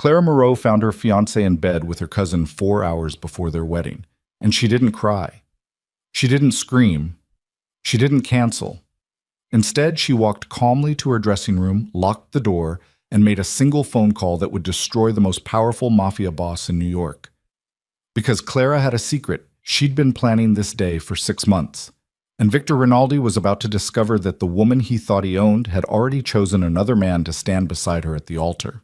Clara Moreau found her fiancé in bed with her cousin 4 hours before their wedding, and she didn't cry. She didn't scream. She didn't cancel. Instead, she walked calmly to her dressing room, locked the door, and made a single phone call that would destroy the most powerful mafia boss in New York. Because Clara had a secret, she'd been planning this day for 6 months. And Victor Rinaldi was about to discover that the woman he thought he owned had already chosen another man to stand beside her at the altar.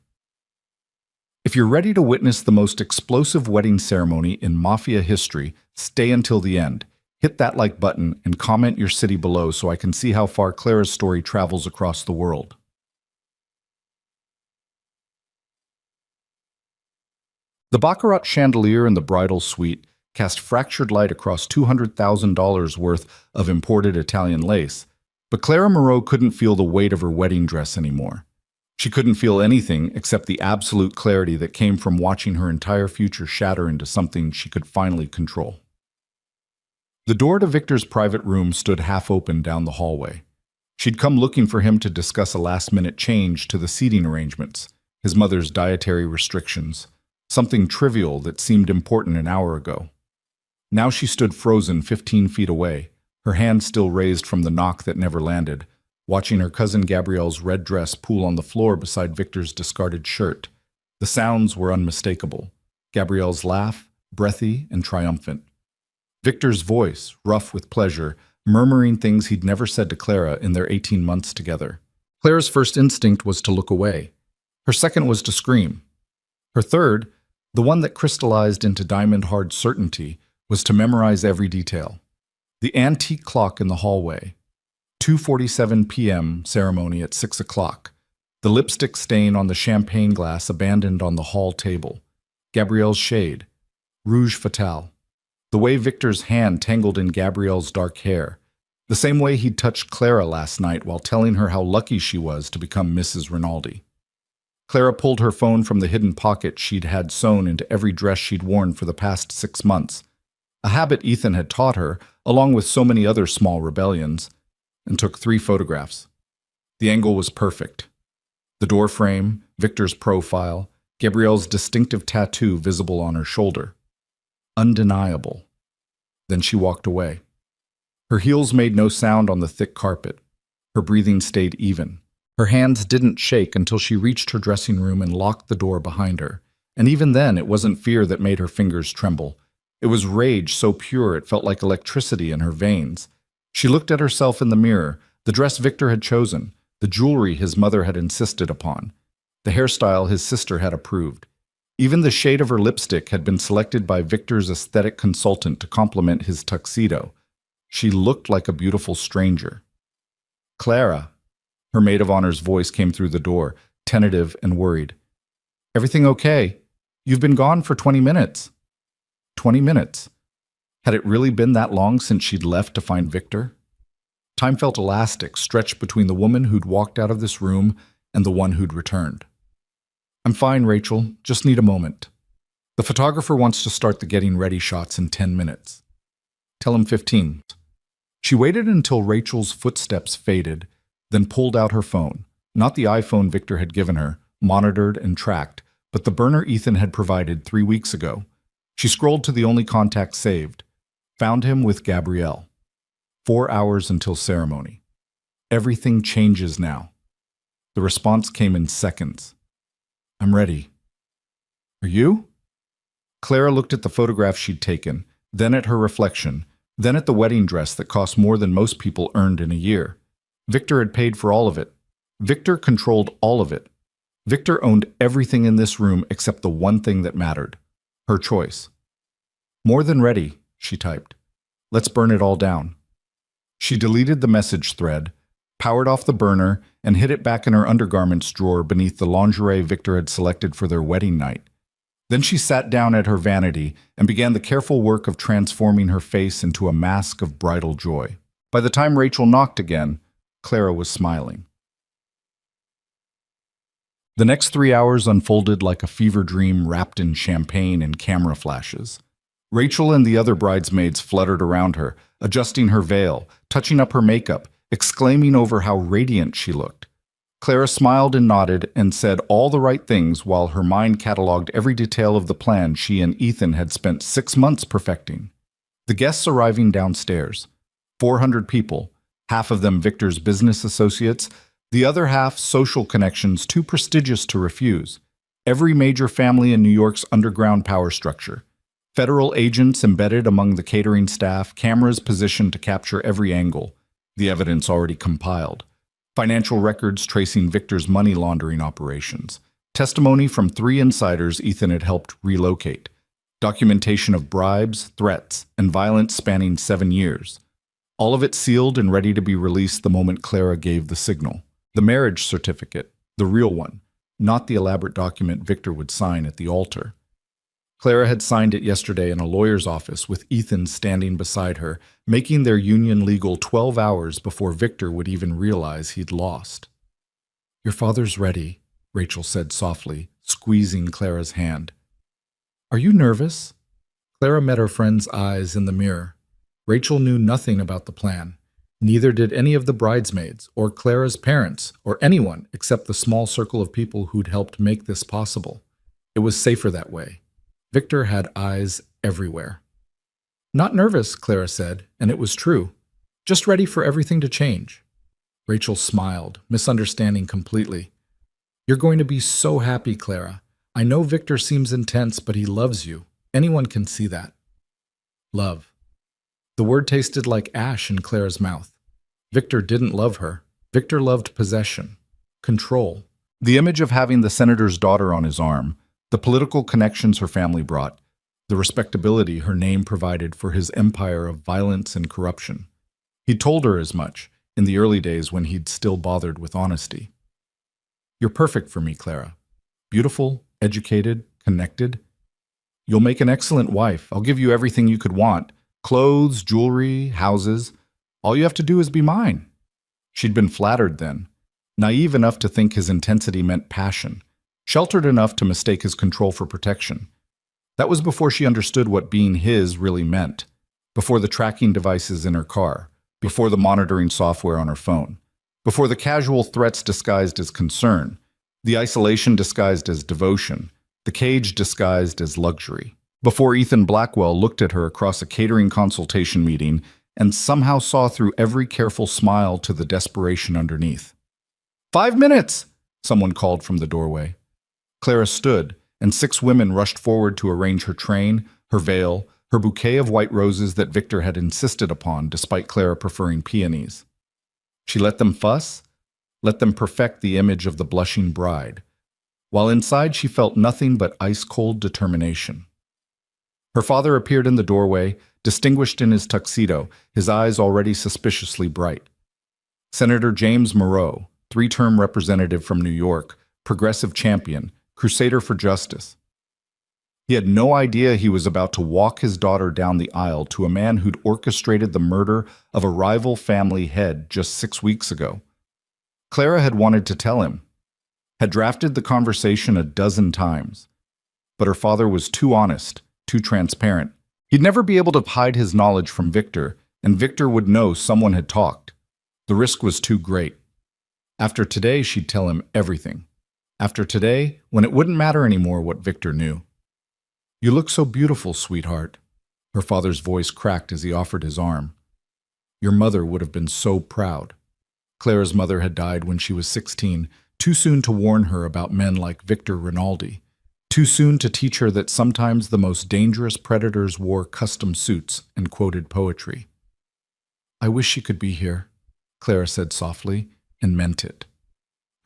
If you're ready to witness the most explosive wedding ceremony in mafia history, stay until the end. Hit that like button and comment your city below so I can see how far Clara's story travels across the world. The Baccarat chandelier in the bridal suite cast fractured light across $200,000 worth of imported Italian lace, but Clara Moreau couldn't feel the weight of her wedding dress anymore. She couldn't feel anything except the absolute clarity that came from watching her entire future shatter into something she could finally control. The door to Victor's private room stood half open down the hallway. She'd come looking for him to discuss a last-minute change to the seating arrangements, his mother's dietary restrictions, something trivial that seemed important an hour ago. Now she stood frozen 15 feet away, her hand still raised from the knock that never landed, watching her cousin Gabrielle's red dress pool on the floor beside Victor's discarded shirt. The sounds were unmistakable. Gabrielle's laugh, breathy and triumphant. Victor's voice, rough with pleasure, murmuring things he'd never said to Clara in their 18 months together. Clara's first instinct was to look away. Her second was to scream. Her third, the one that crystallized into diamond-hard certainty, was to memorize every detail. The antique clock in the hallway, 2:47 p.m. ceremony at 6 o'clock, the lipstick stain on the champagne glass abandoned on the hall table, Gabrielle's shade, rouge fatale, the way Victor's hand tangled in Gabrielle's dark hair, the same way he'd touched Clara last night while telling her how lucky she was to become Mrs. Rinaldi. Clara pulled her phone from the hidden pocket she'd had sewn into every dress she'd worn for the past 6 months, a habit Ethan had taught her, along with so many other small rebellions, and took 3 photographs. The angle was perfect. The door frame, Victor's profile, Gabrielle's distinctive tattoo visible on her shoulder. Undeniable. Then she walked away. Her heels made no sound on the thick carpet. Her breathing stayed even. Her hands didn't shake until she reached her dressing room and locked the door behind her. And even then, it wasn't fear that made her fingers tremble. It was rage so pure it felt like electricity in her veins. She looked at herself in the mirror, the dress Victor had chosen, the jewelry his mother had insisted upon, the hairstyle his sister had approved. Even the shade of her lipstick had been selected by Victor's aesthetic consultant to complement his tuxedo. She looked like a beautiful stranger. "Clara," her maid of honor's voice came through the door, tentative and worried. "Everything okay? You've been gone for 20 minutes. 20 minutes. Had it really been that long since she'd left to find Victor? Time felt elastic, stretched between the woman who'd walked out of this room and the one who'd returned. "I'm fine, Rachel. Just need a moment. The photographer wants to start the getting ready shots in 10 minutes. Tell him 15. She waited until Rachel's footsteps faded, then pulled out her phone. Not the iPhone Victor had given her, monitored and tracked, but the burner Ethan had provided 3 weeks ago. She scrolled to the only contact saved. Found him with Gabrielle. 4 hours until ceremony. Everything changes now. The response came in seconds. "I'm ready." "Are you?" Clara looked at the photograph she'd taken, then at her reflection, then at the wedding dress that cost more than most people earned in a year. Victor had paid for all of it. Victor controlled all of it. Victor owned everything in this room except the one thing that mattered. Her choice. "More than ready," she typed. "Let's burn it all down." She deleted the message thread, powered off the burner, and hid it back in her undergarments drawer beneath the lingerie Victor had selected for their wedding night. Then she sat down at her vanity and began the careful work of transforming her face into a mask of bridal joy. By the time Rachel knocked again, Clara was smiling. The next 3 hours unfolded like a fever dream wrapped in champagne and camera flashes. Rachel and the other bridesmaids fluttered around her, adjusting her veil, touching up her makeup, exclaiming over how radiant she looked. Clara smiled and nodded and said all the right things while her mind cataloged every detail of the plan she and Ethan had spent 6 months perfecting. The guests arriving downstairs. 400 people, half of them Victor's business associates, the other half social connections too prestigious to refuse. Every major family in New York's underground power structure. Federal agents embedded among the catering staff, cameras positioned to capture every angle, the evidence already compiled. Financial records tracing Victor's money laundering operations. Testimony from 3 insiders Ethan had helped relocate. Documentation of bribes, threats, and violence spanning 7 years. All of it sealed and ready to be released the moment Clara gave the signal. The marriage certificate, the real one, not the elaborate document Victor would sign at the altar. Clara had signed it yesterday in a lawyer's office with Ethan standing beside her, making their union legal 12 hours before Victor would even realize he'd lost. "Your father's ready," Rachel said softly, squeezing Clara's hand. "Are you nervous?" Clara met her friend's eyes in the mirror. Rachel knew nothing about the plan. Neither did any of the bridesmaids, or Clara's parents, or anyone except the small circle of people who'd helped make this possible. It was safer that way. Victor had eyes everywhere. "Not nervous," Clara said, and it was true. "Just ready for everything to change." Rachel smiled, misunderstanding completely. "You're going to be so happy, Clara. I know Victor seems intense, but he loves you. Anyone can see that." Love. The word tasted like ash in Clara's mouth. Victor didn't love her. Victor loved possession, control. The image of having the senator's daughter on his arm, the political connections her family brought, the respectability her name provided for his empire of violence and corruption. He'd told her as much, in the early days when he'd still bothered with honesty. "You're perfect for me, Clara. Beautiful, educated, connected. You'll make an excellent wife. I'll give you everything you could want. Clothes, jewelry, houses. All you have to do is be mine." She'd been flattered then, naive enough to think his intensity meant passion, sheltered enough to mistake his control for protection. That was before she understood what being his really meant, before the tracking devices in her car, before the monitoring software on her phone, before the casual threats disguised as concern, the isolation disguised as devotion, the cage disguised as luxury. Before Ethan Blackwell looked at her across a catering consultation meeting and somehow saw through every careful smile to the desperation underneath. "5 minutes!" someone called from the doorway. Clara stood, and 6 women rushed forward to arrange her train, her veil, her bouquet of white roses that Victor had insisted upon despite Clara preferring peonies. She let them fuss, let them perfect the image of the blushing bride, while inside she felt nothing but ice-cold determination. Her father appeared in the doorway, distinguished in his tuxedo, his eyes already suspiciously bright. Senator James Moreau, 3-term representative from New York, progressive champion, crusader for justice. He had no idea he was about to walk his daughter down the aisle to a man who'd orchestrated the murder of a rival family head just 6 weeks ago. Clara had wanted to tell him, had drafted the conversation a dozen times, but her father was too honest, too transparent. He'd never be able to hide his knowledge from Victor, and Victor would know someone had talked. The risk was too great. After today, she'd tell him everything. After today, when it wouldn't matter anymore what Victor knew. "You look so beautiful, sweetheart." Her father's voice cracked as he offered his arm. "Your mother would have been so proud." Clara's mother had died when she was 16, too soon to warn her about men like Victor Rinaldi. Too soon to teach her that sometimes the most dangerous predators wore custom suits and quoted poetry. "I wish she could be here," Clara said softly, and meant it.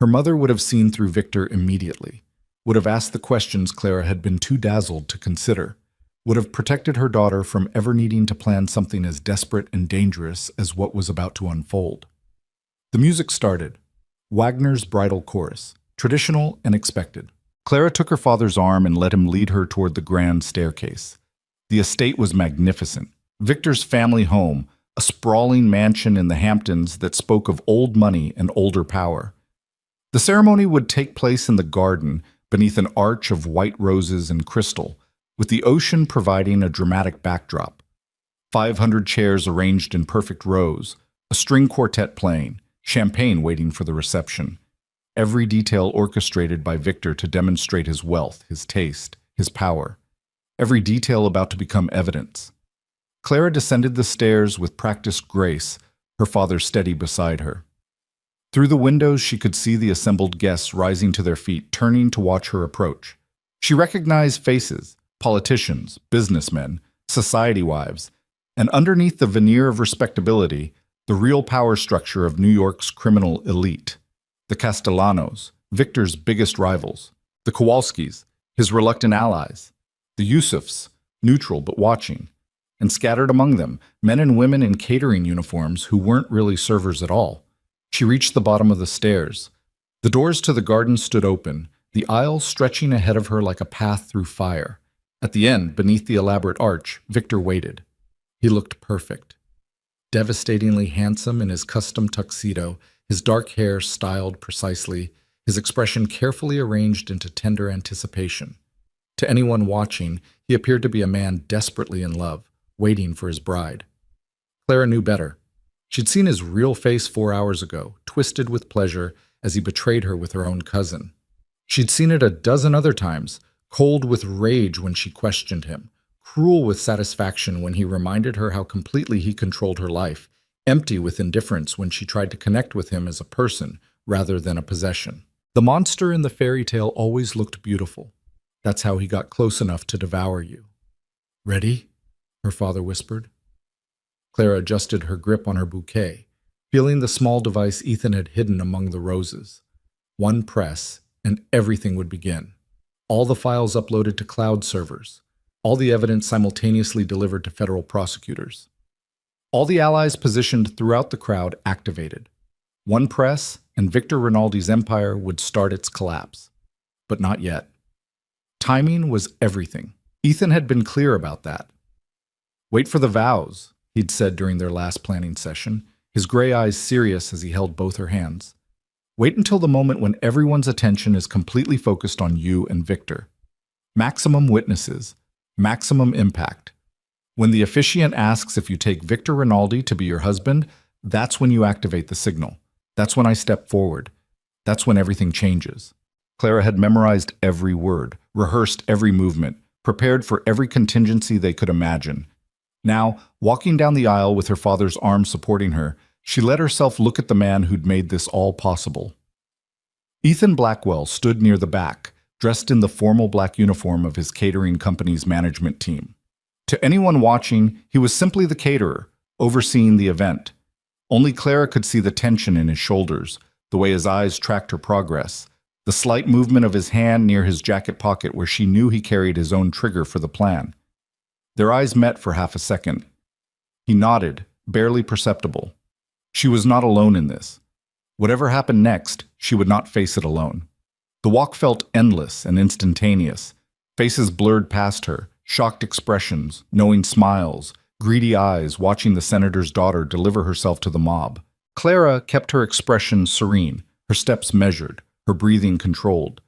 Her mother would have seen through Victor immediately, would have asked the questions Clara had been too dazzled to consider, would have protected her daughter from ever needing to plan something as desperate and dangerous as what was about to unfold. The music started. Wagner's bridal chorus, traditional and expected. Clara took her father's arm and let him lead her toward the grand staircase. The estate was magnificent. Victor's family home, a sprawling mansion in the Hamptons that spoke of old money and older power. The ceremony would take place in the garden, beneath an arch of white roses and crystal, with the ocean providing a dramatic backdrop. 500 chairs arranged in perfect rows, a string quartet playing, champagne waiting for the reception. every detail orchestrated by Victor to demonstrate his wealth, his taste, his power. Every detail about to become evidence. Clara descended the stairs with practiced grace, her father steady beside her. Through the windows, she could see the assembled guests rising to their feet, turning to watch her approach. She recognized faces, politicians, businessmen, society wives, and underneath the veneer of respectability, the real power structure of New York's criminal elite. The Castellanos, Victor's biggest rivals. The Kowalskis, his reluctant allies. The Yusufs, neutral but watching. And scattered among them, men and women in catering uniforms who weren't really servers at all. She reached the bottom of the stairs. The doors to the garden stood open, the aisle stretching ahead of her like a path through fire. At the end, beneath the elaborate arch, Victor waited. He looked perfect. Devastatingly handsome in his custom tuxedo, his dark hair styled precisely, his expression carefully arranged into tender anticipation. To anyone watching, he appeared to be a man desperately in love, waiting for his bride. Clara knew better. She'd seen his real face 4 hours ago, twisted with pleasure as he betrayed her with her own cousin. She'd seen it a dozen other times, cold with rage when she questioned him, cruel with satisfaction when he reminded her how completely he controlled her life, empty with indifference when she tried to connect with him as a person rather than a possession. The monster in the fairy tale always looked beautiful. That's how he got close enough to devour you. "Ready?" her father whispered. Clara adjusted her grip on her bouquet, feeling the small device Ethan had hidden among the roses. One press, and everything would begin. All the files uploaded to cloud servers. All the evidence simultaneously delivered to federal prosecutors. All the allies positioned throughout the crowd activated. One press, and Victor Rinaldi's empire would start its collapse. But not yet. Timing was everything. Ethan had been clear about that. "Wait for the vows," he'd said during their last planning session, his gray eyes serious as he held both her hands. "Wait until the moment when everyone's attention is completely focused on you and Victor. Maximum witnesses, maximum impact. When the officiant asks if you take Victor Rinaldi to be your husband, that's when you activate the signal. That's when I step forward. That's when everything changes." Clara had memorized every word, rehearsed every movement, prepared for every contingency they could imagine. Now, walking down the aisle with her father's arm supporting her, she let herself look at the man who'd made this all possible. Ethan Blackwell stood near the back, dressed in the formal black uniform of his catering company's management team. To anyone watching, he was simply the caterer, overseeing the event. Only Clara could see the tension in his shoulders, the way his eyes tracked her progress, the slight movement of his hand near his jacket pocket where she knew he carried his own trigger for the plan. Their eyes met for half a second. He nodded, barely perceptible. She was not alone in this. Whatever happened next, she would not face it alone. The walk felt endless and instantaneous. Faces blurred past her, shocked expressions, knowing smiles, greedy eyes watching the senator's daughter deliver herself to the mob. Clara kept her expression serene, her steps measured, her breathing controlled.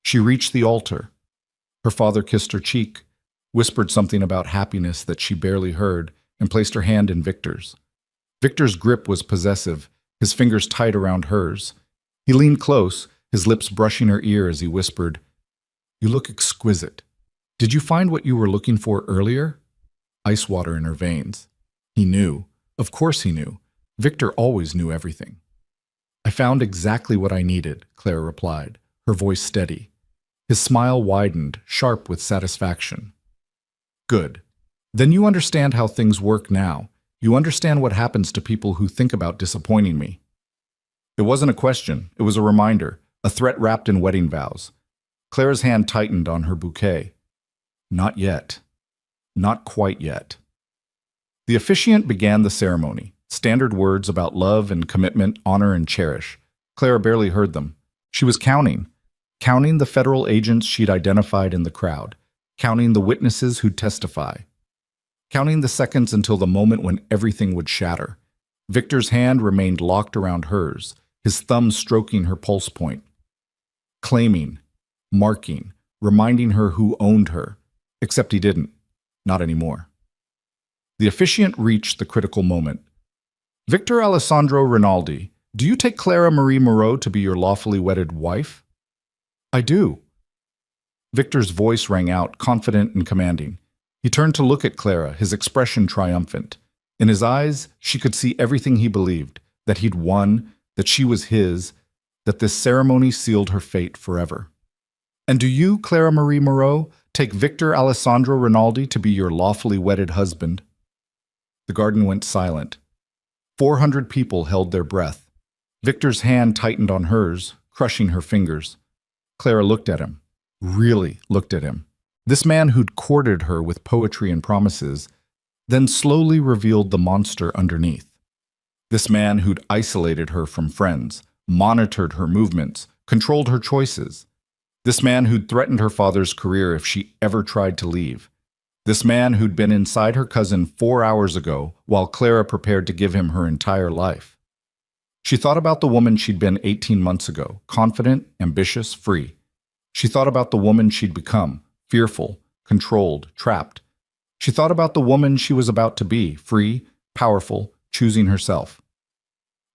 She reached the altar. Her father kissed her cheek, whispered something about happiness that she barely heard, and placed her hand in Victor's. Victor's grip was possessive, his fingers tight around hers. He leaned close, his lips brushing her ear as he whispered, "You look exquisite. Did you find what you were looking for earlier?" Ice water in her veins. He knew. Of course he knew. Victor always knew everything. "I found exactly what I needed," Clara replied, her voice steady. His smile widened, sharp with satisfaction. "Good. Then you understand how things work now. You understand what happens to people who think about disappointing me." It wasn't a question. It was a reminder, a threat wrapped in wedding vows. Clara's hand tightened on her bouquet. Not yet. Not quite yet. The officiant began the ceremony, standard words about love and commitment, honor and cherish. Clara barely heard them. She was counting the federal agents she'd identified in the crowd, counting the witnesses who'd testify, counting the seconds until the moment when everything would shatter. Victor's hand remained locked around hers, his thumb stroking her pulse point, claiming, marking, reminding her who owned her, except he didn't, not anymore. The officiant reached the critical moment. "Victor Alessandro Rinaldi, Do you take Clara Marie Moreau to be your lawfully wedded wife? I do. Victor's voice rang out, confident and commanding. He turned to look at Clara, his expression triumphant. In his eyes, she could see everything he believed, that he'd won, that she was his, that this ceremony sealed her fate forever. And do you, Clara Marie Moreau, take Victor Alessandro Rinaldi to be your lawfully wedded husband? The garden went silent. 400 people held their breath. Victor's hand tightened on hers, crushing her fingers. Clara looked at him, really looked at him. This man who'd courted her with poetry and promises, then slowly revealed the monster underneath. This man who'd isolated her from friends, monitored her movements, controlled her choices. This man who'd threatened her father's career if she ever tried to leave. This man who'd been inside her cousin 4 hours ago while Clara prepared to give him her entire life. She thought about the woman she'd been 18 months ago, confident, ambitious, free. She thought about the woman she'd become, fearful, controlled, trapped. She thought about the woman she was about to be, free, powerful, choosing herself.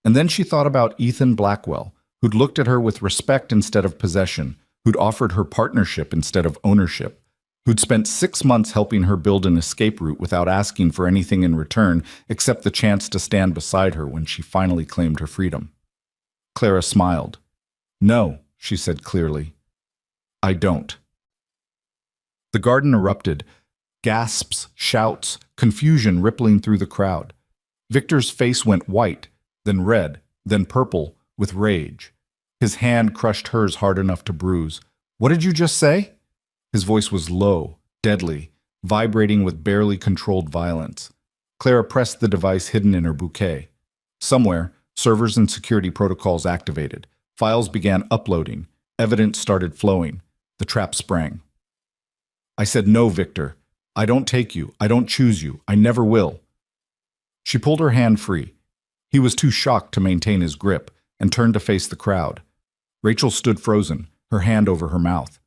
And then she thought about Ethan Blackwell, who'd looked at her with respect instead of possession, who'd offered her partnership instead of ownership, who'd spent 6 months helping her build an escape route without asking for anything in return except the chance to stand beside her when she finally claimed her freedom. Clara smiled. No, she said clearly. I don't. The garden erupted, gasps, shouts, confusion rippling through the crowd. Victor's face went white, then red, then purple, with rage. His hand crushed hers hard enough to bruise. What did you just say? His voice was low, deadly, vibrating with barely controlled violence. Clara pressed the device hidden in her bouquet. Somewhere, servers and security protocols activated. Files began uploading. Evidence started flowing. The trap sprang. I said, no, Victor. I don't take you. I don't choose you. I never will. She pulled her hand free. He was too shocked to maintain his grip and turned to face the crowd. Rachel stood frozen, her hand over her mouth.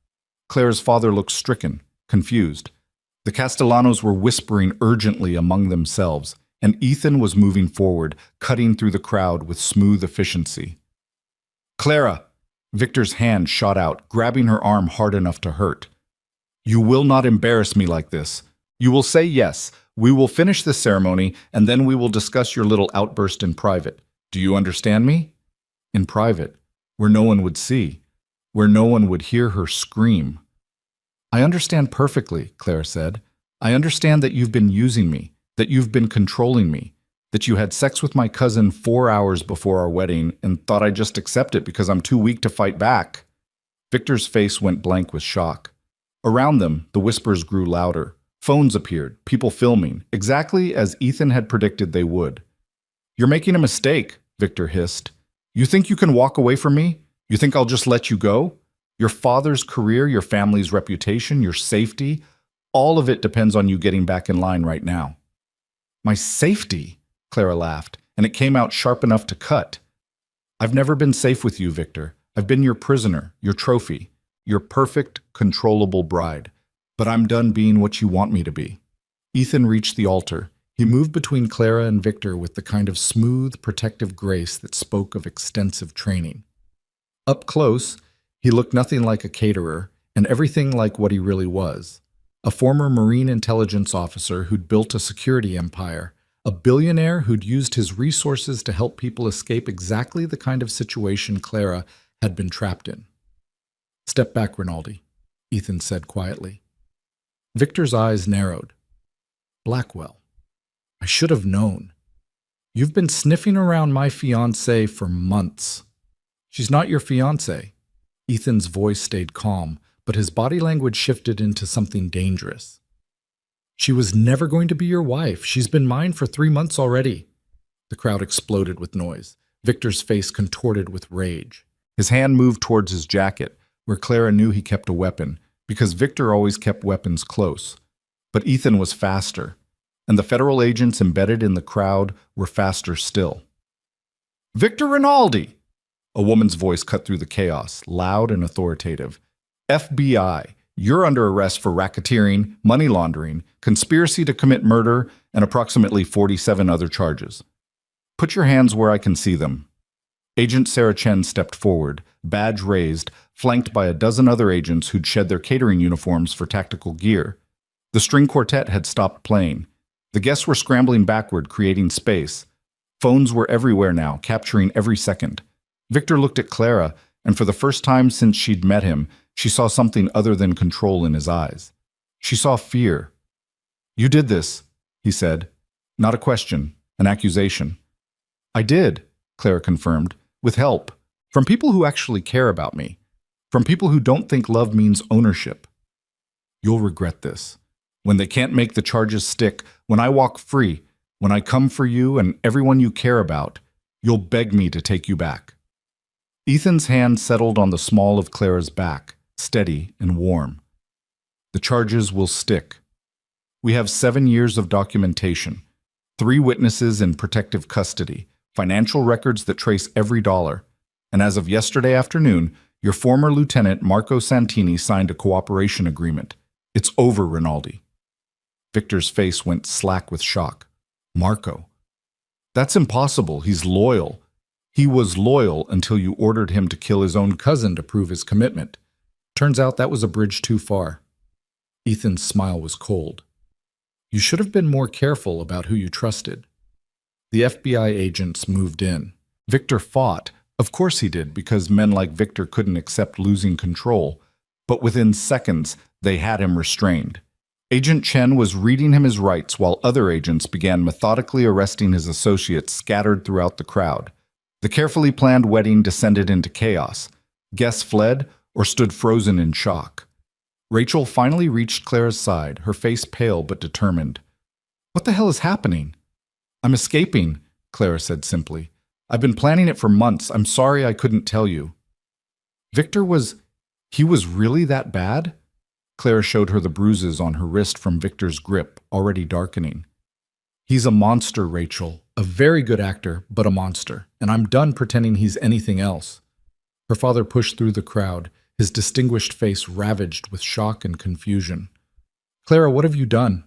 Clara's father looked stricken, confused. The Castellanos were whispering urgently among themselves, and Ethan was moving forward, cutting through the crowd with smooth efficiency. Clara! Victor's hand shot out, grabbing her arm hard enough to hurt. You will not embarrass me like this. You will say yes. We will finish this ceremony, and then we will discuss your little outburst in private. Do you understand me? In private, where no one would see, where no one would hear her scream. I understand perfectly, Clara said. I understand that you've been using me, that you've been controlling me, that you had sex with my cousin 4 hours before our wedding and thought I'd just accept it because I'm too weak to fight back. Victor's face went blank with shock. Around them, the whispers grew louder. Phones appeared, people filming, exactly as Ethan had predicted they would. You're making a mistake, Victor hissed. You think you can walk away from me? You think I'll just let you go? Your father's career, your family's reputation, your safety, all of it depends on you getting back in line right now. My safety? Clara laughed, and it came out sharp enough to cut. I've never been safe with you, Victor. I've been your prisoner, your trophy, your perfect, controllable bride. But I'm done being what you want me to be. Ethan reached the altar. He moved between Clara and Victor with the kind of smooth, protective grace that spoke of extensive training. Up close, he looked nothing like a caterer and everything like what he really was. A former Marine intelligence officer who'd built a security empire, a billionaire who'd used his resources to help people escape exactly the kind of situation Clara had been trapped in. Step back, Rinaldi, Ethan said quietly. Victor's eyes narrowed. Blackwell. I should have known. You've been sniffing around my fiancée for months. She's not your fiancée. Ethan's voice stayed calm, but his body language shifted into something dangerous. She was never going to be your wife. She's been mine for 3 months already. The crowd exploded with noise. Victor's face contorted with rage. His hand moved towards his jacket, where Clara knew he kept a weapon, because Victor always kept weapons close. But Ethan was faster, and the federal agents embedded in the crowd were faster still. Victor Rinaldi! A woman's voice cut through the chaos, loud and authoritative. FBI, you're under arrest for racketeering, money laundering, conspiracy to commit murder, and approximately 47 other charges. Put your hands where I can see them. Agent Sarah Chen stepped forward, badge raised, flanked by a dozen other agents who'd shed their catering uniforms for tactical gear. The string quartet had stopped playing. The guests were scrambling backward, creating space. Phones were everywhere now, capturing every second. Victor looked at Clara, and for the first time since she'd met him, she saw something other than control in his eyes. She saw fear. "You did this," he said. Not a question, an accusation. "I did," Clara confirmed, "with help. From people who actually care about me. From people who don't think love means ownership. You'll regret this. When they can't make the charges stick, when I walk free, when I come for you and everyone you care about, you'll beg me to take you back." Ethan's hand settled on the small of Clara's back, steady and warm. "The charges will stick. We have 7 years of documentation, 3 witnesses in protective custody, financial records that trace every dollar. And as of yesterday afternoon, your former lieutenant, Marco Santini, signed a cooperation agreement. It's over, Rinaldi." Victor's face went slack with shock. "Marco? That's impossible. He's loyal. He was loyal until you ordered him to kill his own cousin to prove his commitment. Turns out that was a bridge too far." Ethan's smile was cold. "You should have been more careful about who you trusted." The FBI agents moved in. Victor fought. Of course he did, because men like Victor couldn't accept losing control. But within seconds, they had him restrained. Agent Chen was reading him his rights while other agents began methodically arresting his associates scattered throughout the crowd. The carefully planned wedding descended into chaos. Guests fled or stood frozen in shock. Rachel finally reached Clara's side, her face pale but determined. "What the hell is happening?" "I'm escaping," Clara said simply. "I've been planning it for months. I'm sorry I couldn't tell you." Victor was really that bad? Clara showed her the bruises on her wrist from Victor's grip, already darkening. "He's a monster, Rachel. A very good actor, but a monster. And I'm done pretending he's anything else." Her father pushed through the crowd, his distinguished face ravaged with shock and confusion. "Clara, what have you done?"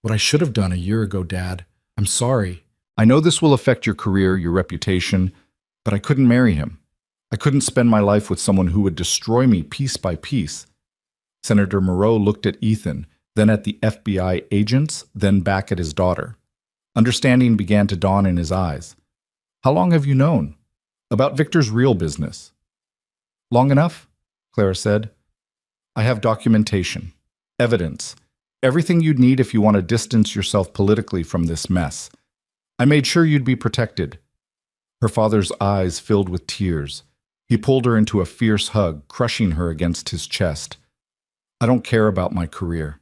"What I should have done a year ago, Dad. I'm sorry. I know this will affect your career, your reputation, but I couldn't marry him. I couldn't spend my life with someone who would destroy me piece by piece." Senator Moreau looked at Ethan, then at the FBI agents, then back at his daughter. Understanding began to dawn in his eyes. "How long have you known? About Victor's real business?" "Long enough," Clara said. "I have documentation, evidence, everything you'd need if you want to distance yourself politically from this mess. I made sure you'd be protected." Her father's eyes filled with tears. He pulled her into a fierce hug, crushing her against his chest. "I don't care about my career.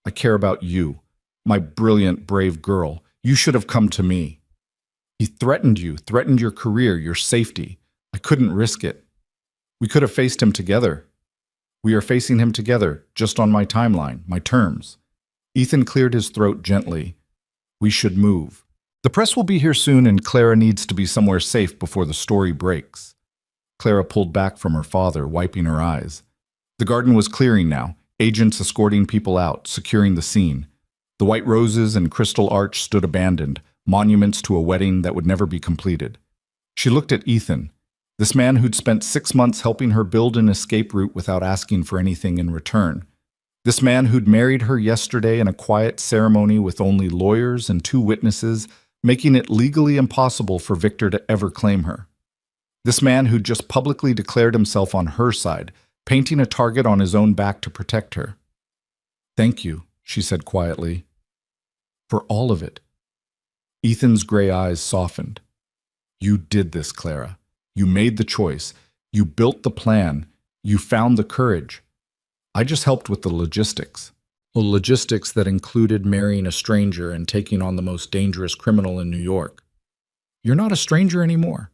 I care about you, my brilliant, brave girl. You should have come to me. He threatened you, threatened your career, your safety. I couldn't risk it. We could have faced him together. We are facing him together, just on my timeline, my terms." Ethan cleared his throat gently. "We should move. The press will be here soon, and Clara needs to be somewhere safe before the story breaks." Clara pulled back from her father, wiping her eyes. The garden was clearing now, agents escorting people out, securing the scene. The white roses and crystal arch stood abandoned, monuments to a wedding that would never be completed. She looked at Ethan, this man who'd spent 6 months helping her build an escape route without asking for anything in return. This man who'd married her yesterday in a quiet ceremony with only lawyers and 2 witnesses, making it legally impossible for Victor to ever claim her. This man who'd just publicly declared himself on her side, painting a target on his own back to protect her. "Thank you," she said quietly. "For all of it." Ethan's gray eyes softened. "You did this, Clara. You made the choice. You built the plan. You found the courage. I just helped with the logistics." Logistics that included marrying a stranger and taking on the most dangerous criminal in New York. "You're not a stranger anymore.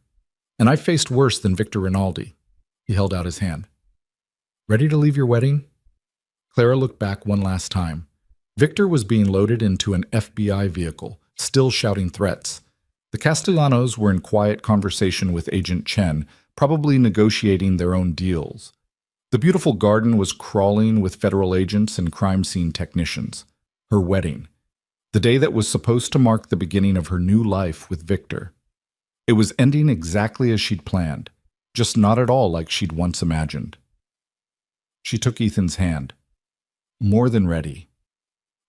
And I faced worse than Victor Rinaldi." He held out his hand. "Ready to leave your wedding?" Clara looked back one last time. Victor was being loaded into an FBI vehicle, still shouting threats. The Castellanos were in quiet conversation with Agent Chen, probably negotiating their own deals. The beautiful garden was crawling with federal agents and crime scene technicians. Her wedding. The day that was supposed to mark the beginning of her new life with Victor. It was ending exactly as she'd planned, just not at all like she'd once imagined. She took Ethan's hand. More than ready.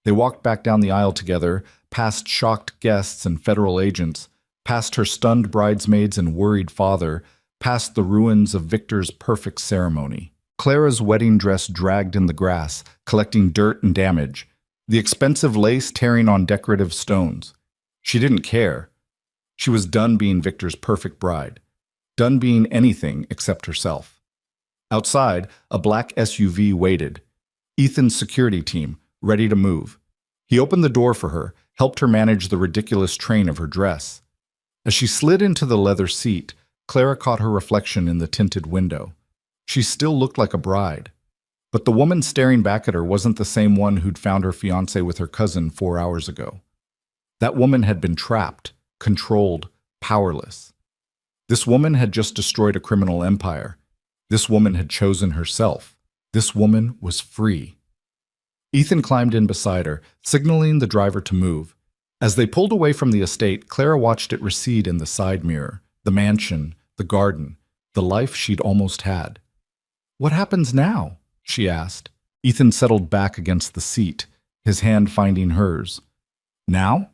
They walked back down the aisle together, past shocked guests and federal agents, past her stunned bridesmaids and worried father, past the ruins of Victor's perfect ceremony. Clara's wedding dress dragged in the grass, collecting dirt and damage, the expensive lace tearing on decorative stones. She didn't care. She was done being Victor's perfect bride, done being anything except herself. Outside, a black SUV waited. Ethan's security team, ready to move. He opened the door for her, helped her manage the ridiculous train of her dress. As she slid into the leather seat, Clara caught her reflection in the tinted window. She still looked like a bride. But the woman staring back at her wasn't the same one who'd found her fiancé with her cousin 4 hours ago. That woman had been trapped, controlled, powerless. This woman had just destroyed a criminal empire. This woman had chosen herself. This woman was free. Ethan climbed in beside her, signaling the driver to move. As they pulled away from the estate, Clara watched it recede in the side mirror, the mansion, the garden, the life she'd almost had. "What happens now?" she asked. Ethan settled back against the seat, his hand finding hers. "Now?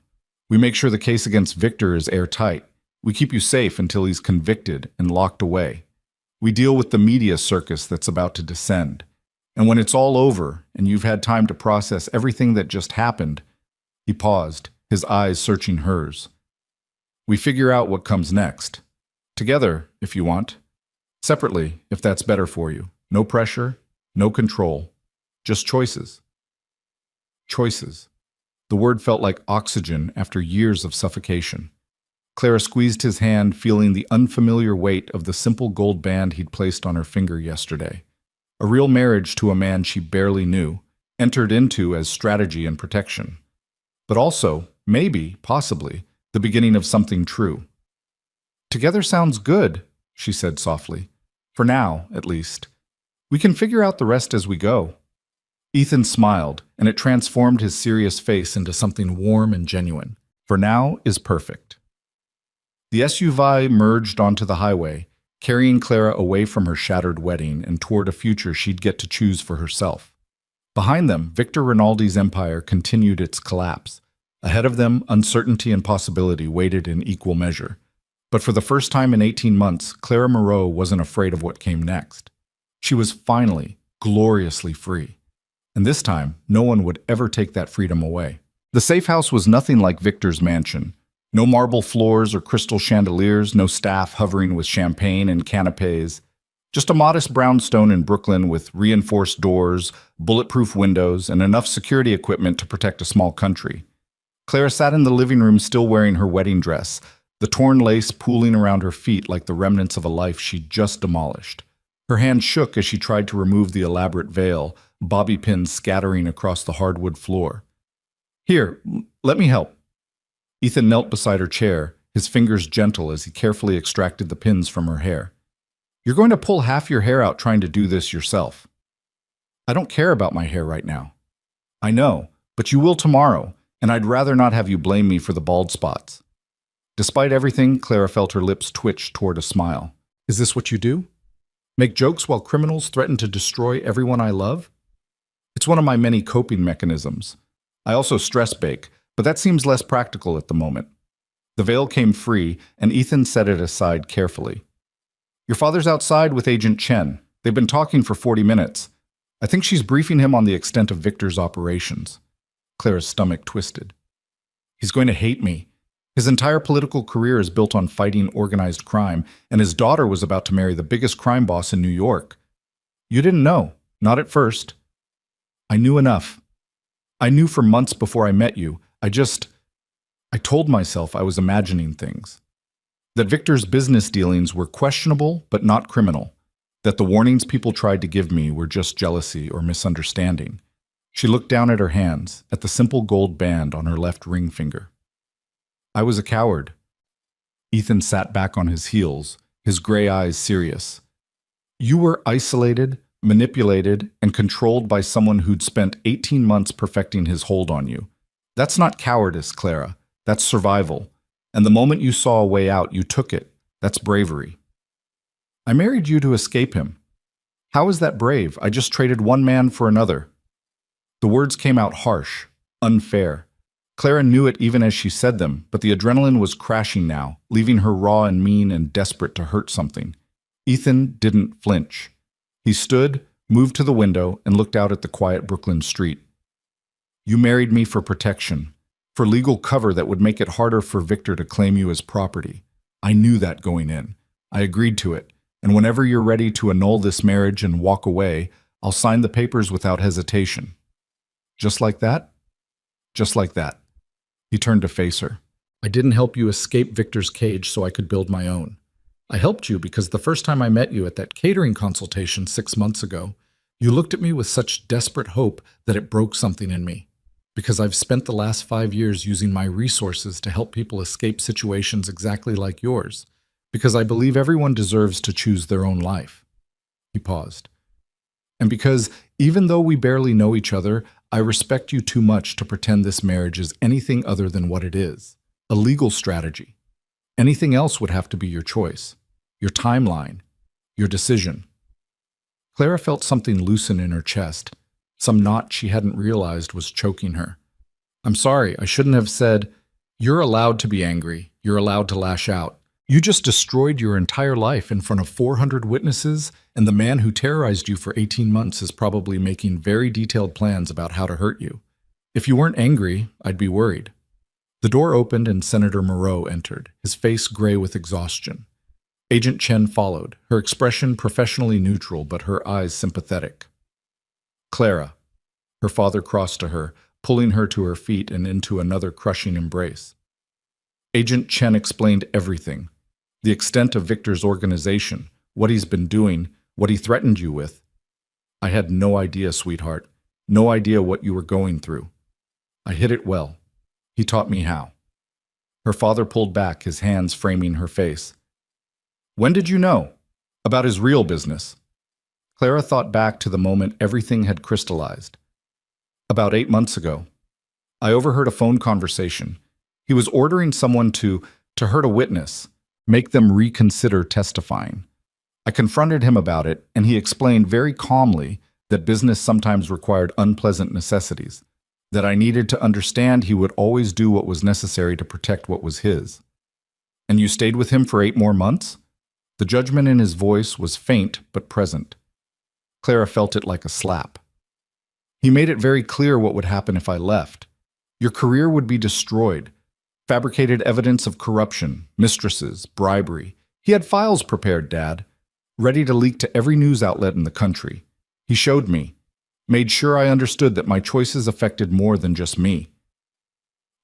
We make sure the case against Victor is airtight. We keep you safe until he's convicted and locked away. We deal with the media circus that's about to descend. And when it's all over and you've had time to process everything that just happened," he paused, his eyes searching hers. "We figure out what comes next. Together, if you want. Separately, if that's better for you. No pressure, no control. Just choices." Choices. The word felt like oxygen after years of suffocation. Clara squeezed his hand, feeling the unfamiliar weight of the simple gold band he'd placed on her finger yesterday. A real marriage to a man she barely knew, entered into as strategy and protection. But also, maybe, possibly, the beginning of something true. "Together sounds good," she said softly. "For now, at least. We can figure out the rest as we go." Ethan smiled, and it transformed his serious face into something warm and genuine. "For now is perfect." The SUV merged onto the highway, carrying Clara away from her shattered wedding and toward a future she'd get to choose for herself. Behind them, Victor Rinaldi's empire continued its collapse. Ahead of them, uncertainty and possibility waited in equal measure. But for the first time in 18 months, Clara Moreau wasn't afraid of what came next. She was finally, gloriously free. And this time, no one would ever take that freedom away. The safe house was nothing like Victor's mansion. No marble floors or crystal chandeliers, no staff hovering with champagne and canapes. Just a modest brownstone in Brooklyn with reinforced doors, bulletproof windows, and enough security equipment to protect a small country. Clara sat in the living room still wearing her wedding dress, the torn lace pooling around her feet like the remnants of a life she'd just demolished. Her hand shook as she tried to remove the elaborate veil, bobby pins scattering across the hardwood floor. "Here, let me help." Ethan knelt beside her chair, his fingers gentle as he carefully extracted the pins from her hair. "You're going to pull half your hair out trying to do this yourself." "I don't care about my hair right now." "I know, but you will tomorrow, and I'd rather not have you blame me for the bald spots." Despite everything, Clara felt her lips twitch toward a smile. "Is this what you do? Make jokes while criminals threaten to destroy everyone I love?" "It's one of my many coping mechanisms. I also stress bake, but that seems less practical at the moment." The veil came free, and Ethan set it aside carefully. "Your father's outside with Agent Chen. They've been talking for 40 minutes. I think she's briefing him on the extent of Victor's operations." Clara's stomach twisted. "He's going to hate me. His entire political career is built on fighting organized crime, and his daughter was about to marry the biggest crime boss in New York. You didn't know, not at first." "I knew enough. I knew for months before I met you. I told myself I was imagining things. That Victor's business dealings were questionable but not criminal. That the warnings people tried to give me were just jealousy or misunderstanding." She looked down at her hands, at the simple gold band on her left ring finger. "I was a coward." Ethan sat back on his heels, his gray eyes serious. "You were isolated, manipulated, and controlled by someone who'd spent 18 months perfecting his hold on you. That's not cowardice, Clara. That's survival. And the moment you saw a way out, you took it. That's bravery. I married you to escape him. How is that brave? I just traded one man for another. The words came out harsh, unfair. Clara knew it even as she said them, but the adrenaline was crashing now, leaving her raw and mean and desperate to hurt something. Ethan didn't flinch. He stood, moved to the window, and looked out at the quiet Brooklyn street. You married me for protection, for legal cover that would make it harder for Victor to claim you as property. I knew that going in. I agreed to it, and whenever you're ready to annul this marriage and walk away, I'll sign the papers without hesitation. Just like that? Just like that. He turned to face her. I didn't help you escape Victor's cage so I could build my own. I helped you because the first time I met you at that catering consultation 6 months ago, you looked at me with such desperate hope that it broke something in me. Because I've spent the last 5 years using my resources to help people escape situations exactly like yours. Because I believe everyone deserves to choose their own life. He paused. And because, even though we barely know each other, I respect you too much to pretend this marriage is anything other than what it is. A legal strategy. Anything else would have to be your choice. Your timeline. Your decision. Clara felt something loosen in her chest. Some knot she hadn't realized was choking her. I'm sorry, I shouldn't have said, you're allowed to be angry. You're allowed to lash out. You just destroyed your entire life in front of 400 witnesses, and the man who terrorized you for 18 months is probably making very detailed plans about how to hurt you. If you weren't angry, I'd be worried. The door opened and Senator Moreau entered, his face gray with exhaustion. Agent Chen followed, her expression professionally neutral but her eyes sympathetic. Clara. Her father crossed to her, pulling her to her feet and into another crushing embrace. Agent Chen explained everything. The extent of Victor's organization, what he's been doing, what he threatened you with. I had no idea, sweetheart. No idea what you were going through. I hid it well. He taught me how. Her father pulled back, his hands framing her face. When did you know? About his real business. Clara thought back to the moment everything had crystallized. About 8 months ago. I overheard a phone conversation. He was ordering someone to hurt a witness, make them reconsider testifying. I confronted him about it, and he explained very calmly that business sometimes required unpleasant necessities, that I needed to understand he would always do what was necessary to protect what was his. And you stayed with him for 8 more months? The judgment in his voice was faint but present. Clara felt it like a slap. He made it very clear what would happen if I left. Your career would be destroyed. Fabricated evidence of corruption, mistresses, bribery. He had files prepared, Dad, ready to leak to every news outlet in the country. He showed me, made sure I understood that my choices affected more than just me.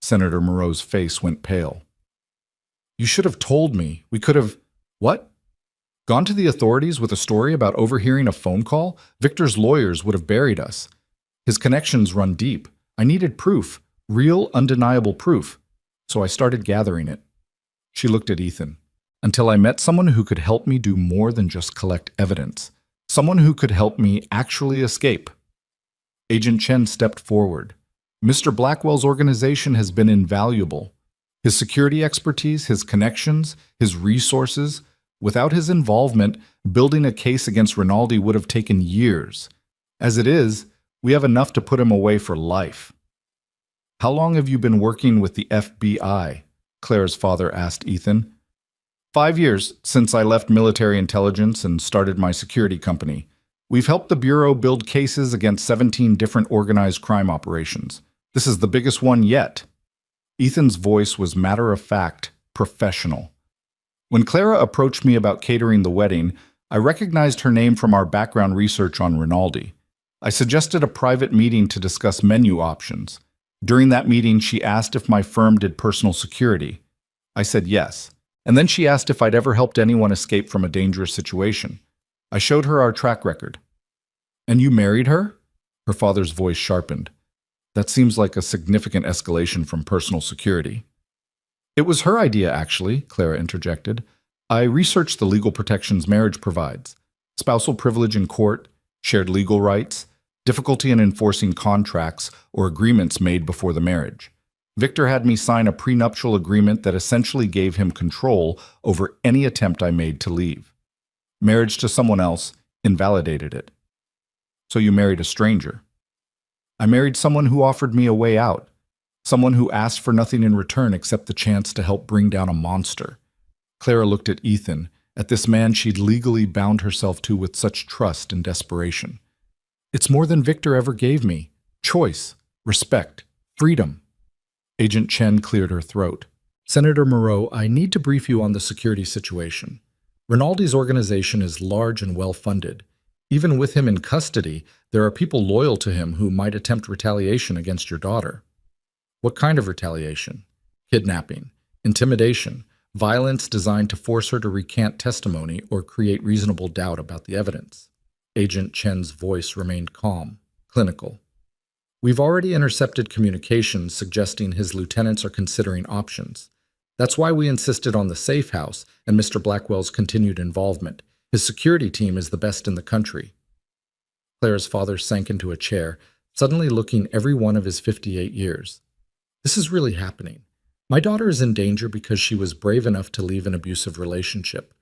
Senator Moreau's face went pale. You should have told me. We could have... What? Gone to the authorities with a story about overhearing a phone call? Victor's lawyers would have buried us. His connections run deep. I needed proof, real, undeniable proof. So I started gathering it. She looked at Ethan. Until I met someone who could help me do more than just collect evidence. Someone who could help me actually escape. Agent Chen stepped forward. Mr. Blackwell's organization has been invaluable. His security expertise, his connections, his resources. Without his involvement, building a case against Rinaldi would have taken years. As it is, we have enough to put him away for life. How long have you been working with the FBI? Claire's father asked Ethan. 5 years since I left military intelligence and started my security company. We've helped the Bureau build cases against 17 different organized crime operations. This is the biggest one yet. Ethan's voice was matter-of-fact, professional. When Clara approached me about catering the wedding, I recognized her name from our background research on Rinaldi. I suggested a private meeting to discuss menu options. During that meeting, she asked if my firm did personal security. I said yes, and then she asked if I'd ever helped anyone escape from a dangerous situation. I showed her our track record. And you married her? Her father's voice sharpened. That seems like a significant escalation from personal security. It was her idea, actually, Clara interjected. I researched the legal protections marriage provides. Spousal privilege in court, shared legal rights, difficulty in enforcing contracts or agreements made before the marriage. Victor had me sign a prenuptial agreement that essentially gave him control over any attempt I made to leave. Marriage to someone else invalidated it. So you married a stranger. I married someone who offered me a way out, someone who asked for nothing in return except the chance to help bring down a monster. Clara looked at Ethan, at this man she'd legally bound herself to with such trust and desperation. It's more than Victor ever gave me. Choice, respect, freedom. Agent Chen cleared her throat. Senator Moreau, I need to brief you on the security situation. Rinaldi's organization is large and well-funded. Even with him in custody, there are people loyal to him who might attempt retaliation against your daughter. What kind of retaliation? Kidnapping, intimidation, violence designed to force her to recant testimony or create reasonable doubt about the evidence. Agent Chen's voice remained calm, clinical. We've already intercepted communications suggesting his lieutenants are considering options. That's why we insisted on the safe house and Mr. Blackwell's continued involvement. His security team is the best in the country. Clara's father sank into a chair, suddenly looking every one of his 58 years. This is really happening. My daughter is in danger because she was brave enough to leave an abusive relationship.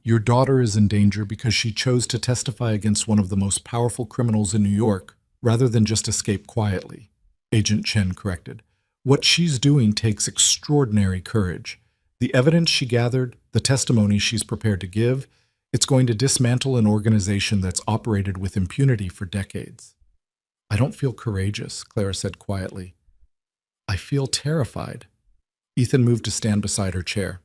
Your daughter is in danger because she chose to testify against one of the most powerful criminals in New York, rather than just escape quietly, Agent Chen corrected. What she's doing takes extraordinary courage. The evidence she gathered, the testimony she's prepared to give, it's going to dismantle an organization that's operated with impunity for decades. I don't feel courageous, Clara said quietly. I feel terrified. Ethan moved to stand beside her chair.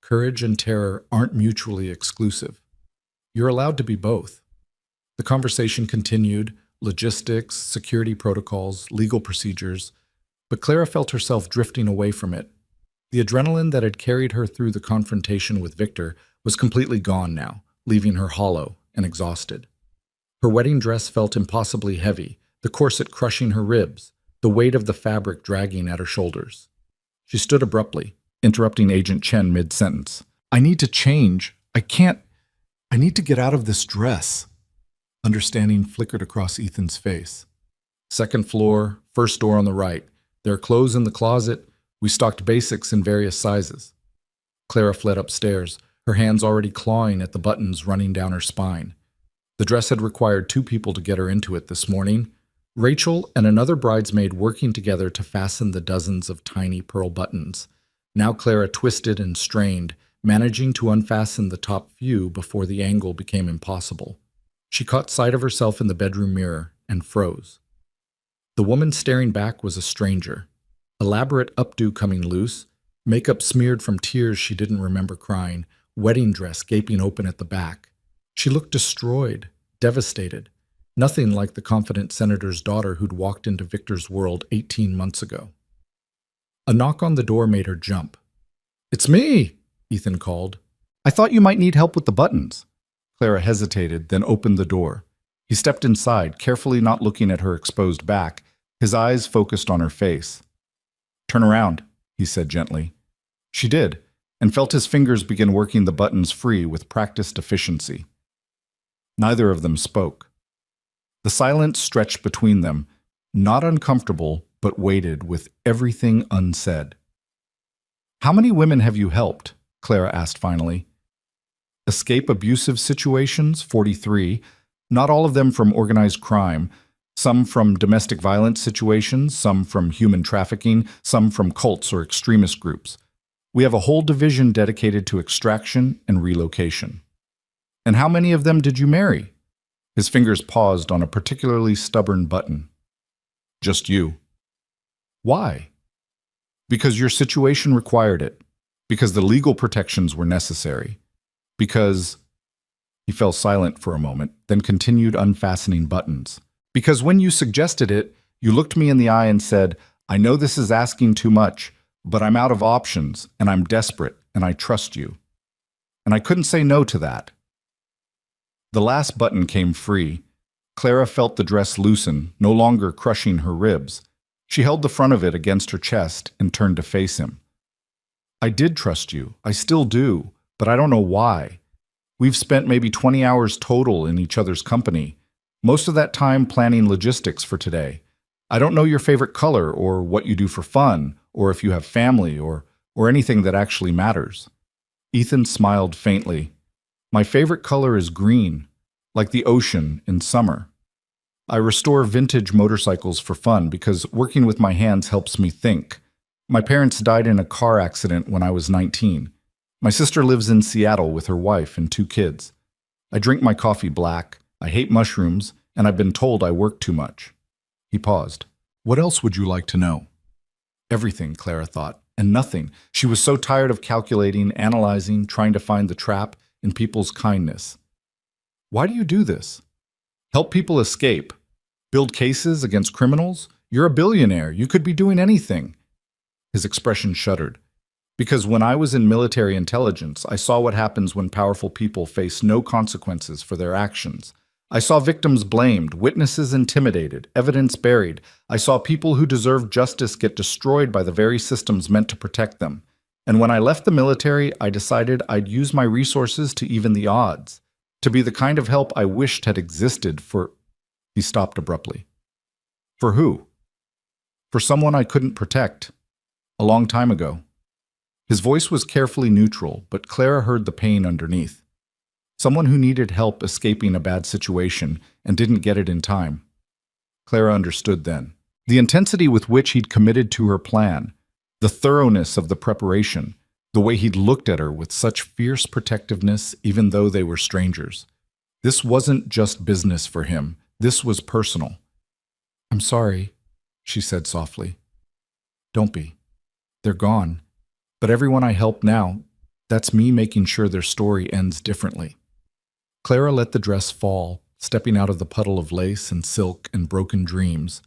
Courage and terror aren't mutually exclusive. You're allowed to be both. The conversation continued, logistics, security protocols, legal procedures, but Clara felt herself drifting away from it. The adrenaline that had carried her through the confrontation with Victor was completely gone now, leaving her hollow and exhausted. Her wedding dress felt impossibly heavy, the corset crushing her ribs, the weight of the fabric dragging at her shoulders. She stood abruptly, interrupting Agent Chen mid-sentence. I need to change. I need to get out of this dress. Understanding flickered across Ethan's face. Second floor, first door on the right. There are clothes in the closet. We stocked basics in various sizes. Clara fled upstairs, her hands already clawing at the buttons running down her spine. The dress had required 2 people to get her into it this morning. Rachel and another bridesmaid working together to fasten the dozens of tiny pearl buttons. Now Clara twisted and strained, managing to unfasten the top few before the angle became impossible. She caught sight of herself in the bedroom mirror and froze. The woman staring back was a stranger. Elaborate updo coming loose, makeup smeared from tears she didn't remember crying, wedding dress gaping open at the back. She looked destroyed, devastated, nothing like the confident senator's daughter who'd walked into Victor's world 18 months ago. A knock on the door made her jump. It's me, Ethan called. I thought you might need help with the buttons. Clara hesitated, then opened the door. He stepped inside, carefully not looking at her exposed back, his eyes focused on her face. Turn around, he said gently. She did, and felt his fingers begin working the buttons free with practiced efficiency. Neither of them spoke. The silence stretched between them, not uncomfortable, but weighted with everything unsaid. How many women have you helped? Clara asked finally. Escape abusive situations, 43, not all of them from organized crime, some from domestic violence situations, some from human trafficking, some from cults or extremist groups. We have a whole division dedicated to extraction and relocation. And how many of them did you marry? His fingers paused on a particularly stubborn button. Just you. Why? Because your situation required it. Because the legal protections were necessary. Because... He fell silent for a moment, then continued unfastening buttons. Because when you suggested it, you looked me in the eye and said, I know this is asking too much, but I'm out of options, and I'm desperate, and I trust you. And I couldn't say no to that. The last button came free. Clara felt the dress loosen, no longer crushing her ribs. She held the front of it against her chest and turned to face him. I did trust you. I still do, but I don't know why. We've spent maybe 20 hours total in each other's company, most of that time planning logistics for today. I don't know your favorite color or what you do for fun or if you have family or anything that actually matters. Ethan smiled faintly. My favorite color is green, like the ocean in summer. I restore vintage motorcycles for fun because working with my hands helps me think. My parents died in a car accident when I was 19. My sister lives in Seattle with her wife and 2 kids. I drink my coffee black, I hate mushrooms, and I've been told I work too much. He paused. What else would you like to know? Everything, Clara thought, and nothing. She was so tired of calculating, analyzing, trying to find the trap in people's kindness. Why do you do this? Help people escape. Build cases against criminals? You're a billionaire. You could be doing anything. His expression shuddered. Because when I was in military intelligence, I saw what happens when powerful people face no consequences for their actions. I saw victims blamed, witnesses intimidated, evidence buried. I saw people who deserved justice get destroyed by the very systems meant to protect them. And when I left the military, I decided I'd use my resources to even the odds, to be the kind of help I wished had existed for... He stopped abruptly. For who? For someone I couldn't protect. A long time ago. His voice was carefully neutral, but Clara heard the pain underneath. Someone who needed help escaping a bad situation and didn't get it in time. Clara understood then. The intensity with which he'd committed to her plan, the thoroughness of the preparation, the way he'd looked at her with such fierce protectiveness even though they were strangers. This wasn't just business for him. This was personal. I'm sorry, she said softly. Don't be. They're gone. But everyone I help now, that's me making sure their story ends differently. Clara let the dress fall, stepping out of the puddle of lace and silk and broken dreams.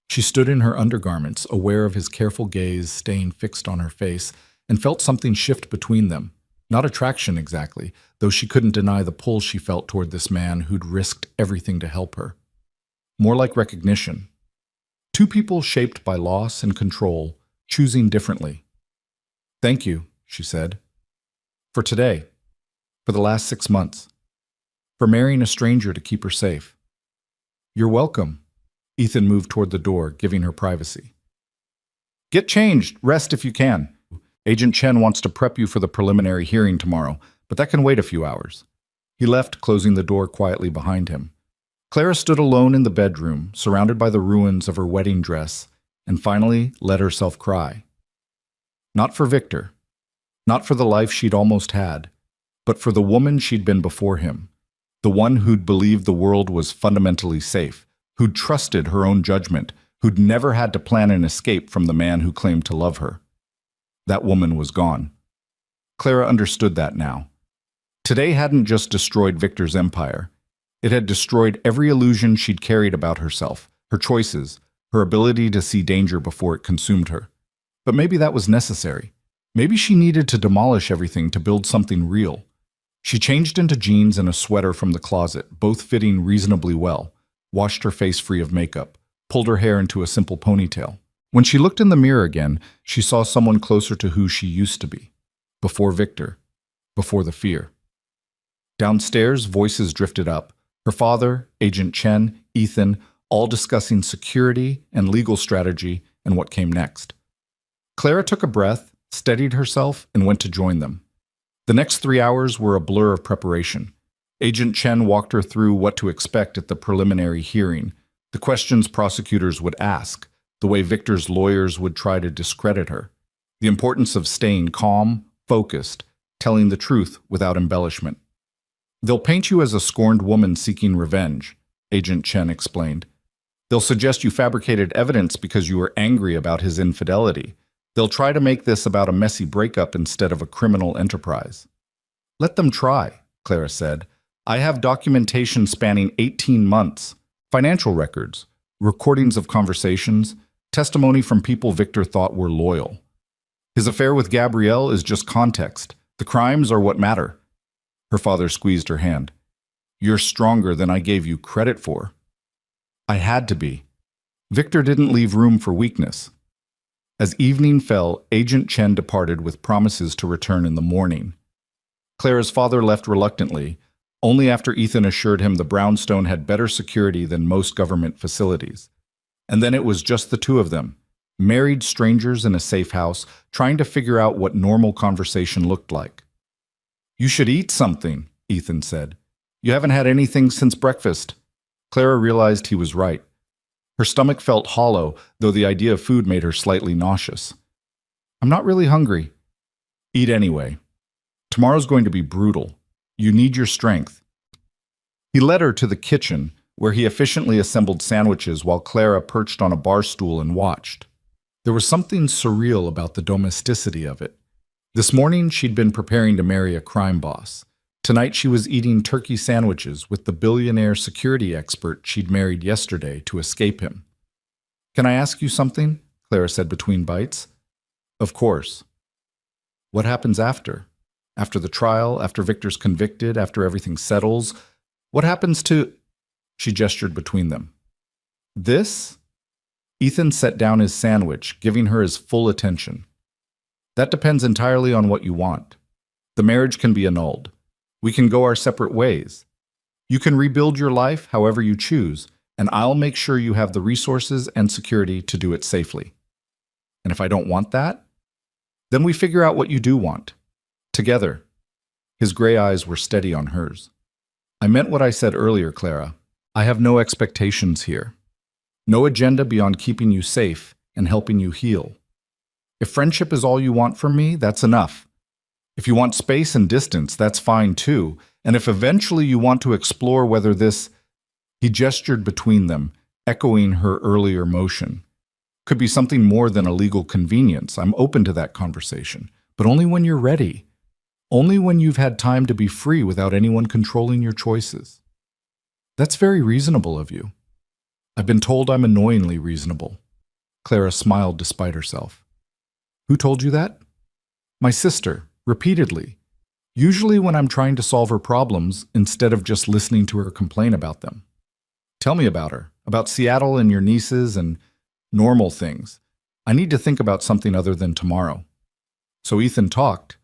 She stood in her undergarments, aware of his careful gaze staying fixed on her face, and felt something shift between them. Not attraction exactly, though she couldn't deny the pull she felt toward this man who'd risked everything to help her. More like recognition. Two people shaped by loss and control, choosing differently. Thank you, she said. For today. For the last 6 months. For marrying a stranger to keep her safe. You're welcome. Ethan moved toward the door, giving her privacy. Get changed. Rest if you can. Agent Chen wants to prep you for the preliminary hearing tomorrow, but that can wait a few hours. He left, closing the door quietly behind him. Clara stood alone in the bedroom, surrounded by the ruins of her wedding dress, and finally let herself cry. Not for Victor. Not for the life she'd almost had, but for the woman she'd been before him. The one who'd believed the world was fundamentally safe, who'd trusted her own judgment, who'd never had to plan an escape from the man who claimed to love her. That woman was gone. Clara understood that now. Today hadn't just destroyed Victor's empire. It had destroyed every illusion she'd carried about herself, her choices, her ability to see danger before it consumed her. But maybe that was necessary. Maybe she needed to demolish everything to build something real. She changed into jeans and a sweater from the closet, both fitting reasonably well, washed her face free of makeup, pulled her hair into a simple ponytail. When she looked in the mirror again, she saw someone closer to who she used to be. Before Victor. Before the fear. Downstairs, voices drifted up. Her father, Agent Chen, Ethan, all discussing security and legal strategy and what came next. Clara took a breath, steadied herself, and went to join them. The next 3 hours were a blur of preparation. Agent Chen walked her through what to expect at the preliminary hearing, the questions prosecutors would ask, the way Victor's lawyers would try to discredit her, the importance of staying calm, focused, telling the truth without embellishment. They'll paint you as a scorned woman seeking revenge, Agent Chen explained. They'll suggest you fabricated evidence because you were angry about his infidelity. They'll try to make this about a messy breakup instead of a criminal enterprise. Let them try, Clara said. I have documentation spanning 18 months, financial records, recordings of conversations, testimony from people Victor thought were loyal. His affair with Gabrielle is just context. The crimes are what matter. Her father squeezed her hand. You're stronger than I gave you credit for. I had to be. Victor didn't leave room for weakness. As evening fell, Agent Chen departed with promises to return in the morning. Clara's father left reluctantly, only after Ethan assured him the brownstone had better security than most government facilities. And then it was just the two of them, married strangers in a safe house, trying to figure out what normal conversation looked like. "You should eat something," Ethan said. "You haven't had anything since breakfast." Clara realized he was right. Her stomach felt hollow, though the idea of food made her slightly nauseous. "I'm not really hungry." "Eat anyway. Tomorrow's going to be brutal. You need your strength." He led her to the kitchen, where he efficiently assembled sandwiches while Clara perched on a bar stool and watched. There was something surreal about the domesticity of it. This morning, she'd been preparing to marry a crime boss. Tonight, she was eating turkey sandwiches with the billionaire security expert she'd married yesterday to escape him. "Can I ask you something?" Clara said between bites. "Of course." "What happens after? After the trial, after Victor's convicted, after everything settles? What happens to—" She gestured between them. "This?" Ethan set down his sandwich, giving her his full attention. "That depends entirely on what you want. The marriage can be annulled. We can go our separate ways. You can rebuild your life however you choose, and I'll make sure you have the resources and security to do it safely. And if I don't want that, then we figure out what you do want. Together." His gray eyes were steady on hers. "I meant what I said earlier, Clara. I have no expectations here. No agenda beyond keeping you safe and helping you heal. If friendship is all you want from me, that's enough. If you want space and distance, that's fine too. And if eventually you want to explore whether this—" He gestured between them, echoing her earlier motion. "Could be something more than a legal convenience. I'm open to that conversation. But only when you're ready. Only when you've had time to be free without anyone controlling your choices." "That's very reasonable of you." "I've been told I'm annoyingly reasonable." Clara smiled despite herself. "Who told you that?" "My sister, repeatedly. Usually when I'm trying to solve her problems, instead of just listening to her complain about them." "Tell me about her, about Seattle and your nieces and normal things. I need to think about something other than tomorrow." So Ethan talked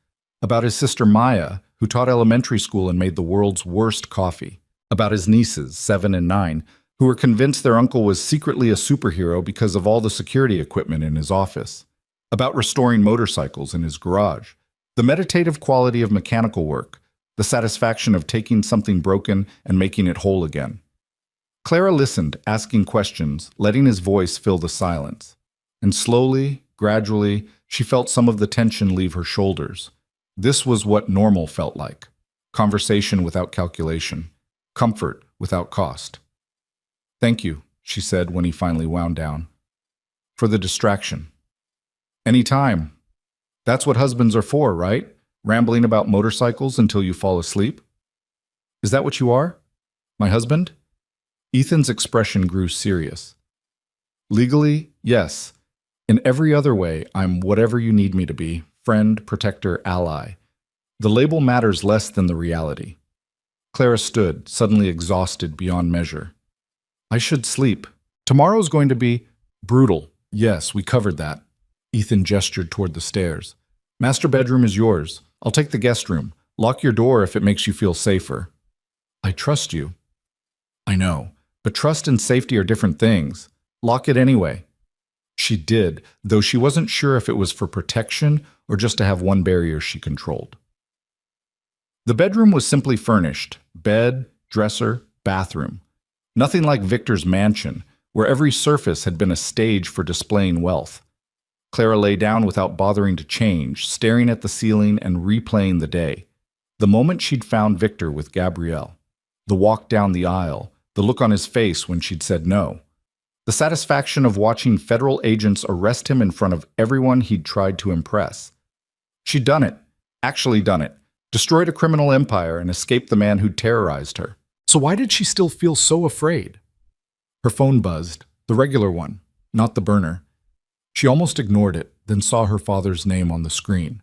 about his sister Maya, who taught elementary school and made the world's worst coffee, about his nieces, 7 and 9, who were convinced their uncle was secretly a superhero because of all the security equipment in his office, about restoring motorcycles in his garage, the meditative quality of mechanical work, the satisfaction of taking something broken and making it whole again. Clara listened, asking questions, letting his voice fill the silence. And slowly, gradually, she felt some of the tension leave her shoulders. This was what normal felt like. Conversation without calculation. Comfort without cost. "Thank you," she said when he finally wound down. "For the distraction." "Any time. That's what husbands are for, right? Rambling about motorcycles until you fall asleep." "Is that what you are? My husband?" Ethan's expression grew serious. "Legally, yes. In every other way, I'm whatever you need me to be, friend, protector, ally. The label matters less than the reality." Clara stood, suddenly exhausted beyond measure. "I should sleep. Tomorrow's going to be brutal." "Yes, we covered that." Ethan gestured toward the stairs. "Master bedroom is yours. I'll take the guest room. Lock your door if it makes you feel safer." "I trust you." "I know, but trust and safety are different things. Lock it anyway." She did, though she wasn't sure if it was for protection or just to have one barrier she controlled. The bedroom was simply furnished: bed, dresser, bathroom. Nothing like Victor's mansion, where every surface had been a stage for displaying wealth. Clara lay down without bothering to change, staring at the ceiling and replaying the day. The moment she'd found Victor with Gabrielle. The walk down the aisle, the look on his face when she'd said no. The satisfaction of watching federal agents arrest him in front of everyone he'd tried to impress. She'd done it, actually done it, destroyed a criminal empire and escaped the man who'd terrorized her. So why did she still feel so afraid? Her phone buzzed, the regular one, not the burner. She almost ignored it, then saw her father's name on the screen.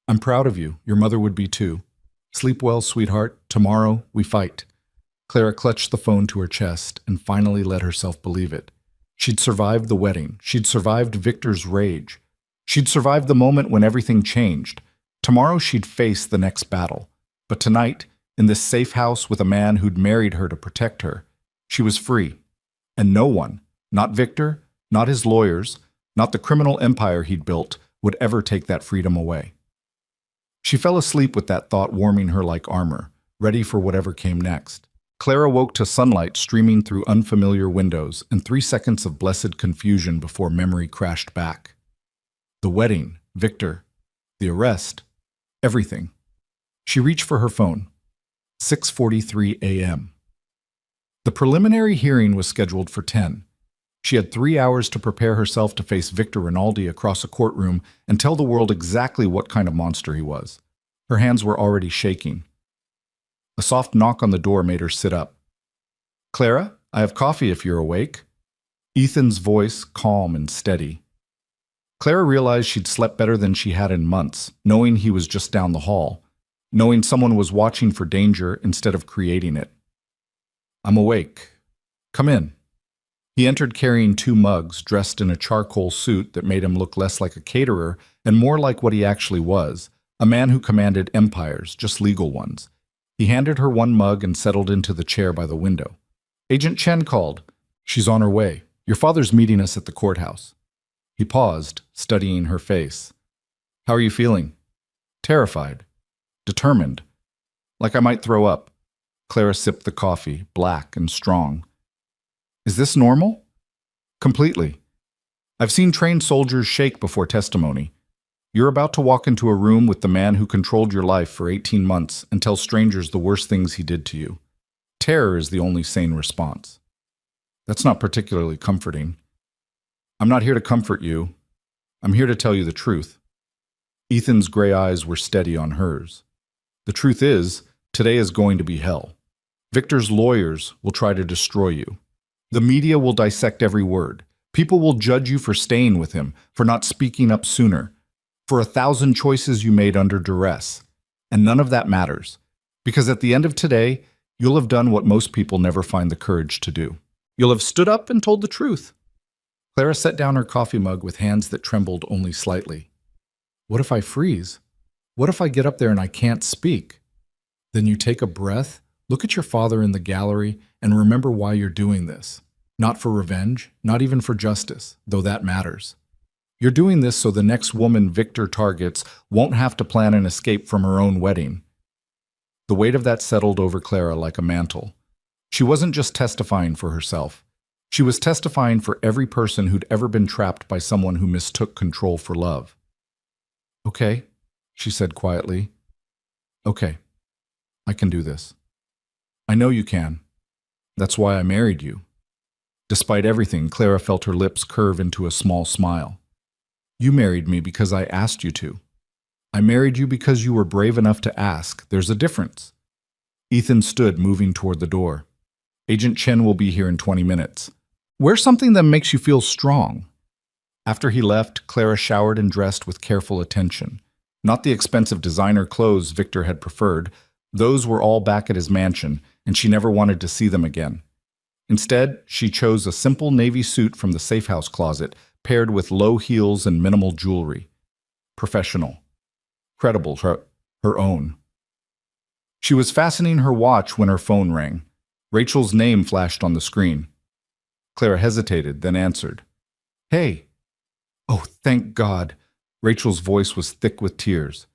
"I'm proud of you. Your mother would be too. Sleep well, sweetheart. Tomorrow, we fight." Clara clutched the phone to her chest and finally let herself believe it. She'd survived the wedding. She'd survived Victor's rage. She'd survived the moment when everything changed. Tomorrow she'd face the next battle. But tonight, in this safe house with a man who'd married her to protect her, she was free. And no one, Not Victor, not his lawyers, not the criminal empire he'd built would ever take that freedom away. She fell asleep with that thought warming her like armor, ready for whatever came next. Clara woke to sunlight streaming through unfamiliar windows and 3 seconds of blessed confusion before memory crashed back. The wedding, Victor, the arrest, everything. She reached for her phone. 6:43 a.m. The preliminary hearing was scheduled for 10. She had 3 hours to prepare herself to face Victor Rinaldi across a courtroom and tell the world exactly what kind of monster he was. Her hands were already shaking. A soft knock on the door made her sit up. "Clara, I have coffee if you're awake." Ethan's voice, calm and steady. Clara realized she'd slept better than she had in months, knowing he was just down the hall, knowing someone was watching for danger instead of creating it. "I'm awake. Come in." He entered carrying 2 mugs, dressed in a charcoal suit that made him look less like a caterer and more like what he actually was, a man who commanded empires, just legal ones. He handed her 1 mug and settled into the chair by the window. "Agent Chen called. She's on her way. Your father's meeting us at the courthouse." He paused, studying her face. "How are you feeling?" "Terrified. Determined. Like I might throw up." Clara sipped the coffee, black and strong. "Is this normal?" "Completely. I've seen trained soldiers shake before testimony. You're about to walk into a room with the man who controlled your life for 18 months and tell strangers the worst things he did to you. Terror is the only sane response." "That's not particularly comforting." "I'm not here to comfort you. I'm here to tell you the truth." Ethan's gray eyes were steady on hers. "The truth is, today is going to be hell. Victor's lawyers will try to destroy you. The media will dissect every word. People will judge you for staying with him, for not speaking up sooner, for 1,000 choices you made under duress. And none of that matters, because at the end of today, you'll have done what most people never find the courage to do. You'll have stood up and told the truth." Clara set down her coffee mug with hands that trembled only slightly. "What if I freeze? What if I get up there and I can't speak?" "Then you take a breath, look at your father in the gallery, and remember why you're doing this. Not for revenge, not even for justice, though that matters. You're doing this so the next woman Victor targets won't have to plan an escape from her own wedding." The weight of that settled over Clara like a mantle. She wasn't just testifying for herself. She was testifying for every person who'd ever been trapped by someone who mistook control for love. "Okay," she said quietly. "Okay, I can do this. I know you can. That's why I married you." Despite everything, Clara felt her lips curve into a small smile. "You married me because I asked you to. I married you because you were brave enough to ask. There's a difference." Ethan stood, moving toward the door. "Agent Chen will be here in 20 minutes. Wear something that makes you feel strong." After he left, Clara showered and dressed with careful attention. Not the expensive designer clothes Victor had preferred. Those were all back at his mansion, and she never wanted to see them again. Instead, she chose a simple navy suit from the safe house closet, paired with low heels and minimal jewelry. Professional. Credible, her own. She was fastening her watch when her phone rang. Rachel's name flashed on the screen. Clara hesitated, then answered. "Hey." "Oh, thank God." Rachel's voice was thick with tears.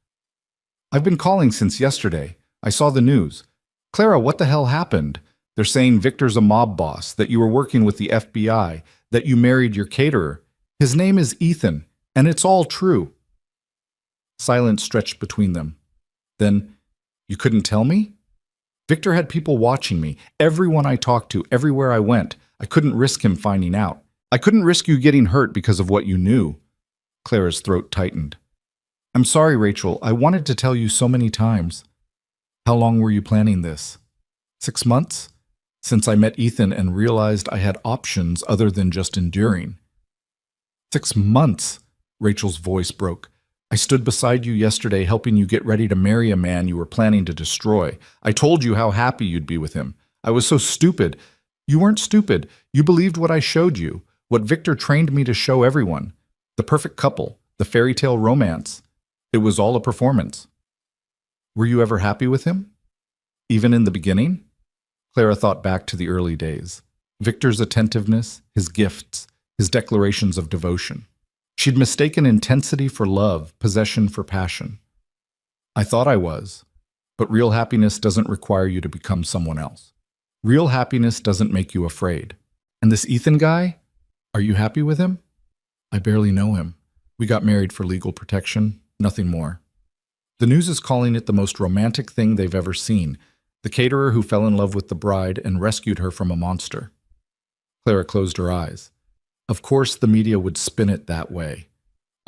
"I've been calling since yesterday. I saw the news. Clara, what the hell happened? They're saying Victor's a mob boss, that you were working with the FBI, that you married your caterer. His name is Ethan, and it's all true." Silence stretched between them. Then, "You couldn't tell me?" "Victor had people watching me, everyone I talked to, everywhere I went. I couldn't risk him finding out. I couldn't risk you getting hurt because of what you knew." Clara's throat tightened. "I'm sorry, Rachel. I wanted to tell you so many times." "How long were you planning this?" 6 months? Since I met Ethan and realized I had options other than just enduring." 6 months? Rachel's voice broke. "I stood beside you yesterday helping you get ready to marry a man you were planning to destroy. I told you how happy you'd be with him. I was so stupid." "You weren't stupid. You believed what I showed you, what Victor trained me to show everyone. The perfect couple, the fairy tale romance. It was all a performance." "Were you ever happy with him? Even in the beginning?" Clara thought back to the early days. Victor's attentiveness, his gifts, his declarations of devotion. She'd mistaken intensity for love, possession for passion. I thought I was, but real happiness doesn't require you to become someone else. Real happiness doesn't make you afraid. And this Ethan guy? Are you happy with him? I barely know him. We got married for legal protection, nothing more. The news is calling it the most romantic thing they've ever seen. The caterer who fell in love with the bride and rescued her from a monster. Clara closed her eyes. Of course, the media would spin it that way.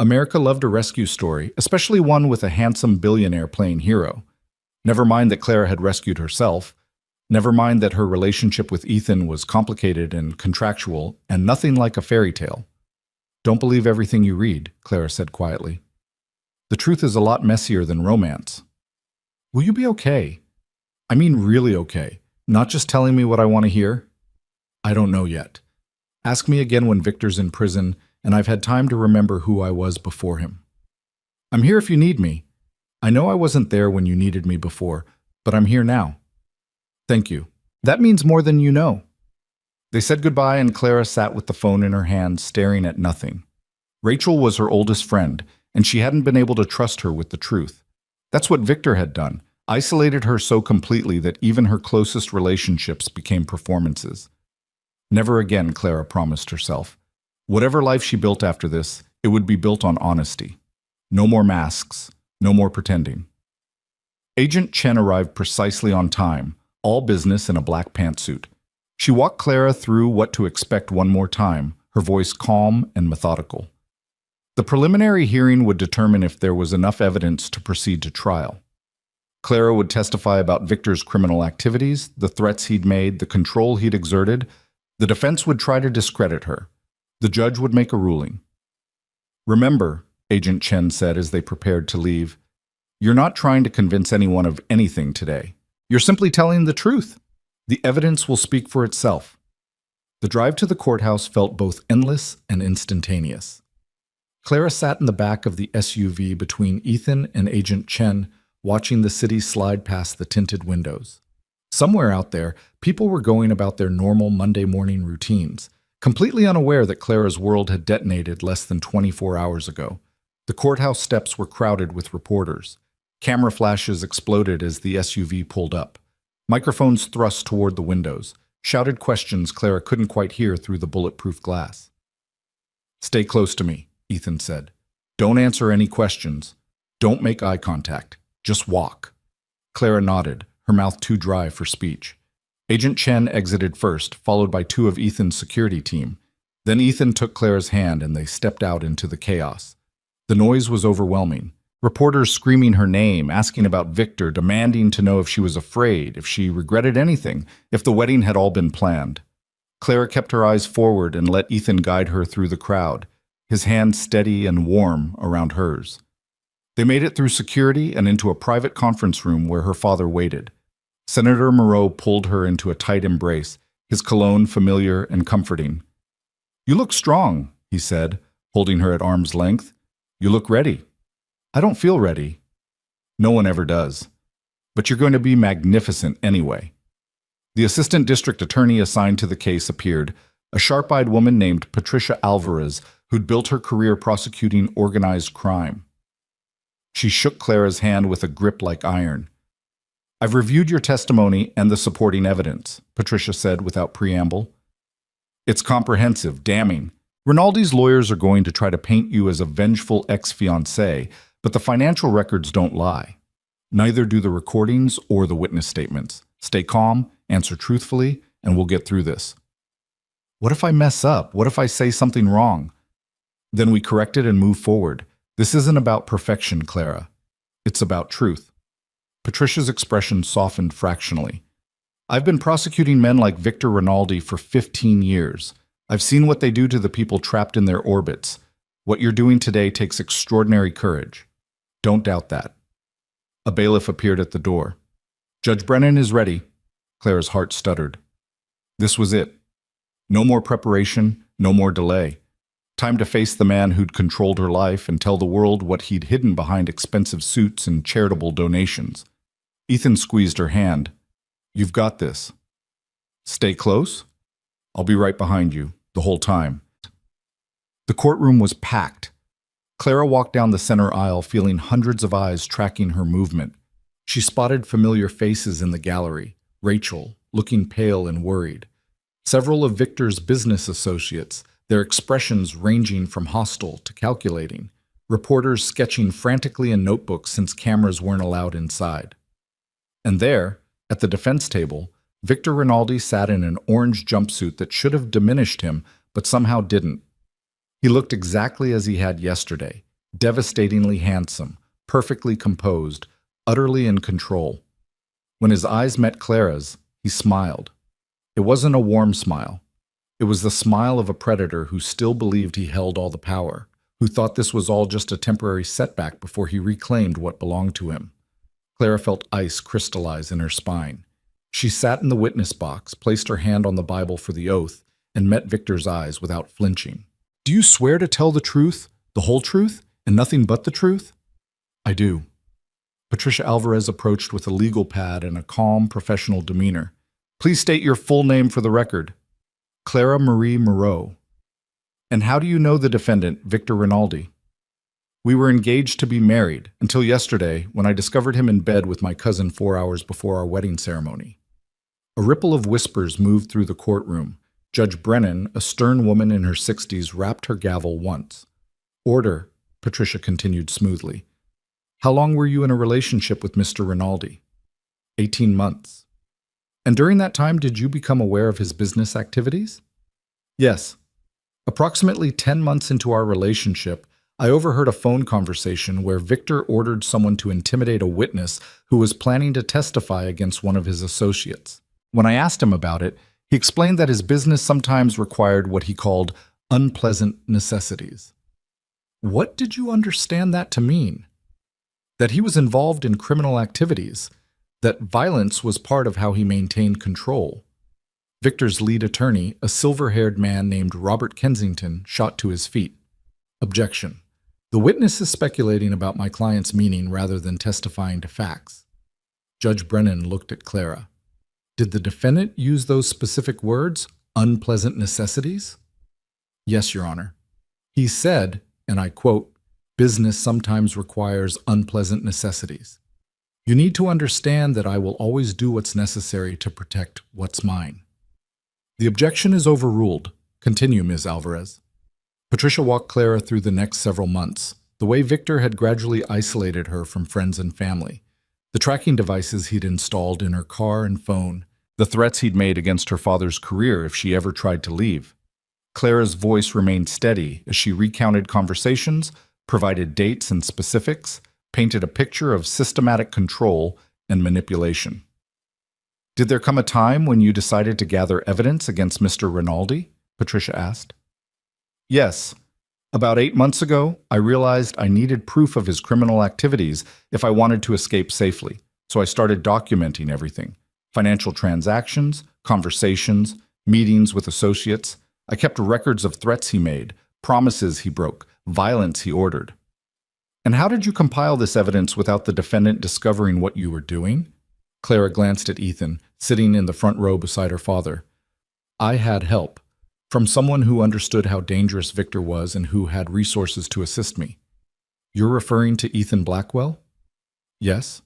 America loved a rescue story, especially one with a handsome billionaire playing hero. Never mind that Clara had rescued herself. Never mind that her relationship with Ethan was complicated and contractual and nothing like a fairy tale. Don't believe everything you read, Clara said quietly. The truth is a lot messier than romance. Will you be okay? I mean really okay, not just telling me what I want to hear? I don't know yet. Ask me again when Victor's in prison and I've had time to remember who I was before him. I'm here if you need me. I know I wasn't there when you needed me before, but I'm here now. Thank you. That means more than you know. They said goodbye and Clara sat with the phone in her hand, staring at nothing. Rachel was her oldest friend, and she hadn't been able to trust her with the truth. That's what Victor had done, isolated her so completely that even her closest relationships became performances. Never again, Clara promised herself. Whatever life she built after this, it would be built on honesty. No more masks, no more pretending. Agent Chen arrived precisely on time, all business in a black pantsuit. She walked Clara through what to expect one more time, her voice calm and methodical. The preliminary hearing would determine if there was enough evidence to proceed to trial. Clara would testify about Victor's criminal activities, the threats he'd made, the control he'd exerted. The defense would try to discredit her. The judge would make a ruling. Remember, Agent Chen said as they prepared to leave, you're not trying to convince anyone of anything today. You're simply telling the truth. The evidence will speak for itself. The drive to the courthouse felt both endless and instantaneous. Clara sat in the back of the SUV between Ethan and Agent Chen, watching the city slide past the tinted windows. Somewhere out there, people were going about their normal Monday morning routines, completely unaware that Clara's world had detonated less than 24 hours ago. The courthouse steps were crowded with reporters. Camera flashes exploded as the SUV pulled up. Microphones thrust toward the windows, shouted questions Clara couldn't quite hear through the bulletproof glass. Stay close to me, Ethan said. Don't answer any questions. Don't make eye contact. Just walk. Clara nodded, her mouth too dry for speech. Agent Chen exited first, followed by two of Ethan's security team. Then Ethan took Clara's hand and they stepped out into the chaos. The noise was overwhelming. Reporters screaming her name, asking about Victor, demanding to know if she was afraid, if she regretted anything, if the wedding had all been planned. Clara kept her eyes forward and let Ethan guide her through the crowd, his hand steady and warm around hers. They made it through security and into a private conference room where her father waited. Senator Moreau pulled her into a tight embrace, his cologne familiar and comforting. You look strong, he said, holding her at arm's length. You look ready. I don't feel ready. No one ever does. But you're going to be magnificent anyway. The assistant district attorney assigned to the case appeared, a sharp-eyed woman named Patricia Alvarez, who'd built her career prosecuting organized crime. She shook Clara's hand with a grip like iron. I've reviewed your testimony and the supporting evidence, Patricia said without preamble. It's comprehensive, damning. Rinaldi's lawyers are going to try to paint you as a vengeful ex-fiancé, but the financial records don't lie. Neither do the recordings or the witness statements. Stay calm, answer truthfully, and we'll get through this. What if I mess up? What if I say something wrong? Then we correct it and move forward. This isn't about perfection, Clara. It's about truth. Patricia's expression softened fractionally. I've been prosecuting men like Victor Rinaldi for 15 years. I've seen what they do to the people trapped in their orbits. What you're doing today takes extraordinary courage. Don't doubt that. A bailiff appeared at the door. Judge Brennan is ready. Clara's heart stuttered. This was it. No more preparation, no more delay. Time to face the man who'd controlled her life and tell the world what he'd hidden behind expensive suits and charitable donations. Ethan squeezed her hand. You've got this. Stay close? I'll be right behind you, the whole time. The courtroom was packed. Clara walked down the center aisle, feeling hundreds of eyes tracking her movement. She spotted familiar faces in the gallery, Rachel, looking pale and worried. Several of Victor's business associates, their expressions ranging from hostile to calculating. Reporters sketching frantically in notebooks since cameras weren't allowed inside. And there, at the defense table, Victor Rinaldi sat in an orange jumpsuit that should have diminished him, but somehow didn't. He looked exactly as he had yesterday, devastatingly handsome, perfectly composed, utterly in control. When his eyes met Clara's, he smiled. It wasn't a warm smile. It was the smile of a predator who still believed he held all the power, who thought this was all just a temporary setback before he reclaimed what belonged to him. Clara felt ice crystallize in her spine. She sat in the witness box, placed her hand on the Bible for the oath, and met Victor's eyes without flinching. "Do you swear to tell the truth, the whole truth, and nothing but the truth?" "I do." Patricia Alvarez approached with a legal pad and a calm, professional demeanor. "Please state your full name for the record." "Clara Marie Moreau." "And how do you know the defendant, Victor Rinaldi?" "We were engaged to be married until yesterday when I discovered him in bed with my cousin 4 hours before our wedding ceremony." A ripple of whispers moved through the courtroom. Judge Brennan, a stern woman in her 60s, rapped her gavel once. "Order," Patricia continued smoothly. "How long were you in a relationship with Mr. Rinaldi?" 18 months. "And during that time, did you become aware of his business activities?" "Yes. Approximately 10 months into our relationship, I overheard a phone conversation where Victor ordered someone to intimidate a witness who was planning to testify against one of his associates. When I asked him about it, he explained that his business sometimes required what he called unpleasant necessities." "What did you understand that to mean?" "That he was involved in criminal activities, that violence was part of how he maintained control." Victor's lead attorney, a silver-haired man named Robert Kensington, shot to his feet. "Objection. The witness is speculating about my client's meaning rather than testifying to facts." Judge Brennan looked at Clara. "Did the defendant use those specific words, unpleasant necessities?" "Yes, Your Honor. He said, and I quote, 'Business sometimes requires unpleasant necessities. You need to understand that I will always do what's necessary to protect what's mine.'" "The objection is overruled. Continue, Ms. Alvarez." Patricia walked Clara through the next several months, the way Victor had gradually isolated her from friends and family, the tracking devices he'd installed in her car and phone, the threats he'd made against her father's career if she ever tried to leave. Clara's voice remained steady as she recounted conversations, provided dates and specifics, painted a picture of systematic control and manipulation. "Did there come a time when you decided to gather evidence against Mr. Rinaldi?" Patricia asked. "Yes. About 8 months ago, I realized I needed proof of his criminal activities if I wanted to escape safely, so I started documenting everything. Financial transactions, conversations, meetings with associates. I kept records of threats he made, promises he broke, violence he ordered." "And how did you compile this evidence without the defendant discovering what you were doing?" Clara glanced at Ethan, sitting in the front row beside her father. "I had help. From someone who understood how dangerous Victor was and who had resources to assist me." "You're referring to Ethan Blackwell?" "Yes."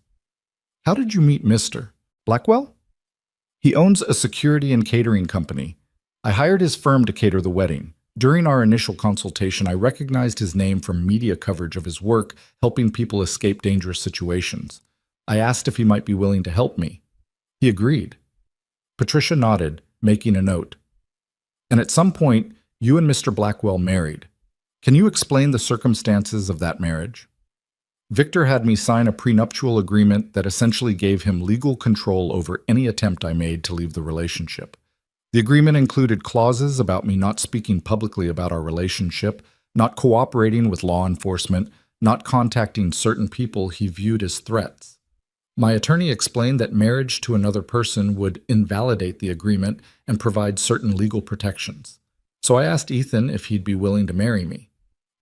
"How did you meet Mr. Blackwell?" "He owns a security and catering company. I hired his firm to cater the wedding. During our initial consultation, I recognized his name from media coverage of his work helping people escape dangerous situations. I asked if he might be willing to help me. He agreed." Patricia nodded, making a note. "And at some point, you and Mr. Blackwell married. Can you explain the circumstances of that marriage?" "Victor had me sign a prenuptial agreement that essentially gave him legal control over any attempt I made to leave the relationship. The agreement included clauses about me not speaking publicly about our relationship, not cooperating with law enforcement, not contacting certain people he viewed as threats. My attorney explained that marriage to another person would invalidate the agreement and provide certain legal protections. So I asked Ethan if he'd be willing to marry me.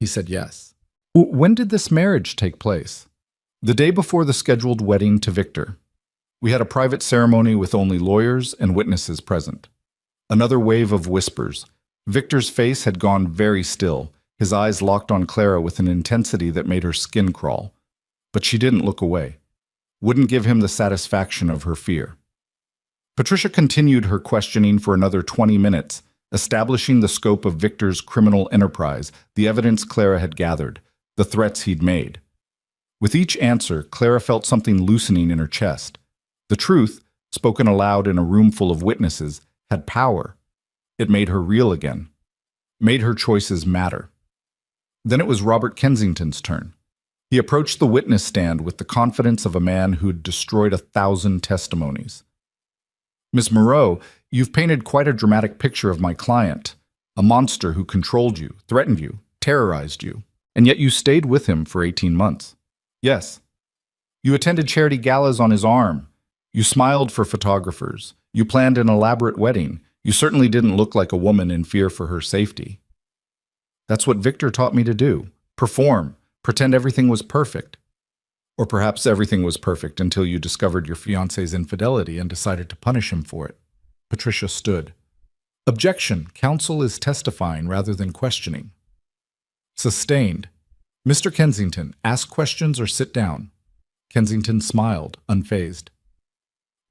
He said yes." "When did this marriage take place?" "The day before the scheduled wedding to Victor. We had a private ceremony with only lawyers and witnesses present." Another wave of whispers. Victor's face had gone very still, his eyes locked on Clara with an intensity that made her skin crawl. But she didn't look away. Wouldn't give him the satisfaction of her fear. Patricia continued her questioning for another 20 minutes, establishing the scope of Victor's criminal enterprise, the evidence Clara had gathered, the threats he'd made. With each answer, Clara felt something loosening in her chest. The truth, spoken aloud in a room full of witnesses, had power. It made her real again. Made her choices matter. Then it was Robert Kensington's turn. He approached the witness stand with the confidence of a man who'd destroyed 1,000 testimonies. Miss Moreau, you've painted quite a dramatic picture of my client, a monster who controlled you, threatened you, terrorized you, and yet you stayed with him for 18 months. Yes. You attended charity galas on his arm. You smiled for photographers. You planned an elaborate wedding. You certainly didn't look like a woman in fear for her safety. That's what Victor taught me to do. Perform. Pretend everything was perfect. Or perhaps everything was perfect until you discovered your fiancé's infidelity and decided to punish him for it. Patricia stood. Objection. Counsel is testifying rather than questioning. Sustained. Mr. Kensington, ask questions or sit down. Kensington smiled, unfazed.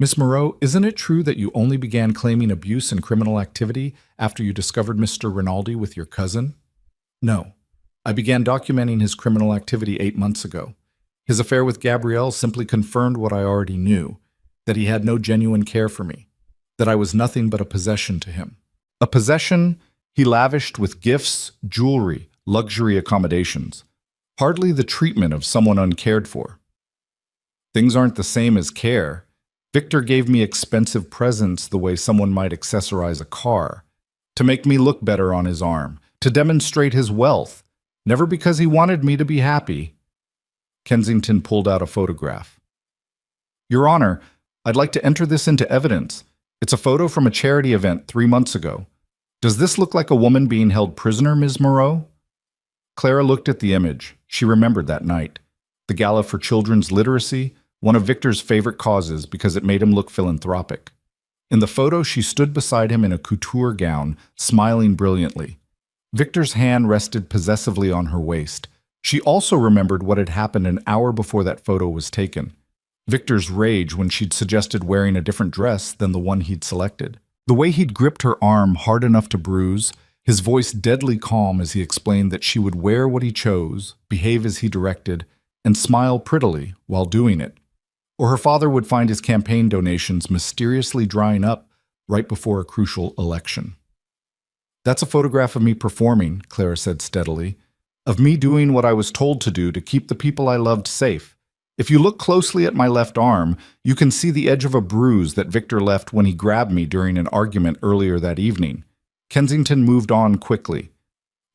Miss Moreau, isn't it true that you only began claiming abuse and criminal activity after you discovered Mr. Rinaldi with your cousin? No. I began documenting his criminal activity 8 months ago. His affair with Gabrielle simply confirmed what I already knew, that he had no genuine care for me, that I was nothing but a possession to him. A possession he lavished with gifts, jewelry, luxury accommodations. Hardly the treatment of someone uncared for. Things aren't the same as care. Victor gave me expensive presents the way someone might accessorize a car, to make me look better on his arm, to demonstrate his wealth, never because he wanted me to be happy. Kensington pulled out a photograph. Your Honor, I'd like to enter this into evidence. It's a photo from a charity event 3 months ago. Does this look like a woman being held prisoner, Ms. Moreau? Clara looked at the image. She remembered that night. The Gala for Children's Literacy, one of Victor's favorite causes because it made him look philanthropic. In the photo, she stood beside him in a couture gown, smiling brilliantly. Victor's hand rested possessively on her waist. She also remembered what had happened an hour before that photo was taken. Victor's rage when she'd suggested wearing a different dress than the one he'd selected. The way he'd gripped her arm hard enough to bruise, his voice deadly calm as he explained that she would wear what he chose, behave as he directed, and smile prettily while doing it. Or her father would find his campaign donations mysteriously drying up right before a crucial election. That's a photograph of me performing, Clara said steadily, of me doing what I was told to do to keep the people I loved safe. If you look closely at my left arm, you can see the edge of a bruise that Victor left when he grabbed me during an argument earlier that evening. Kensington moved on quickly.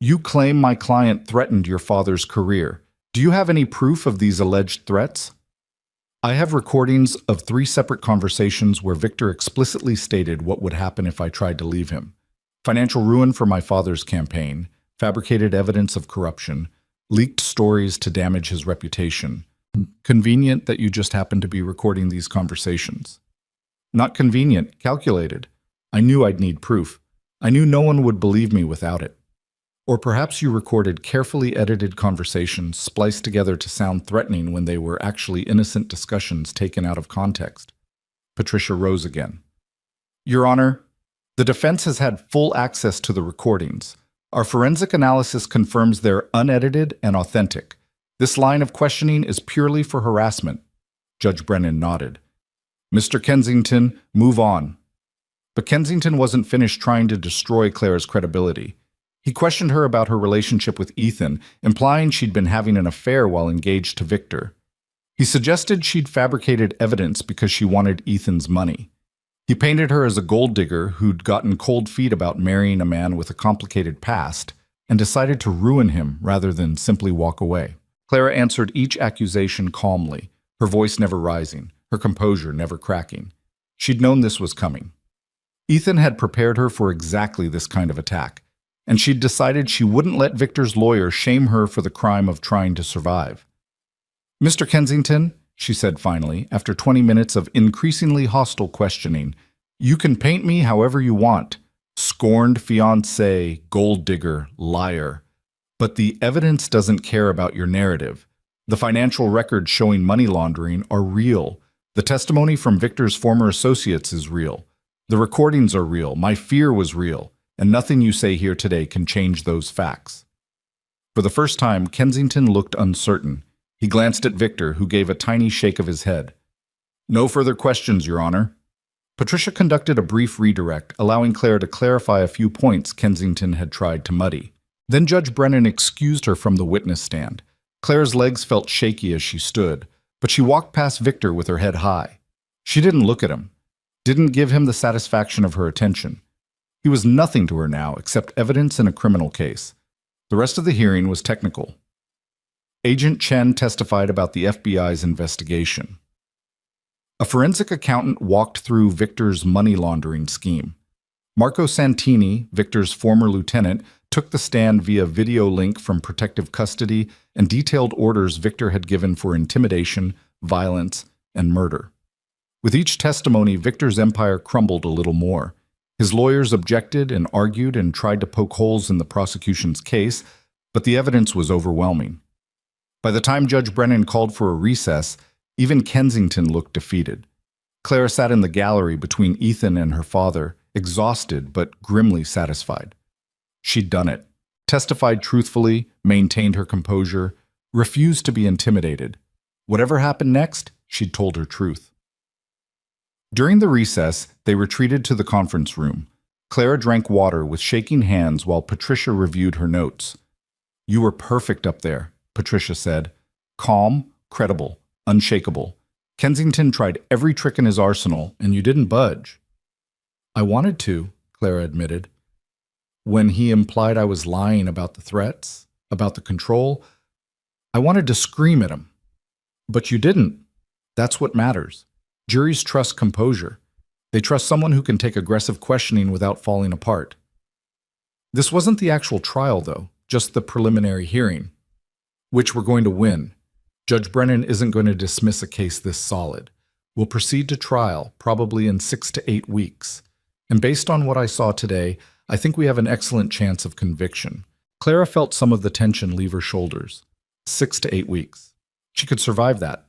You claim my client threatened your father's career. Do you have any proof of these alleged threats? I have recordings of 3 separate conversations where Victor explicitly stated what would happen if I tried to leave him. Financial ruin for my father's campaign, fabricated evidence of corruption, leaked stories to damage his reputation. Convenient that you just happened to be recording these conversations. Not convenient, calculated. I knew I'd need proof. I knew no one would believe me without it. Or perhaps you recorded carefully edited conversations spliced together to sound threatening when they were actually innocent discussions taken out of context. Patricia rose again. Your Honor, the defense has had full access to the recordings. Our forensic analysis confirms they're unedited and authentic. This line of questioning is purely for harassment. Judge Brennan nodded. Mr. Kensington, move on. But Kensington wasn't finished trying to destroy Clara's credibility. He questioned her about her relationship with Ethan, implying she'd been having an affair while engaged to Victor. He suggested she'd fabricated evidence because she wanted Ethan's money. He painted her as a gold digger who'd gotten cold feet about marrying a man with a complicated past and decided to ruin him rather than simply walk away. Clara answered each accusation calmly, her voice never rising, her composure never cracking. She'd known this was coming. Ethan had prepared her for exactly this kind of attack, and she'd decided she wouldn't let Victor's lawyer shame her for the crime of trying to survive. Mr. Kensington, she said finally, after 20 minutes of increasingly hostile questioning, you can paint me however you want. Scorned fiancé, gold digger, liar. But the evidence doesn't care about your narrative. The financial records showing money laundering are real. The testimony from Victor's former associates is real. The recordings are real. My fear was real. And nothing you say here today can change those facts. For the first time, Kensington looked uncertain. He glanced at Victor, who gave a tiny shake of his head. No further questions, Your Honor. Patricia conducted a brief redirect, allowing Claire to clarify a few points Kensington had tried to muddy. Then Judge Brennan excused her from the witness stand. Claire's legs felt shaky as she stood, but she walked past Victor with her head high. She didn't look at him, didn't give him the satisfaction of her attention. He was nothing to her now except evidence in a criminal case. The rest of the hearing was technical. Agent Chen testified about the FBI's investigation. A forensic accountant walked through Victor's money laundering scheme. Marco Santini, Victor's former lieutenant, took the stand via video link from protective custody and detailed orders Victor had given for intimidation, violence, and murder. With each testimony, Victor's empire crumbled a little more. His lawyers objected and argued and tried to poke holes in the prosecution's case, but the evidence was overwhelming. By the time Judge Brennan called for a recess, even Kensington looked defeated. Clara sat in the gallery between Ethan and her father, exhausted but grimly satisfied. She'd done it, testified truthfully, maintained her composure, refused to be intimidated. Whatever happened next, she'd told her truth. During the recess, they retreated to the conference room. Clara drank water with shaking hands while Patricia reviewed her notes. You were perfect up there, Patricia said. Calm, credible, unshakable. Kensington tried every trick in his arsenal, and you didn't budge. I wanted to, Clara admitted. When he implied I was lying about the threats, about the control, I wanted to scream at him. But you didn't. That's what matters. Juries trust composure. They trust someone who can take aggressive questioning without falling apart. This wasn't the actual trial, though, just the preliminary hearing, which we're going to win. Judge Brennan isn't going to dismiss a case this solid. We'll proceed to trial, probably in 6 to 8 weeks. And based on what I saw today, I think we have an excellent chance of conviction. Clara felt some of the tension leave her shoulders. 6 to 8 weeks. She could survive that.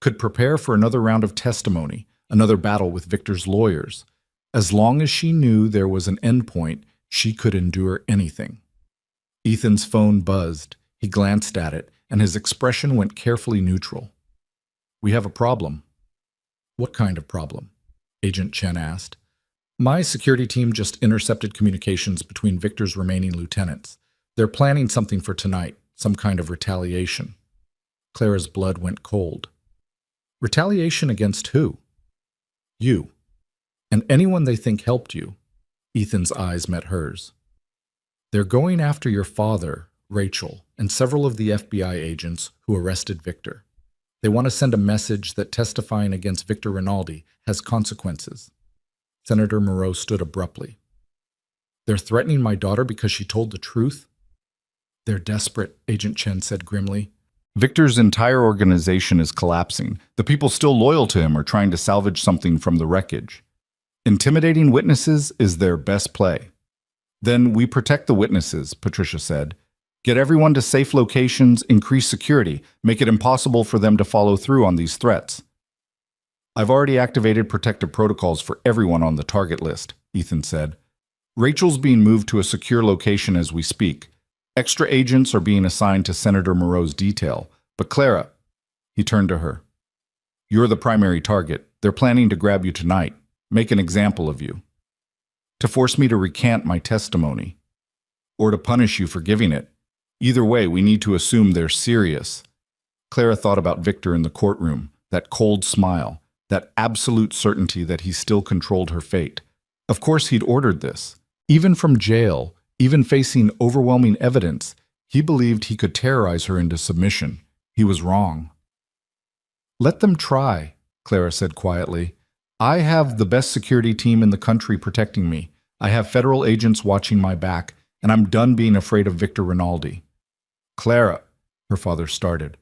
Could prepare for another round of testimony, another battle with Victor's lawyers. As long as she knew there was an endpoint, she could endure anything. Ethan's phone buzzed. He glanced at it, and his expression went carefully neutral. We have a problem. What kind of problem? Agent Chen asked. My security team just intercepted communications between Victor's remaining lieutenants. They're planning something for tonight, some kind of retaliation. Clara's blood went cold. Retaliation against who? You. And anyone they think helped you. Ethan's eyes met hers. They're going after your father, Rachel, and several of the FBI agents who arrested Victor. They want to send a message that testifying against Victor Rinaldi has consequences. Senator Moreau stood abruptly. They're threatening my daughter because she told the truth? They're desperate, Agent Chen said grimly. Victor's entire organization is collapsing. The people still loyal to him are trying to salvage something from the wreckage. Intimidating witnesses is their best play. Then we protect the witnesses, Patricia said. Get everyone to safe locations, increase security, make it impossible for them to follow through on these threats. I've already activated protective protocols for everyone on the target list, Ethan said. Rachel's being moved to a secure location as we speak. Extra agents are being assigned to Senator Moreau's detail. But Clara, he turned to her. You're the primary target. They're planning to grab you tonight, make an example of you. To force me to recant my testimony. Or to punish you for giving it. Either way, we need to assume they're serious. Clara thought about Victor in the courtroom, that cold smile, that absolute certainty that he still controlled her fate. Of course he'd ordered this. Even from jail, even facing overwhelming evidence, he believed he could terrorize her into submission. He was wrong. Let them try, Clara said quietly. I have the best security team in the country protecting me. I have federal agents watching my back, and I'm done being afraid of Victor Rinaldi. Clara, her father started.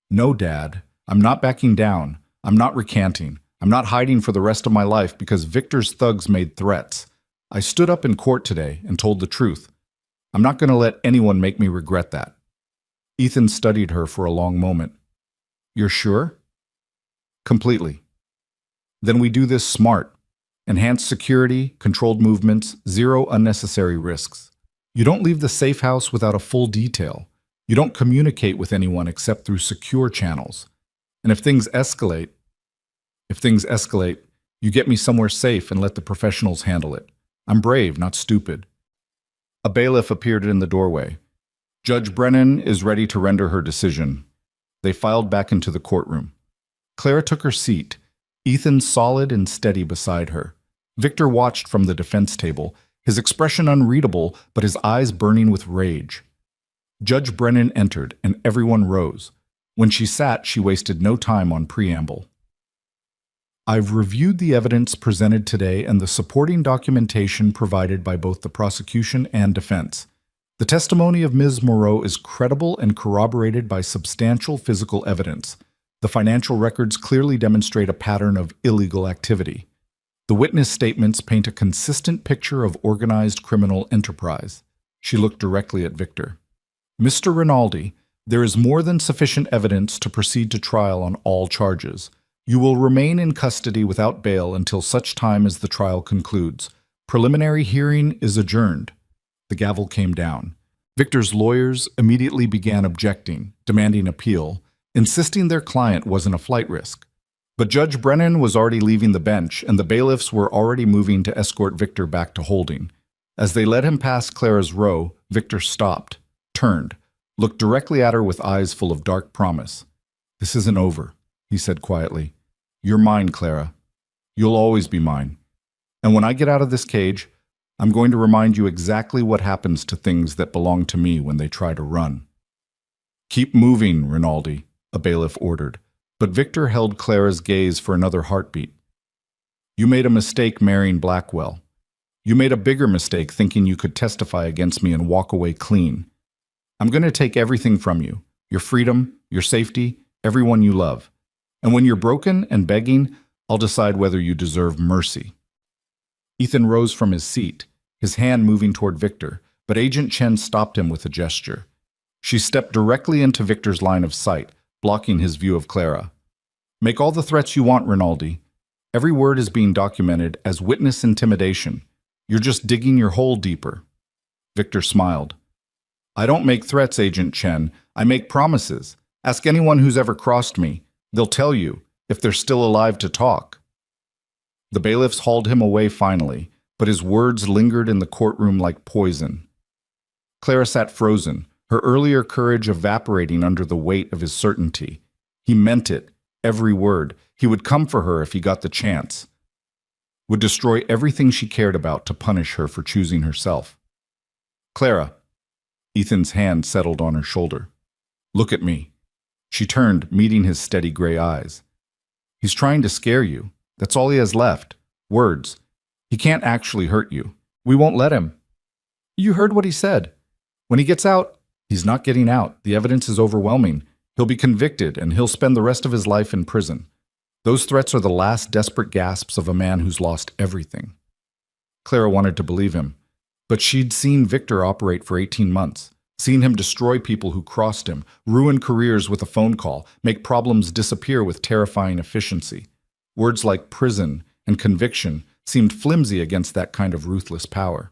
No, Dad, I'm not backing down. I'm not recanting. I'm not hiding for the rest of my life because Victor's thugs made threats. I stood up in court today and told the truth. I'm not going to let anyone make me regret that. Ethan studied her for a long moment. You're sure? Completely. Then we do this smart. Enhanced security, controlled movements, zero unnecessary risks. You don't leave the safe house without a full detail. You don't communicate with anyone except through secure channels. And if things escalate, you get me somewhere safe and let the professionals handle it. I'm brave, not stupid. A bailiff appeared in the doorway. Judge Brennan is ready to render her decision. They filed back into the courtroom. Clara took her seat, Ethan solid and steady beside her. Victor watched from the defense table, his expression unreadable, but his eyes burning with rage. Judge Brennan entered, and everyone rose. When she sat, she wasted no time on preamble. I've reviewed the evidence presented today and the supporting documentation provided by both the prosecution and defense. The testimony of Ms. Moreau is credible and corroborated by substantial physical evidence. The financial records clearly demonstrate a pattern of illegal activity. The witness statements paint a consistent picture of organized criminal enterprise. She looked directly at Victor. Mr. Rinaldi, there is more than sufficient evidence to proceed to trial on all charges. You will remain in custody without bail until such time as the trial concludes. Preliminary hearing is adjourned. The gavel came down. Victor's lawyers immediately began objecting, demanding appeal, insisting their client wasn't a flight risk. But Judge Brennan was already leaving the bench, and the bailiffs were already moving to escort Victor back to holding. As they led him past Clara's row, Victor stopped, turned, looked directly at her with eyes full of dark promise. "This isn't over," he said quietly. "You're mine, Clara. You'll always be mine. And when I get out of this cage, I'm going to remind you exactly what happens to things that belong to me when they try to run." "Keep moving, Rinaldi," a bailiff ordered. But Victor held Clara's gaze for another heartbeat. "You made a mistake marrying Blackwell. You made a bigger mistake thinking you could testify against me and walk away clean. I'm going to take everything from you, your freedom, your safety, everyone you love. And when you're broken and begging, I'll decide whether you deserve mercy." Ethan rose from his seat, his hand moving toward Victor, but Agent Chen stopped him with a gesture. She stepped directly into Victor's line of sight, blocking his view of Clara. "Make all the threats you want, Rinaldi. Every word is being documented as witness intimidation. You're just digging your hole deeper." Victor smiled. "I don't make threats, Agent Chen. I make promises. Ask anyone who's ever crossed me. They'll tell you, if they're still alive to talk." The bailiffs hauled him away finally, but his words lingered in the courtroom like poison. Clara sat frozen, her earlier courage evaporating under the weight of his certainty. He meant it, every word. He would come for her if he got the chance. Would destroy everything she cared about to punish her for choosing herself. "Clara." Ethan's hand settled on her shoulder. "Look at me." She turned, meeting his steady gray eyes. "He's trying to scare you. That's all he has left. Words. He can't actually hurt you. We won't let him." "You heard what he said. When he gets out, he's not getting out. The evidence is overwhelming. He'll be convicted, and he'll spend the rest of his life in prison. Those threats are the last desperate gasps of a man who's lost everything." Clara wanted to believe him, but she'd seen Victor operate for 18 months, seen him destroy people who crossed him, ruin careers with a phone call, make problems disappear with terrifying efficiency. Words like prison and conviction seemed flimsy against that kind of ruthless power.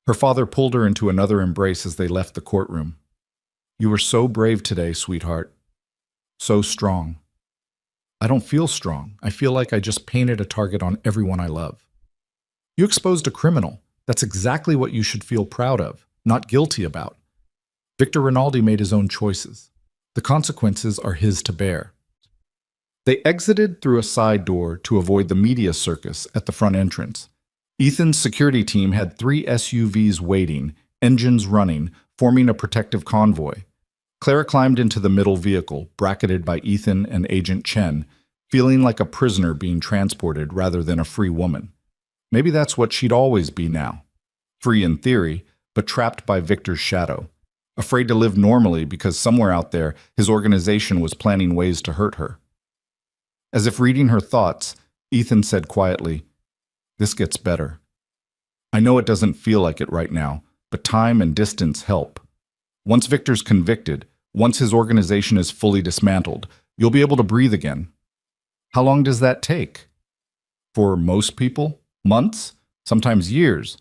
Her father pulled her into another embrace as they left the courtroom. "You were so brave today, sweetheart. So strong." "I don't feel strong. I feel like I just painted a target on everyone I love." "You exposed a criminal. That's exactly what you should feel proud of, not guilty about." Victor Rinaldi made his own choices. The consequences are his to bear. They exited through a side door to avoid the media circus at the front entrance. Ethan's security team had 3 SUVs waiting, engines running, forming a protective convoy. Clara climbed into the middle vehicle, bracketed by Ethan and Agent Chen, feeling like a prisoner being transported rather than a free woman. Maybe that's what she'd always be now. Free in theory, but trapped by Victor's shadow. Afraid to live normally because somewhere out there, his organization was planning ways to hurt her. As if reading her thoughts, Ethan said quietly, "This gets better." I know it doesn't feel like it right now, but time and distance help. Once Victor's convicted, once his organization is fully dismantled, you'll be able to breathe again. How long does that take? For most people, months, sometimes years.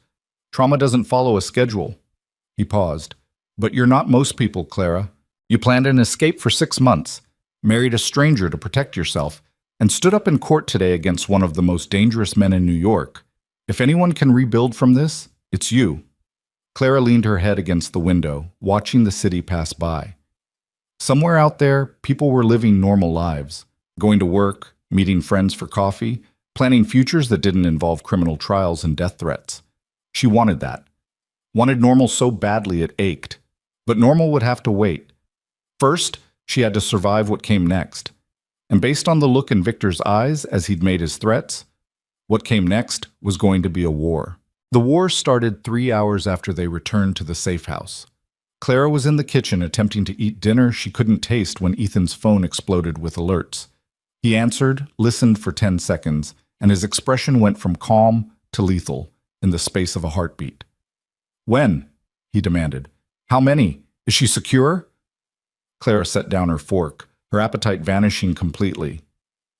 Trauma doesn't follow a schedule. He paused. But you're not most people, Clara. You planned an escape for 6 months, married a stranger to protect yourself, and stood up in court today against one of the most dangerous men in New York. If anyone can rebuild from this, it's you. Clara leaned her head against the window, watching the city pass by. Somewhere out there, people were living normal lives, going to work, meeting friends for coffee, planning futures that didn't involve criminal trials and death threats. She wanted that. Wanted normal so badly it ached. But normal would have to wait. First, she had to survive what came next. And based on the look in Victor's eyes as he'd made his threats, what came next was going to be a war. The war started 3 hours after they returned to the safe house. Clara was in the kitchen attempting to eat dinner she couldn't taste when Ethan's phone exploded with alerts. He answered, listened for 10 seconds, and his expression went from calm to lethal in the space of a heartbeat. When? He demanded. How many? Is she secure? Clara set down her fork, her appetite vanishing completely.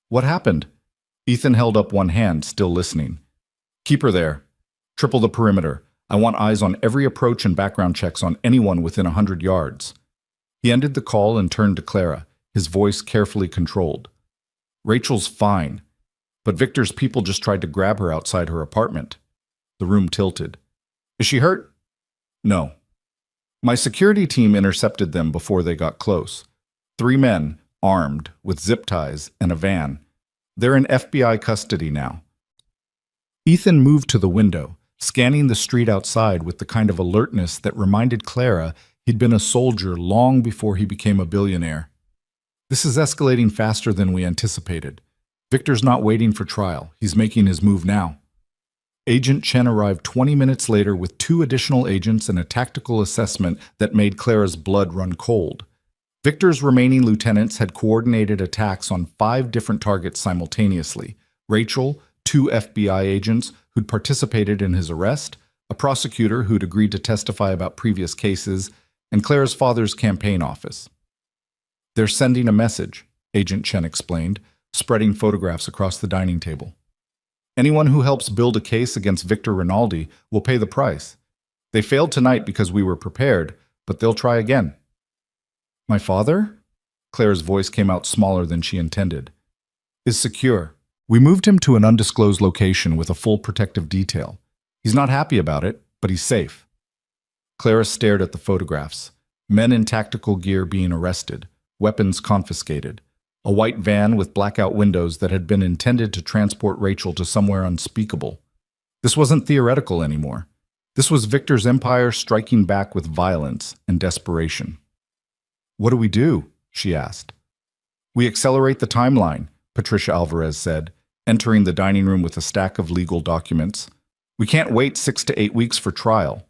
What happened? Ethan held up one hand, still listening. Keep her there. Triple the perimeter. I want eyes on every approach and background checks on anyone within 100 yards. He ended the call and turned to Clara, his voice carefully controlled. Rachel's fine, but Victor's people just tried to grab her outside her apartment. The room tilted. Is she hurt? No. My security team intercepted them before they got close. 3 men, armed, with zip ties and a van. They're in FBI custody now. Ethan moved to the window, scanning the street outside with the kind of alertness that reminded Clara he'd been a soldier long before he became a billionaire. This is escalating faster than we anticipated. Victor's not waiting for trial. He's making his move now. Agent Chen arrived 20 minutes later with 2 additional agents and a tactical assessment that made Clara's blood run cold. Victor's remaining lieutenants had coordinated attacks on 5 different targets simultaneously. Rachel, 2 FBI agents who'd participated in his arrest, a prosecutor who'd agreed to testify about previous cases, and Clara's father's campaign office. They're sending a message, Agent Chen explained, spreading photographs across the dining table. Anyone who helps build a case against Victor Rinaldi will pay the price. They failed tonight because we were prepared, but they'll try again. My father? Clara's voice came out smaller than she intended. Is secure. We moved him to an undisclosed location with a full protective detail. He's not happy about it, but he's safe. Clara stared at the photographs. Men in tactical gear being arrested, weapons confiscated. A white van with blackout windows that had been intended to transport Rachel to somewhere unspeakable. This wasn't theoretical anymore. This was Victor's empire striking back with violence and desperation. What do we do? She asked. We accelerate the timeline, Patricia Alvarez said, entering the dining room with a stack of legal documents. We can't wait 6 to 8 weeks for trial.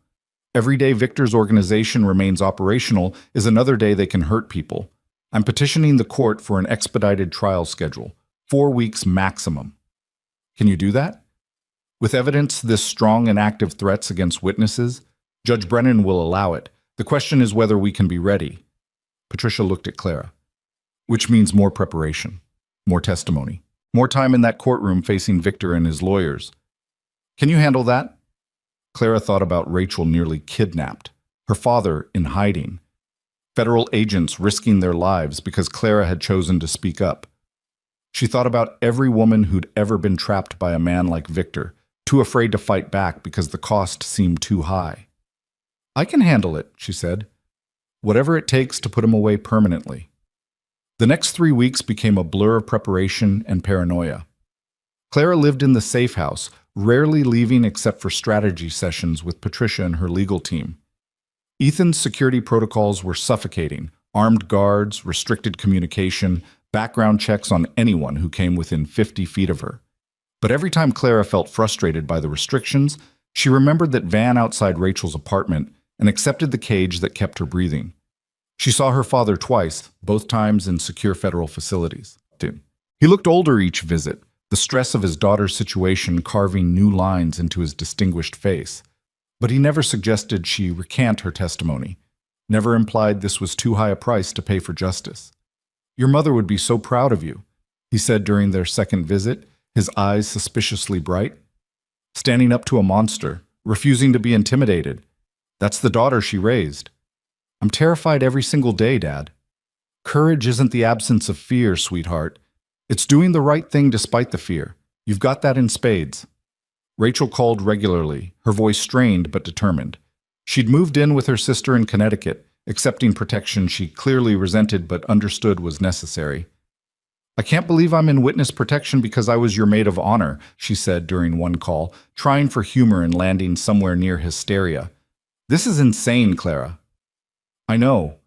Every day Victor's organization remains operational is another day they can hurt people. I'm petitioning the court for an expedited trial schedule, 4 weeks maximum. Can you do that? With evidence this strong and active threats against witnesses, Judge Brennan will allow it. The question is whether we can be ready. Patricia looked at Clara. Which means more preparation, more testimony, more time in that courtroom facing Victor and his lawyers. Can you handle that? Clara thought about Rachel nearly kidnapped, her father in hiding, federal agents risking their lives because Clara had chosen to speak up. She thought about every woman who'd ever been trapped by a man like Victor, too afraid to fight back because the cost seemed too high. I can handle it, she said. Whatever it takes to put him away permanently. The next 3 weeks became a blur of preparation and paranoia. Clara lived in the safe house, rarely leaving except for strategy sessions with Patricia and her legal team. Ethan's security protocols were suffocating: armed guards, restricted communication, background checks on anyone who came within 50 feet of her. But every time Clara felt frustrated by the restrictions, she remembered that van outside Rachel's apartment and accepted the cage that kept her breathing. She saw her father twice, both times in secure federal facilities. He looked older each visit, the stress of his daughter's situation carving new lines into his distinguished face. But he never suggested she recant her testimony, never implied this was too high a price to pay for justice. "Your mother would be so proud of you," he said during their second visit, his eyes suspiciously bright. "Standing up to a monster, refusing to be intimidated. That's the daughter she raised. I'm terrified every single day, Dad. Courage isn't the absence of fear, sweetheart. It's doing the right thing despite the fear. You've got that in spades." Rachel called regularly, her voice strained but determined. She'd moved in with her sister in Connecticut, accepting protection she clearly resented but understood was necessary. "I can't believe I'm in witness protection because I was your maid of honor," she said during one call, trying for humor and landing somewhere near hysteria. "This is insane, Clara." "I know.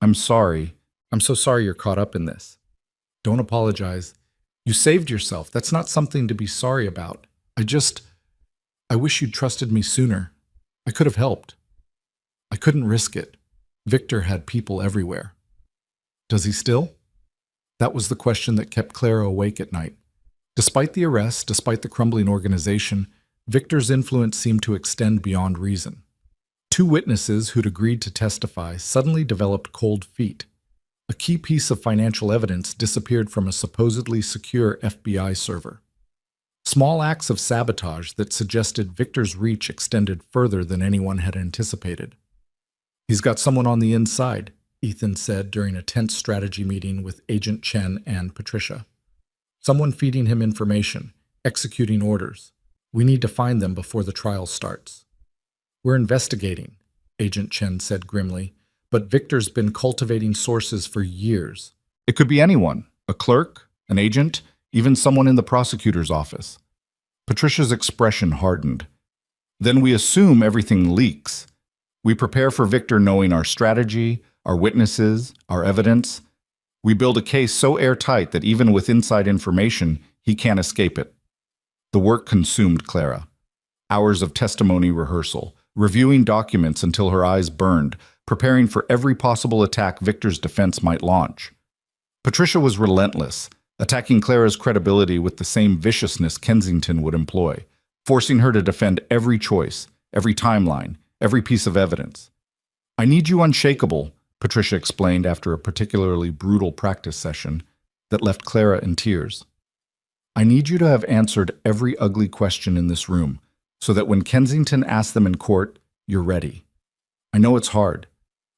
I'm sorry. I'm so sorry you're caught up in this." "Don't apologize. You saved yourself. That's not something to be sorry about. I wish you'd trusted me sooner. I could have helped. I couldn't risk it. Victor had people everywhere." "Does he still?" That was the question that kept Clara awake at night. Despite the arrest, despite the crumbling organization, Victor's influence seemed to extend beyond reason. Two witnesses who'd agreed to testify suddenly developed cold feet. A key piece of financial evidence disappeared from a supposedly secure FBI server. Small acts of sabotage that suggested Victor's reach extended further than anyone had anticipated. "He's got someone on the inside," Ethan said during a tense strategy meeting with Agent Chen and Patricia. "Someone feeding him information, executing orders. We need to find them before the trial starts." "We're investigating," Agent Chen said grimly, "but Victor's been cultivating sources for years." "It could be anyone, a clerk, an agent, even someone in the prosecutor's office." Patricia's expression hardened. "Then we assume everything leaks. We prepare for Victor knowing our strategy, our witnesses, our evidence. We build a case so airtight that even with inside information, he can't escape it." The work consumed Clara. Hours of testimony rehearsal, reviewing documents until her eyes burned, preparing for every possible attack Victor's defense might launch. Patricia was relentless, attacking Clara's credibility with the same viciousness Kensington would employ, forcing her to defend every choice, every timeline, every piece of evidence. "I need you unshakable," Patricia explained after a particularly brutal practice session that left Clara in tears. "I need you to have answered every ugly question in this room, so that when Kensington asks them in court, you're ready. I know it's hard.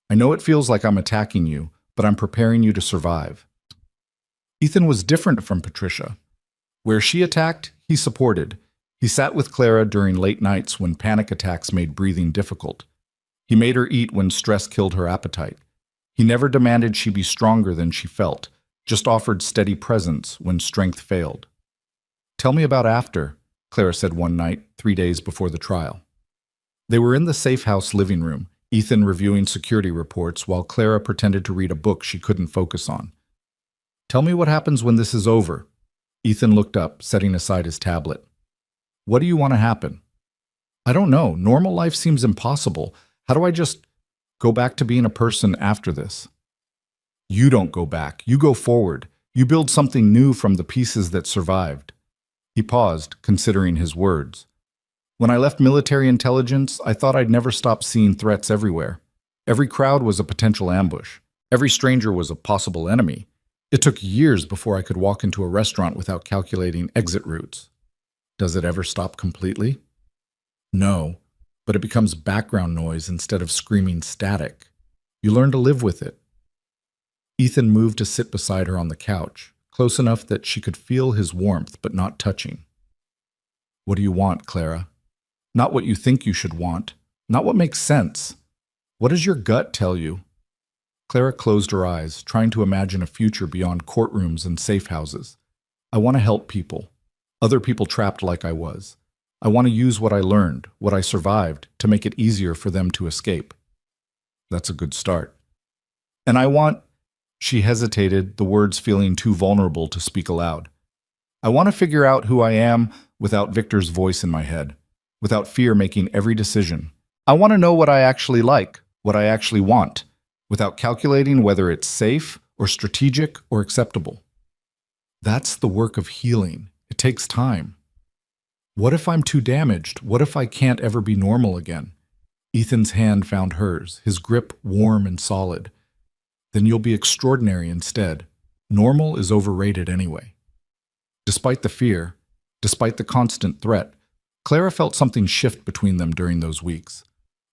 I know it feels like I'm attacking you, but I'm preparing you to survive." Ethan was different from Patricia. Where she attacked, he supported. He sat with Clara during late nights when panic attacks made breathing difficult. He made her eat when stress killed her appetite. He never demanded she be stronger than she felt, just offered steady presence when strength failed. "Tell me about after," Clara said one night, 3 days before the trial. They were in the safe house living room, Ethan reviewing security reports while Clara pretended to read a book she couldn't focus on. "Tell me what happens when this is over." Ethan looked up, setting aside his tablet. "What do you want to happen?" "I don't know. Normal life seems impossible. How do I just go back to being a person after this?" "You don't go back. You go forward. You build something new from the pieces that survived." He paused, considering his words. "When I left military intelligence, I thought I'd never stop seeing threats everywhere. Every crowd was a potential ambush. Every stranger was a possible enemy. It took years before I could walk into a restaurant without calculating exit routes." "Does it ever stop completely?" "No, but it becomes background noise instead of screaming static. You learn to live with it." Ethan moved to sit beside her on the couch, close enough that she could feel his warmth but not touching. "What do you want, Clara? Not what you think you should want, not what makes sense. What does your gut tell you?" Clara closed her eyes, trying to imagine a future beyond courtrooms and safe houses. "I want to help people, other people trapped like I was. I want to use what I learned, what I survived, to make it easier for them to escape." "That's a good start." "And I want—" She hesitated, the words feeling too vulnerable to speak aloud. "I want to figure out who I am without Victor's voice in my head, without fear making every decision. I want to know what I actually like, what I actually want, without calculating whether it's safe or strategic or acceptable." "That's the work of healing," It takes time. What if I'm too damaged? What if I can't ever be normal again? Ethan's hand found hers, his grip warm and solid. Then you'll be extraordinary instead. Normal is overrated anyway. Despite the fear, despite the constant threat, Clara felt something shift between them during those weeks.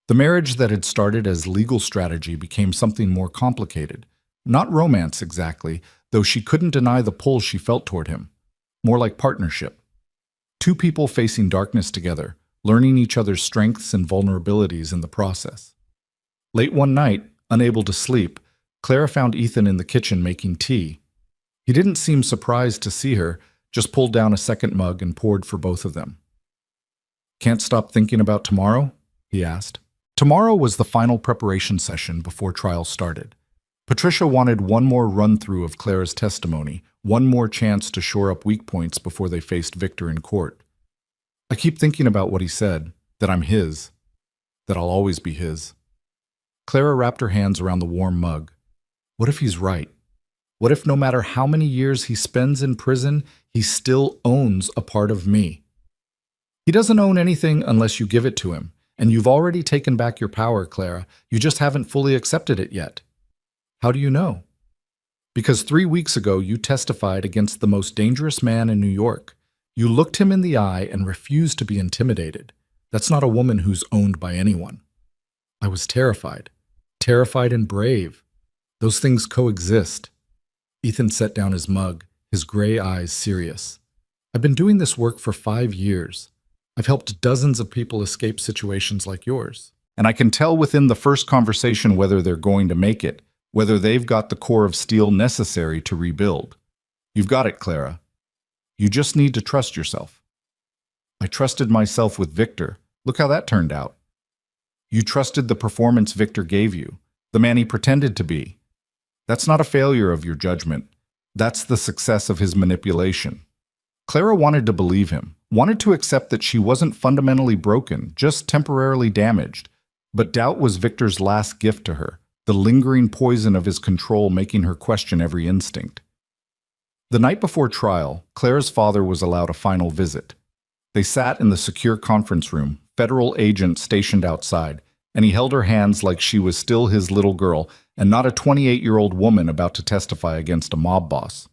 The marriage that had started as legal strategy became something more complicated. Not romance exactly, though she couldn't deny the pull she felt toward him. More like partnership. Two people facing darkness together, learning each other's strengths and vulnerabilities in the process. Late one night, unable to sleep, Clara found Ethan in the kitchen making tea. He didn't seem surprised to see her, just pulled down a second mug and poured for both of them. "Can't stop thinking about tomorrow?" he asked. Tomorrow was the final preparation session before trial started. Patricia wanted one more run-through of Clara's testimony, one more chance to shore up weak points before they faced Victor in court. "I keep thinking about what he said, that I'm his, that I'll always be his." Clara wrapped her hands around the warm mug. What if he's right? What if no matter how many years he spends in prison, he still owns a part of me? He doesn't own anything unless you give it to him, and you've already taken back your power, Clara. You just haven't fully accepted it yet. How do you know? Because 3 weeks ago you testified against the most dangerous man in New York. You looked him in the eye and refused to be intimidated. That's not a woman who's owned by anyone. I was terrified. Terrified and brave. Those things coexist. Ethan set down his mug, his gray eyes serious. I've been doing this work for 5 years. I've helped dozens of people escape situations like yours. And I can tell within the first conversation whether they're going to make it, whether they've got the core of steel necessary to rebuild. You've got it, Clara. You just need to trust yourself. I trusted myself with Victor. Look how that turned out. You trusted the performance Victor gave you, the man he pretended to be. That's not a failure of your judgment. That's the success of his manipulation. Clara wanted to believe him, wanted to accept that she wasn't fundamentally broken, just temporarily damaged. But doubt was Victor's last gift to her, the lingering poison of his control making her question every instinct. The night before trial, Clara's father was allowed a final visit. They sat in the secure conference room, federal agents stationed outside, and he held her hands like she was still his little girl and not a 28-year-old woman about to testify against a mob boss.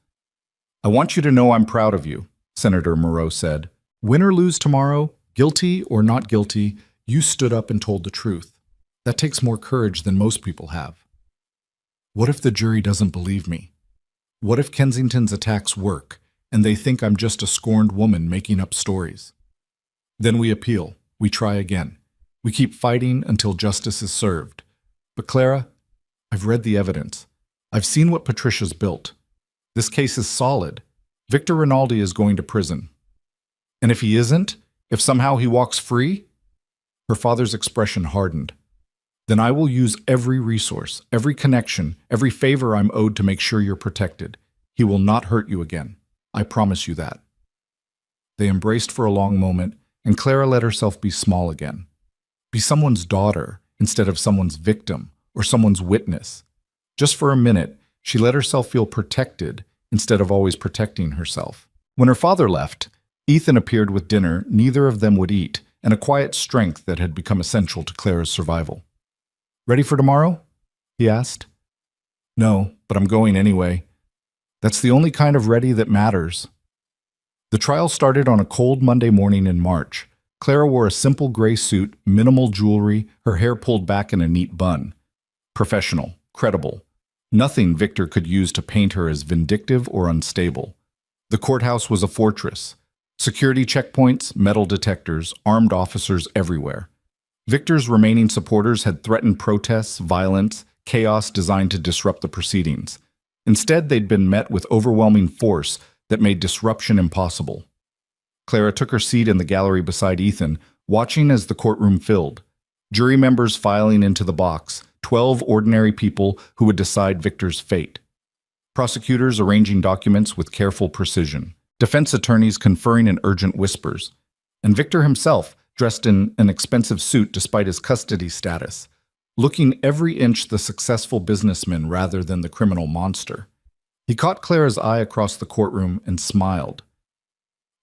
"I want you to know I'm proud of you," Senator Moreau said. "Win or lose tomorrow, guilty or not guilty, you stood up and told the truth. That takes more courage than most people have. What if the jury doesn't believe me? What if Kensington's attacks work, and they think I'm just a scorned woman making up stories? Then we appeal. We try again. We keep fighting until justice is served. But Clara, I've read the evidence. I've seen what Patricia's built. This case is solid. Victor Rinaldi is going to prison. And if he isn't, if somehow he walks free?" Her father's expression hardened. "Then I will use every resource, every connection, every favor I'm owed to make sure you're protected. He will not hurt you again. I promise you that." They embraced for a long moment, and Clara let herself be small again. Be someone's daughter instead of someone's victim or someone's witness. Just for a minute, she let herself feel protected instead of always protecting herself. When her father left, Ethan appeared with dinner neither of them would eat and a quiet strength that had become essential to Clara's survival. "Ready for tomorrow?" he asked. "No, but I'm going anyway. That's the only kind of ready that matters." The trial started on a cold Monday morning in March. Clara wore a simple gray suit, minimal jewelry, her hair pulled back in a neat bun. Professional, credible. Nothing Victor could use to paint her as vindictive or unstable. The courthouse was a fortress. Security checkpoints, metal detectors, armed officers everywhere. Victor's remaining supporters had threatened protests, violence, chaos designed to disrupt the proceedings. Instead, they'd been met with overwhelming force that made disruption impossible. Clara took her seat in the gallery beside Ethan, watching as the courtroom filled. Jury members filing into the box, 12 ordinary people who would decide Victor's fate. Prosecutors arranging documents with careful precision. Defense attorneys conferring in urgent whispers. And Victor himself, dressed in an expensive suit despite his custody status, looking every inch the successful businessman rather than the criminal monster. He caught Clara's eye across the courtroom and smiled.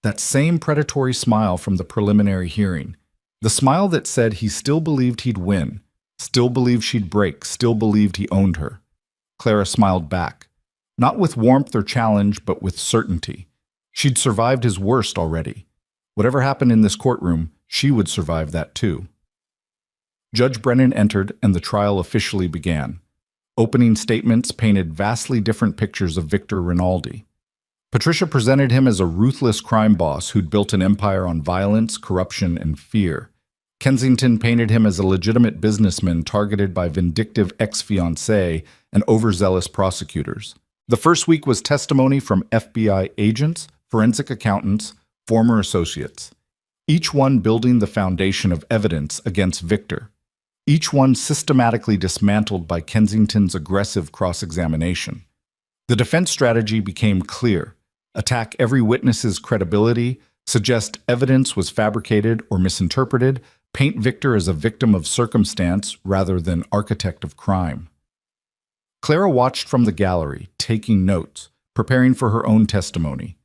That same predatory smile from the preliminary hearing. The smile that said he still believed he'd win, still believed she'd break, still believed he owned her. Clara smiled back, not with warmth or challenge, but with certainty. She'd survived his worst already. Whatever happened in this courtroom, she would survive that too. Judge Brennan entered and the trial officially began. Opening statements painted vastly different pictures of Victor Rinaldi. Patricia presented him as a ruthless crime boss who'd built an empire on violence, corruption, and fear. Kensington painted him as a legitimate businessman targeted by vindictive ex-fiancée and overzealous prosecutors. The first week was testimony from FBI agents, forensic accountants, former associates, each one building the foundation of evidence against Victor, each one systematically dismantled by Kensington's aggressive cross-examination. The defense strategy became clear: attack every witness's credibility, suggest evidence was fabricated or misinterpreted, paint Victor as a victim of circumstance rather than architect of crime. Clara watched from the gallery, taking notes, preparing for her own testimony.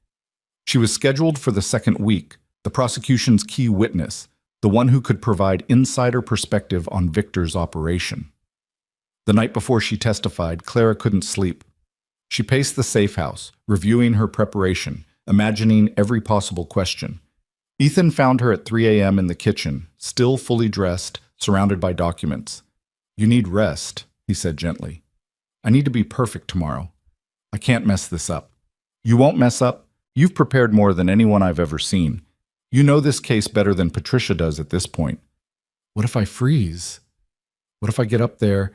She was scheduled for the second week, the prosecution's key witness, the one who could provide insider perspective on Victor's operation. The night before she testified, Clara couldn't sleep. She paced the safe house, reviewing her preparation, imagining every possible question. Ethan found her at 3 a.m. in the kitchen, still fully dressed, surrounded by documents. "You need rest," he said gently. "I need to be perfect tomorrow. I can't mess this up." "You won't mess up. You've prepared more than anyone I've ever seen. You know this case better than Patricia does at this point." "What if I freeze? What if I get up there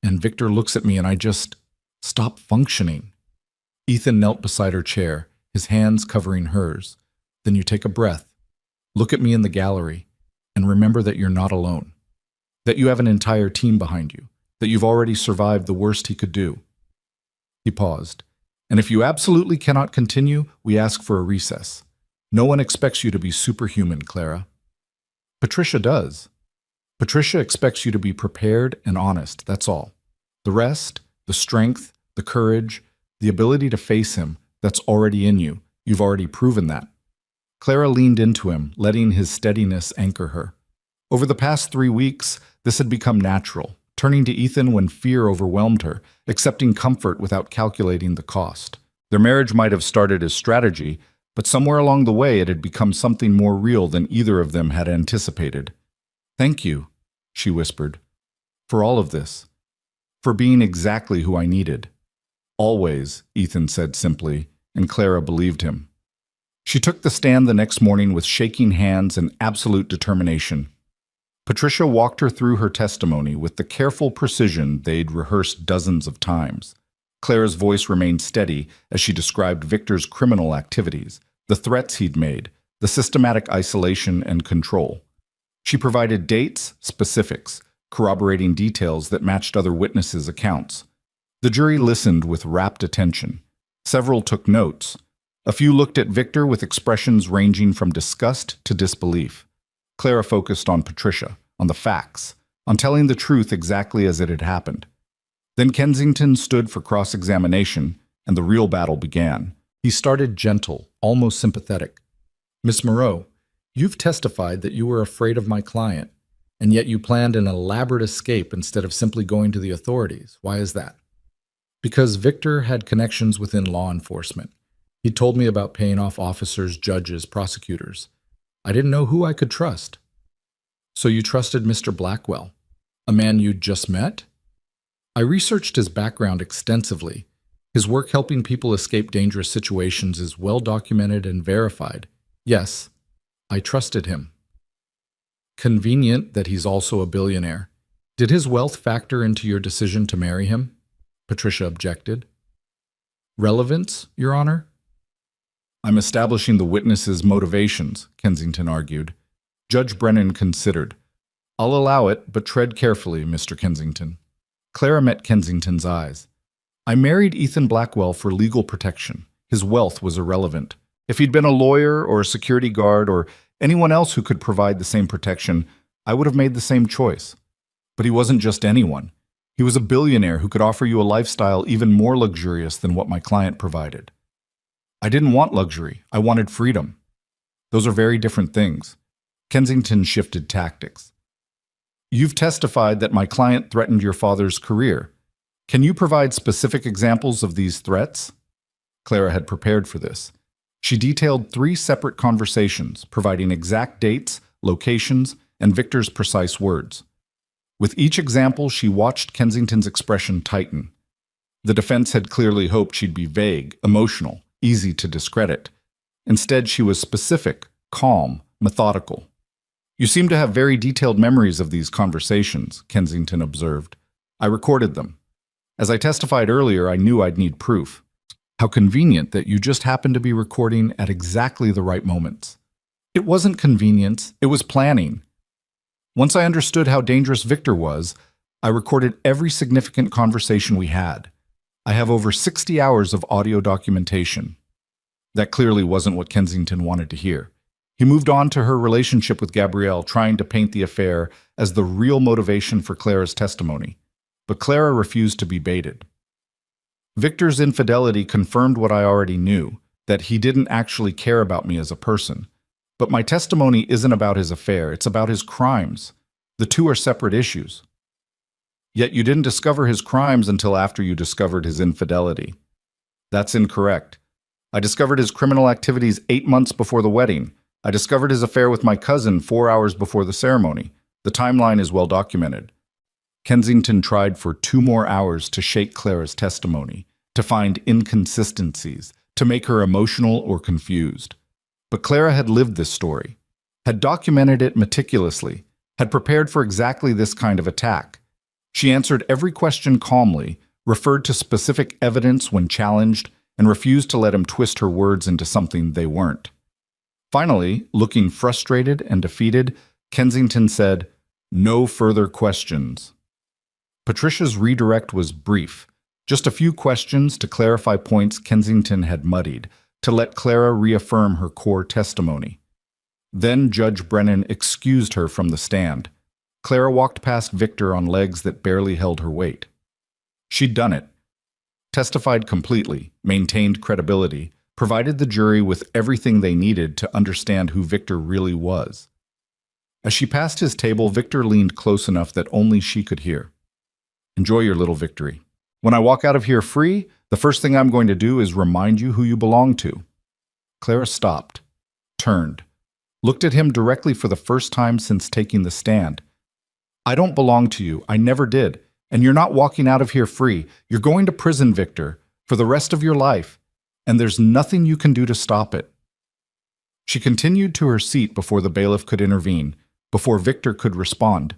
and Victor looks at me and I just stop functioning?" Ethan knelt beside her chair, his hands covering hers. "Then you take a breath. Look at me in the gallery and remember that you're not alone, that you have an entire team behind you, that you've already survived the worst he could do." He paused. "And if you absolutely cannot continue, we ask for a recess. No one expects you to be superhuman, Clara." "Patricia does. Patricia expects you to be prepared and honest, that's all. The rest, the strength, the courage, the ability to face him, that's already in you. You've already proven that." Clara leaned into him, letting his steadiness anchor her. Over the past 3 weeks, this had become natural, turning to Ethan when fear overwhelmed her, accepting comfort without calculating the cost. Their marriage might have started as strategy, but somewhere along the way it had become something more real than either of them had anticipated. "Thank you," she whispered, "for all of this, for being exactly who I needed." "Always," Ethan said simply, and Clara believed him. She took the stand the next morning with shaking hands and absolute determination. Patricia walked her through her testimony with the careful precision they'd rehearsed dozens of times. Clara's voice remained steady as she described Victor's criminal activities, the threats he'd made, the systematic isolation and control. She provided dates, specifics, corroborating details that matched other witnesses' accounts. The jury listened with rapt attention. Several took notes. A few looked at Victor with expressions ranging from disgust to disbelief. Clara focused on Patricia, on the facts, on telling the truth exactly as it had happened. Then Kensington stood for cross-examination, and the real battle began. He started gentle, almost sympathetic. "Miss Moreau, you've testified that you were afraid of my client, and yet you planned an elaborate escape instead of simply going to the authorities. Why is that?" "Because Victor had connections within law enforcement. He told me about paying off officers, judges, prosecutors. I didn't know who I could trust." "So you trusted Mr. Blackwell, a man you'd just met?" "I researched his background extensively. His work helping people escape dangerous situations is well documented and verified. Yes, I trusted him." "Convenient that he's also a billionaire. Did his wealth factor into your decision to marry him?" Patricia objected. "Relevance, Your Honor?" "I'm establishing the witness's motivations," Kensington argued. Judge Brennan considered. "I'll allow it, but tread carefully, Mr. Kensington." Clara met Kensington's eyes. "I married Ethan Blackwell for legal protection. His wealth was irrelevant. If he'd been a lawyer or a security guard or anyone else who could provide the same protection, I would have made the same choice. But he wasn't just anyone. He was a billionaire who could offer you a lifestyle even more luxurious than what my client provided. I didn't want luxury. I wanted freedom. Those are very different things. Kensington shifted tactics. You've testified that my client threatened your father's career. Can you provide specific examples of these threats? Clara had prepared for this. She detailed 3 separate conversations, providing exact dates, locations, and Victor's precise words. With each example, she watched Kensington's expression tighten. The defense had clearly hoped she'd be vague, emotional, easy to discredit. Instead, she was specific, calm, methodical. You seem to have very detailed memories of these conversations, Kensington observed. I recorded them. As I testified earlier, I knew I'd need proof. How convenient that you just happened to be recording at exactly the right moments. It wasn't convenience, it was planning. Once I understood how dangerous Victor was, I recorded every significant conversation we had. I have over 60 hours of audio documentation. That clearly wasn't what Kensington wanted to hear. He moved on to her relationship with Gabrielle, trying to paint the affair as the real motivation for Clara's testimony. But Clara refused to be baited. Victor's infidelity confirmed what I already knew, that he didn't actually care about me as a person. But my testimony isn't about his affair, it's about his crimes. The two are separate issues. Yet you didn't discover his crimes until after you discovered his infidelity. That's incorrect. I discovered his criminal activities 8 months before the wedding. I discovered his affair with my cousin 4 hours before the ceremony. The timeline is well documented. Kensington tried for 2 more hours to shake Clara's testimony, to find inconsistencies, to make her emotional or confused. But Clara had lived this story, had documented it meticulously, had prepared for exactly this kind of attack. She answered every question calmly, referred to specific evidence when challenged, and refused to let him twist her words into something they weren't. Finally, looking frustrated and defeated, Kensington said, "No further questions." Patricia's redirect was brief, just a few questions to clarify points Kensington had muddied, to let Clara reaffirm her core testimony. Then Judge Brennan excused her from the stand. Clara walked past Victor on legs that barely held her weight. She'd done it. Testified completely, maintained credibility, provided the jury with everything they needed to understand who Victor really was. As she passed his table, Victor leaned close enough that only she could hear. "Enjoy your little victory. When I walk out of here free, the first thing I'm going to do is remind you who you belong to." Clara stopped, turned, looked at him directly for the first time since taking the stand. "I don't belong to you. I never did. And you're not walking out of here free. You're going to prison, Victor, for the rest of your life. And there's nothing you can do to stop it." She continued to her seat before the bailiff could intervene, before Victor could respond.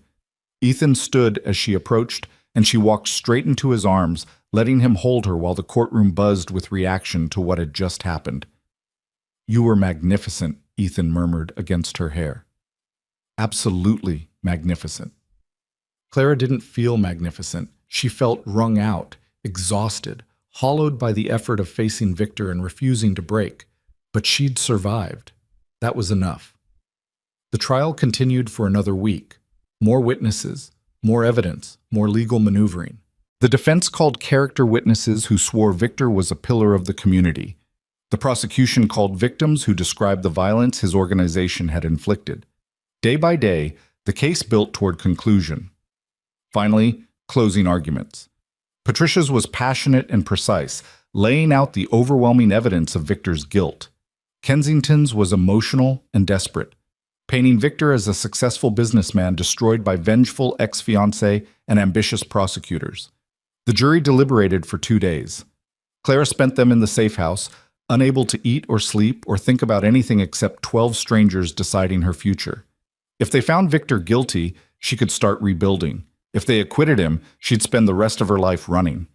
Ethan stood as she approached, and she walked straight into his arms, letting him hold her while the courtroom buzzed with reaction to what had just happened. "You were magnificent," Ethan murmured against her hair. "Absolutely magnificent." Clara didn't feel magnificent. She felt wrung out, exhausted, hollowed by the effort of facing Victor and refusing to break. But she'd survived. That was enough. The trial continued for another week. More witnesses, more evidence, more legal maneuvering. The defense called character witnesses who swore Victor was a pillar of the community. The prosecution called victims who described the violence his organization had inflicted. Day by day, the case built toward conclusion. Finally, closing arguments. Patricia's was passionate and precise, laying out the overwhelming evidence of Victor's guilt. Kensington's was emotional and desperate, painting Victor as a successful businessman destroyed by vengeful ex-fiancé and ambitious prosecutors. The jury deliberated for 2 days. Clara spent them in the safe house, unable to eat or sleep or think about anything except 12 strangers deciding her future. If they found Victor guilty, she could start rebuilding. If they acquitted him, she'd spend the rest of her life running.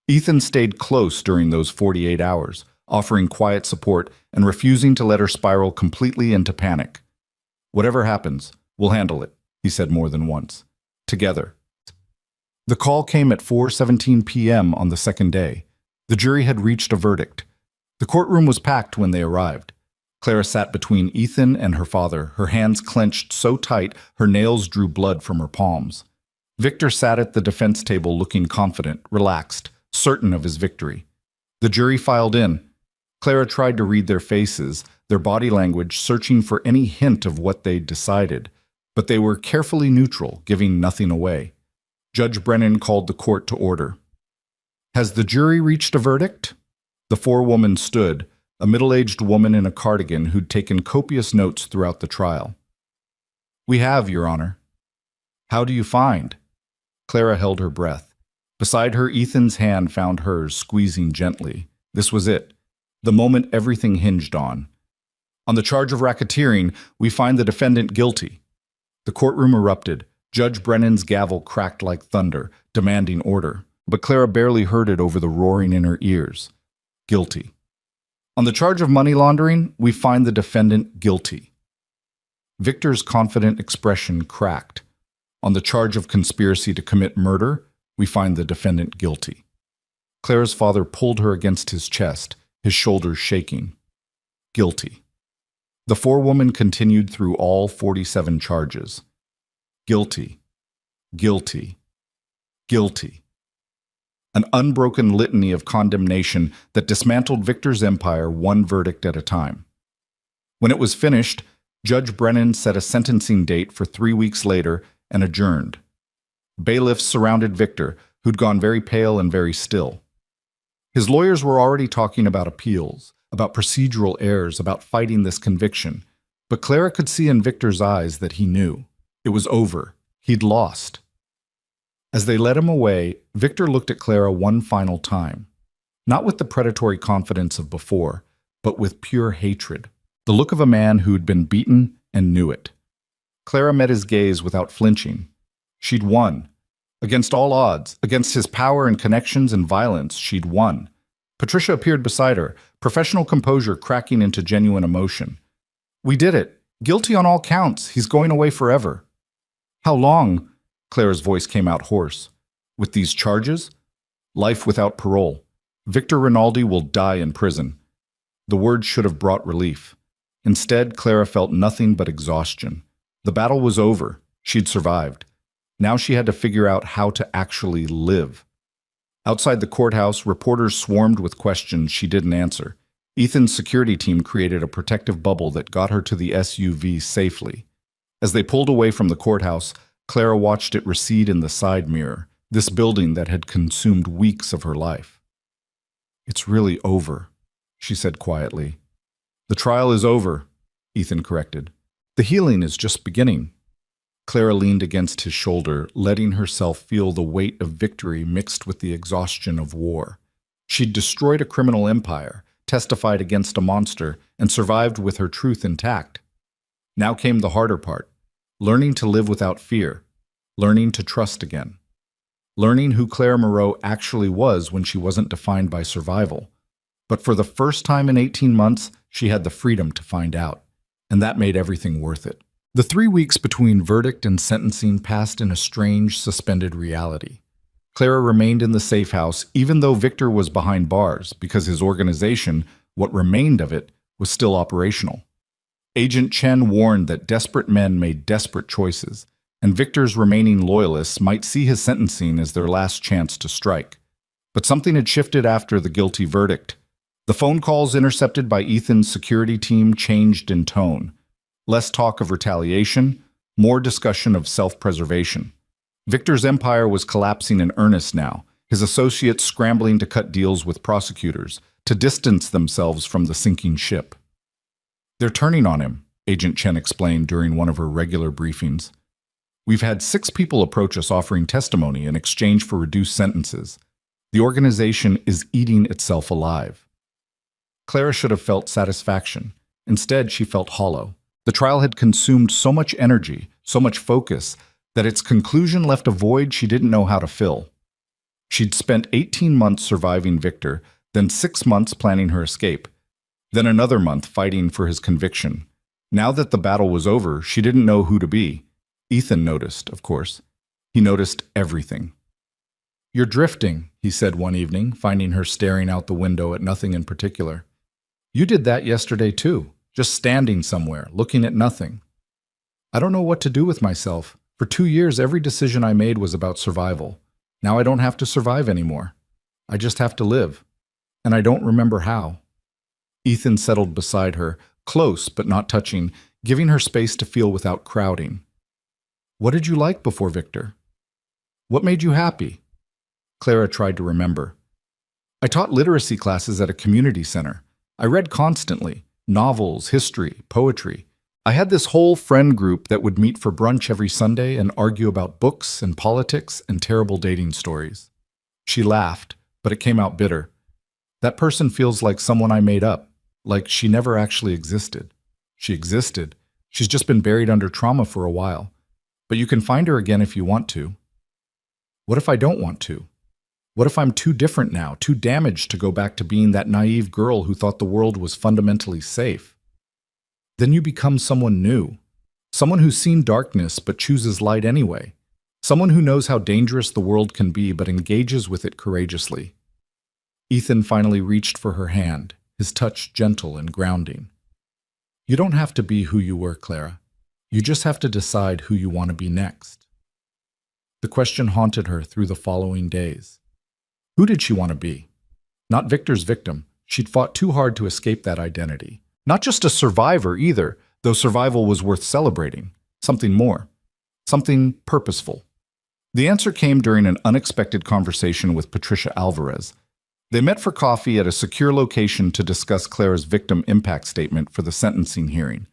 Ethan stayed close during those 48 hours, offering quiet support and refusing to let her spiral completely into panic. "Whatever happens, we'll handle it," he said more than once. "Together." The call came at 4:17 p.m. on the second day. The jury had reached a verdict. The courtroom was packed when they arrived. Clara sat between Ethan and her father, her hands clenched so tight her nails drew blood from her palms. Victor sat at the defense table looking confident, relaxed, certain of his victory. The jury filed in. Clara tried to read their faces, their body language, searching for any hint of what they'd decided, but they were carefully neutral, giving nothing away. Judge Brennan called the court to order. "Has the jury reached a verdict?" The forewoman stood, a middle-aged woman in a cardigan who'd taken copious notes throughout the trial. "We have, Your Honor." "How do you find?" Clara held her breath. Beside her, Ethan's hand found hers, squeezing gently. This was it, the moment everything hinged on. "On the charge of racketeering, we find the defendant guilty." The courtroom erupted. Judge Brennan's gavel cracked like thunder, demanding order, but Clara barely heard it over the roaring in her ears. Guilty. "On the charge of money laundering, we find the defendant guilty." Victor's confident expression cracked. "On the charge of conspiracy to commit murder, we find the defendant guilty." Clara's father pulled her against his chest, his shoulders shaking. Guilty. The forewoman continued through all 47 charges. Guilty. Guilty. Guilty. An unbroken litany of condemnation that dismantled Victor's empire one verdict at a time. When it was finished, Judge Brennan set a sentencing date for 3 weeks later and adjourned. Bailiffs surrounded Victor, who'd gone very pale and very still. His lawyers were already talking about appeals, about procedural errors, about fighting this conviction. But Clara could see in Victor's eyes that he knew. It was over. He'd lost. As they led him away, Victor looked at Clara one final time. Not with the predatory confidence of before, but with pure hatred. The look of a man who'd been beaten and knew it. Clara met his gaze without flinching. She'd won. Against all odds, against his power and connections and violence, she'd won. Patricia appeared beside her, professional composure cracking into genuine emotion. "We did it. Guilty on all counts. He's going away forever." "How long?" Clara's voice came out hoarse. "With these charges? Life without parole. Victor Rinaldi will die in prison." The words should have brought relief. Instead, Clara felt nothing but exhaustion. The battle was over. She'd survived. Now she had to figure out how to actually live. Outside the courthouse, reporters swarmed with questions she didn't answer. Ethan's security team created a protective bubble that got her to the SUV safely. As they pulled away from the courthouse, Clara watched it recede in the side mirror, this building that had consumed weeks of her life. "It's really over," she said quietly. "The trial is over," Ethan corrected. "The healing is just beginning." Clara leaned against his shoulder, letting herself feel the weight of victory mixed with the exhaustion of war. She'd destroyed a criminal empire, testified against a monster, and survived with her truth intact. Now came the harder part, learning to live without fear, learning to trust again, learning who Claire Moreau actually was when she wasn't defined by survival. But for the first time in 18 months, she had the freedom to find out, and that made everything worth it. The 3 weeks between verdict and sentencing passed in a strange, suspended reality. Clara remained in the safe house, even though Victor was behind bars, because his organization, what remained of it, was still operational. Agent Chen warned that desperate men made desperate choices, and Victor's remaining loyalists might see his sentencing as their last chance to strike. But something had shifted after the guilty verdict. The phone calls intercepted by Ethan's security team changed in tone. Less talk of retaliation, more discussion of self-preservation. Victor's empire was collapsing in earnest now, his associates scrambling to cut deals with prosecutors, to distance themselves from the sinking ship. "They're turning on him," Agent Chen explained during one of her regular briefings. "We've had 6 people approach us offering testimony in exchange for reduced sentences. The organization is eating itself alive." Clara should have felt satisfaction. Instead, she felt hollow. The trial had consumed so much energy, so much focus, that its conclusion left a void she didn't know how to fill. She'd spent 18 months surviving Victor, then 6 months planning her escape, then another month fighting for his conviction. Now that the battle was over, she didn't know who to be. Ethan noticed, of course. He noticed everything. "You're drifting," he said one evening, finding her staring out the window at nothing in particular. "You did that yesterday too. Just standing somewhere, looking at nothing." "I don't know what to do with myself. For 2 years, every decision I made was about survival. Now I don't have to survive anymore. I just have to live. And I don't remember how." Ethan settled beside her, close but not touching, giving her space to feel without crowding. What did you like before Victor? What made you happy? Clara tried to remember. I taught literacy classes at a community center. I read constantly, novels, history, poetry. I had this whole friend group that would meet for brunch every Sunday and argue about books and politics and terrible dating stories. She laughed, but it came out bitter. That person feels like someone I made up, like she never actually existed. She existed. She's just been buried under trauma for a while. But you can find her again if you want to. What if I don't want to? What if I'm too different now, too damaged to go back to being that naive girl who thought the world was fundamentally safe? Then you become someone new. Someone who's seen darkness but chooses light anyway. Someone who knows how dangerous the world can be but engages with it courageously. Ethan finally reached for her hand, his touch gentle and grounding. You don't have to be who you were, Clara. You just have to decide who you want to be next. The question haunted her through the following days. Who did she want to be? Not Victor's victim. She'd fought too hard to escape that identity. Not just a survivor either, though survival was worth celebrating. Something more. Something purposeful. The answer came during an unexpected conversation with Patricia Alvarez. They met for coffee at a secure location to discuss Clara's victim impact statement for the sentencing hearing.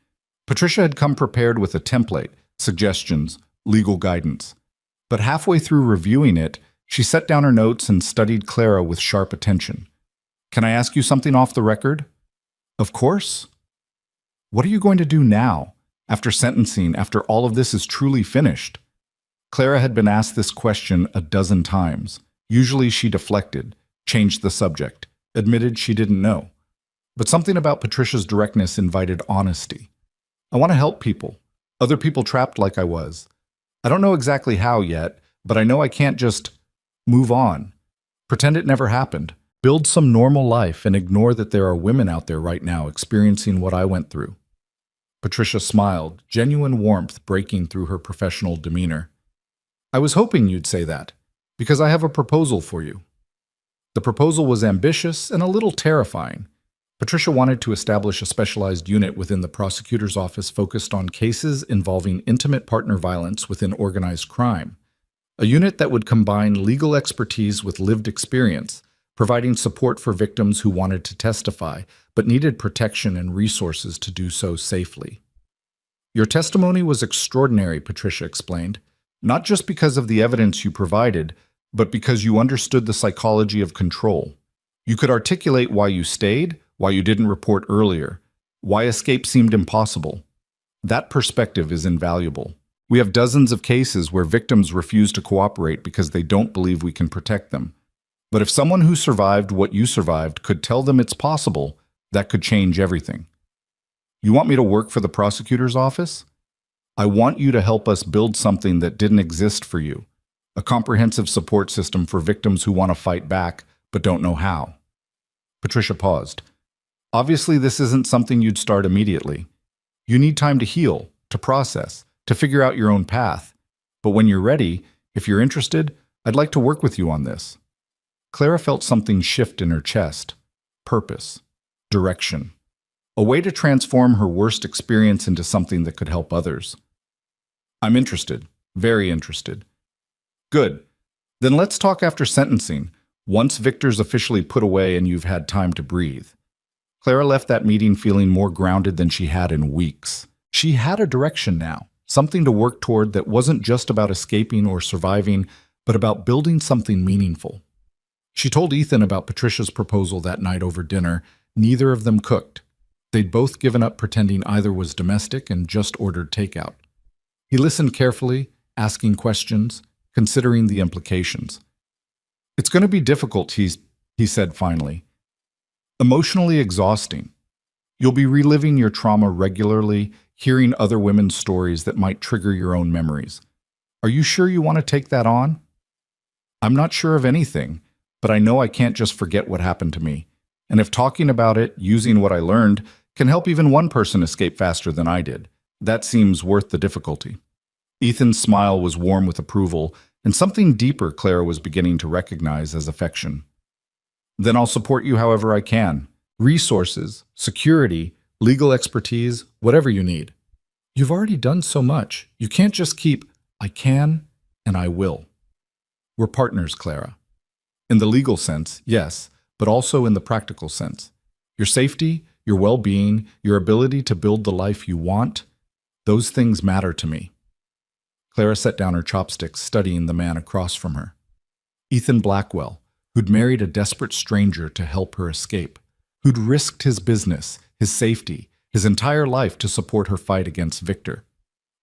Patricia had come prepared with a template, suggestions, legal guidance. But halfway through reviewing it, she set down her notes and studied Clara with sharp attention. Can I ask you something off the record? Of course. What are you going to do now, after sentencing, after all of this is truly finished? Clara had been asked this question a dozen times. Usually she deflected, changed the subject, admitted she didn't know. But something about Patricia's directness invited honesty. I want to help people, other people trapped like I was. I don't know exactly how yet, but I know I can't just move on, pretend it never happened, build some normal life and ignore that there are women out there right now experiencing what I went through. Patricia smiled, genuine warmth breaking through her professional demeanor. I was hoping you'd say that, because I have a proposal for you. The proposal was ambitious and a little terrifying. Patricia wanted to establish a specialized unit within the prosecutor's office focused on cases involving intimate partner violence within organized crime. A unit that would combine legal expertise with lived experience, providing support for victims who wanted to testify but needed protection and resources to do so safely. Your testimony was extraordinary, Patricia explained, not just because of the evidence you provided, but because you understood the psychology of control. You could articulate why you stayed, why you didn't report earlier, why escape seemed impossible. That perspective is invaluable. We have dozens of cases where victims refuse to cooperate because they don't believe we can protect them. But if someone who survived what you survived could tell them it's possible, that could change everything. You want me to work for the prosecutor's office? I want you to help us build something that didn't exist for you, a comprehensive support system for victims who want to fight back but don't know how. Patricia paused. Obviously, this isn't something you'd start immediately. You need time to heal, to process, to figure out your own path. But when you're ready, if you're interested, I'd like to work with you on this. Clara felt something shift in her chest. Purpose. Direction. A way to transform her worst experience into something that could help others. I'm interested. Very interested. Good. Then let's talk after sentencing, once Victor's officially put away and you've had time to breathe. Clara left that meeting feeling more grounded than she had in weeks. She had a direction now, something to work toward that wasn't just about escaping or surviving, but about building something meaningful. She told Ethan about Patricia's proposal that night over dinner. Neither of them cooked. They'd both given up pretending either was domestic and just ordered takeout. He listened carefully, asking questions, considering the implications. It's going to be difficult, he said finally. Emotionally exhausting. You'll be reliving your trauma regularly, hearing other women's stories that might trigger your own memories. Are you sure you want to take that on? I'm not sure of anything, but I know I can't just forget what happened to me. And if talking about it, using what I learned, can help even one person escape faster than I did, that seems worth the difficulty. Ethan's smile was warm with approval, and something deeper Clara was beginning to recognize as affection. Then I'll support you however I can. Resources, security, legal expertise, whatever you need. You've already done so much. You can't just keep, I can and I will. We're partners, Clara. In the legal sense, yes, but also in the practical sense. Your safety, your well-being, your ability to build the life you want, those things matter to me. Clara set down her chopsticks, studying the man across from her. Ethan Blackwell, who'd married a desperate stranger to help her escape, who'd risked his business, his safety, his entire life to support her fight against Victor,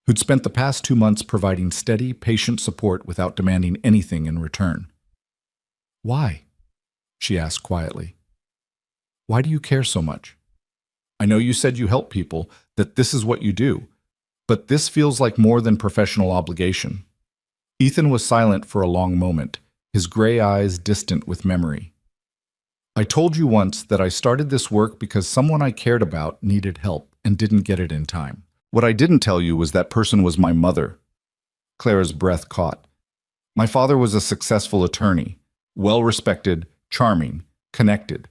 who'd spent the past 2 months providing steady, patient support without demanding anything in return. Why? She asked quietly. Why do you care so much? I know you said you help people, that this is what you do, but this feels like more than professional obligation. Ethan was silent for a long moment, his gray eyes distant with memory. I told you once that I started this work because someone I cared about needed help and didn't get it in time. What I didn't tell you was that person was my mother. Clara's breath caught. My father was a successful attorney, well-respected, charming, connected.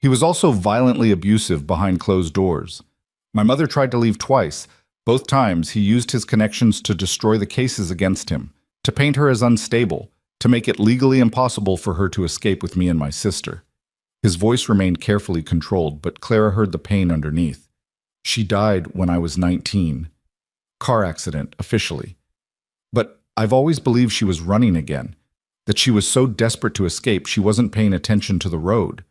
He was also violently abusive behind closed doors. My mother tried to leave twice. Both times, he used his connections to destroy the cases against him, to paint her as unstable, to make it legally impossible for her to escape with me and my sister. His voice remained carefully controlled, but Clara heard the pain underneath. She died when I was 19. Car accident, officially. But I've always believed she was running again, that she was so desperate to escape she wasn't paying attention to the road.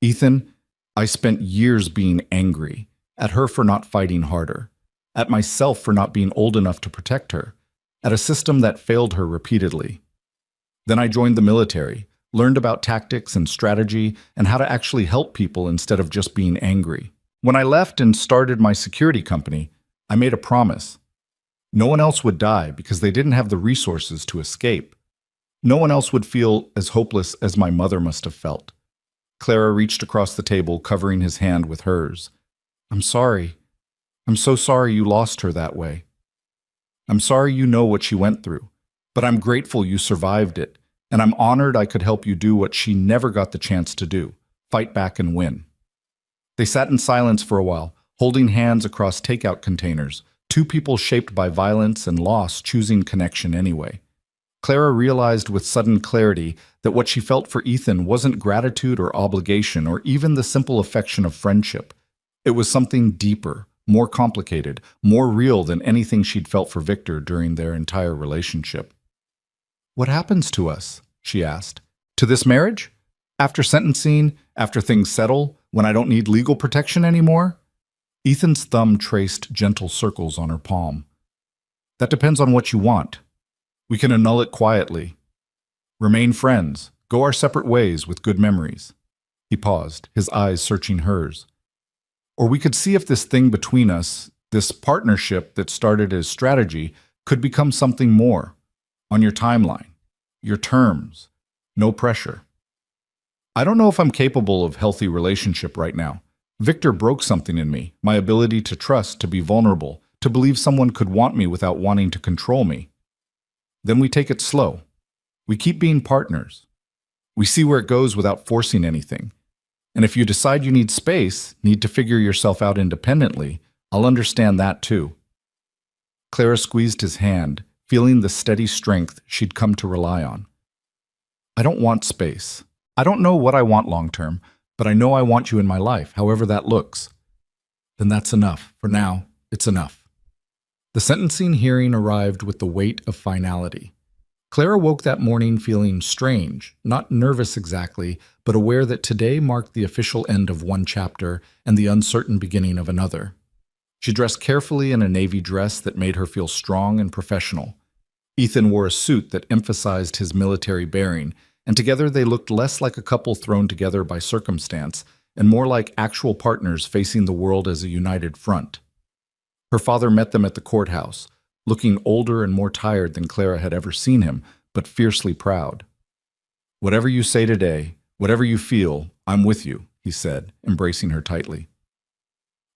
Ethan, I spent years being angry, at her for not fighting harder, at myself for not being old enough to protect her, at a system that failed her repeatedly. Then I joined the military, learned about tactics and strategy and how to actually help people instead of just being angry. When I left and started my security company, I made a promise. No one else would die because they didn't have the resources to escape. No one else would feel as hopeless as my mother must have felt. Clara reached across the table, covering his hand with hers. I'm sorry. I'm so sorry you lost her that way. I'm sorry you know what she went through, but I'm grateful you survived it, and I'm honored I could help you do what she never got the chance to do, fight back and win. They sat in silence for a while, holding hands across takeout containers, two people shaped by violence and loss choosing connection anyway. Clara realized with sudden clarity that what she felt for Ethan wasn't gratitude or obligation or even the simple affection of friendship. It was something deeper, more complicated, more real than anything she'd felt for Victor during their entire relationship. What happens to us? She asked. To this marriage? After sentencing, after things settle, when I don't need legal protection anymore? Ethan's thumb traced gentle circles on her palm. That depends on what you want. We can annul it quietly. Remain friends, go our separate ways with good memories. He paused, his eyes searching hers. Or we could see if this thing between us, this partnership that started as strategy, could become something more. On your timeline, your terms, no pressure. I don't know if I'm capable of healthy relationship right now. Victor broke something in me, my ability to trust, to be vulnerable, to believe someone could want me without wanting to control me. Then we take it slow. We keep being partners. We see where it goes without forcing anything. And if you decide you need space, need to figure yourself out independently, I'll understand that too. Clara squeezed his hand, feeling the steady strength she'd come to rely on. I don't want space. I don't know what I want long-term, but I know I want you in my life, however that looks. Then that's enough. For now, it's enough. The sentencing hearing arrived with the weight of finality. Clara woke that morning feeling strange, not nervous exactly, but aware that today marked the official end of one chapter and the uncertain beginning of another. She dressed carefully in a navy dress that made her feel strong and professional. Ethan wore a suit that emphasized his military bearing, and together they looked less like a couple thrown together by circumstance and more like actual partners facing the world as a united front. Her father met them at the courthouse, looking older and more tired than Clara had ever seen him, but fiercely proud. Whatever you say today, whatever you feel, I'm with you, he said, embracing her tightly.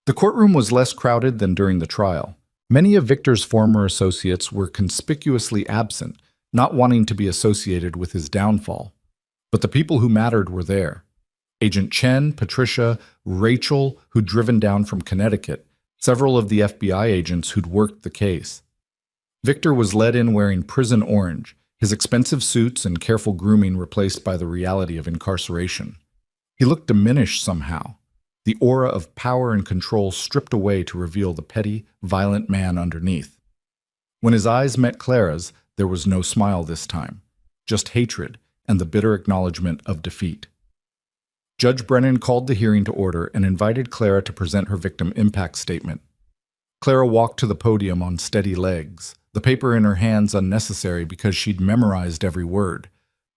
The courtroom was less crowded than during the trial. Many of Victor's former associates were conspicuously absent, not wanting to be associated with his downfall. But the people who mattered were there. Agent Chen, Patricia, Rachel, who'd driven down from Connecticut, several of the FBI agents who'd worked the case. Victor was led in wearing prison orange, his expensive suits and careful grooming replaced by the reality of incarceration. He looked diminished somehow, the aura of power and control stripped away to reveal the petty, violent man underneath. When his eyes met Clara's, there was no smile this time, just hatred and the bitter acknowledgement of defeat. Judge Brennan called the hearing to order and invited Clara to present her victim impact statement. Clara walked to the podium on steady legs, the paper in her hands unnecessary because she'd memorized every word.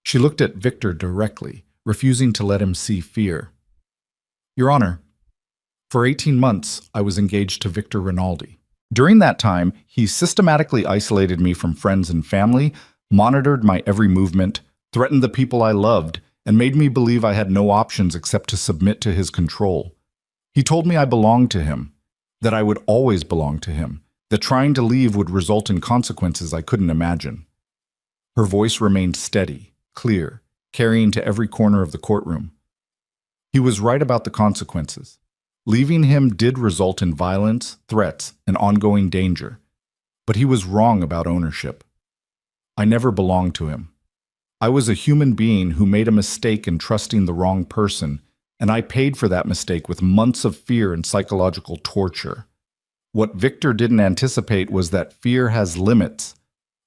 She looked at Victor directly, refusing to let him see fear. Your Honor, for 18 months, I was engaged to Victor Rinaldi. During that time, he systematically isolated me from friends and family, monitored my every movement, threatened the people I loved, and made me believe I had no options except to submit to his control. He told me I belonged to him, that I would always belong to him, that trying to leave would result in consequences I couldn't imagine. Her voice remained steady, clear, carrying to every corner of the courtroom. He was right about the consequences. Leaving him did result in violence, threats, and ongoing danger. But he was wrong about ownership. I never belonged to him. I was a human being who made a mistake in trusting the wrong person, and I paid for that mistake with months of fear and psychological torture. What Victor didn't anticipate was that fear has limits,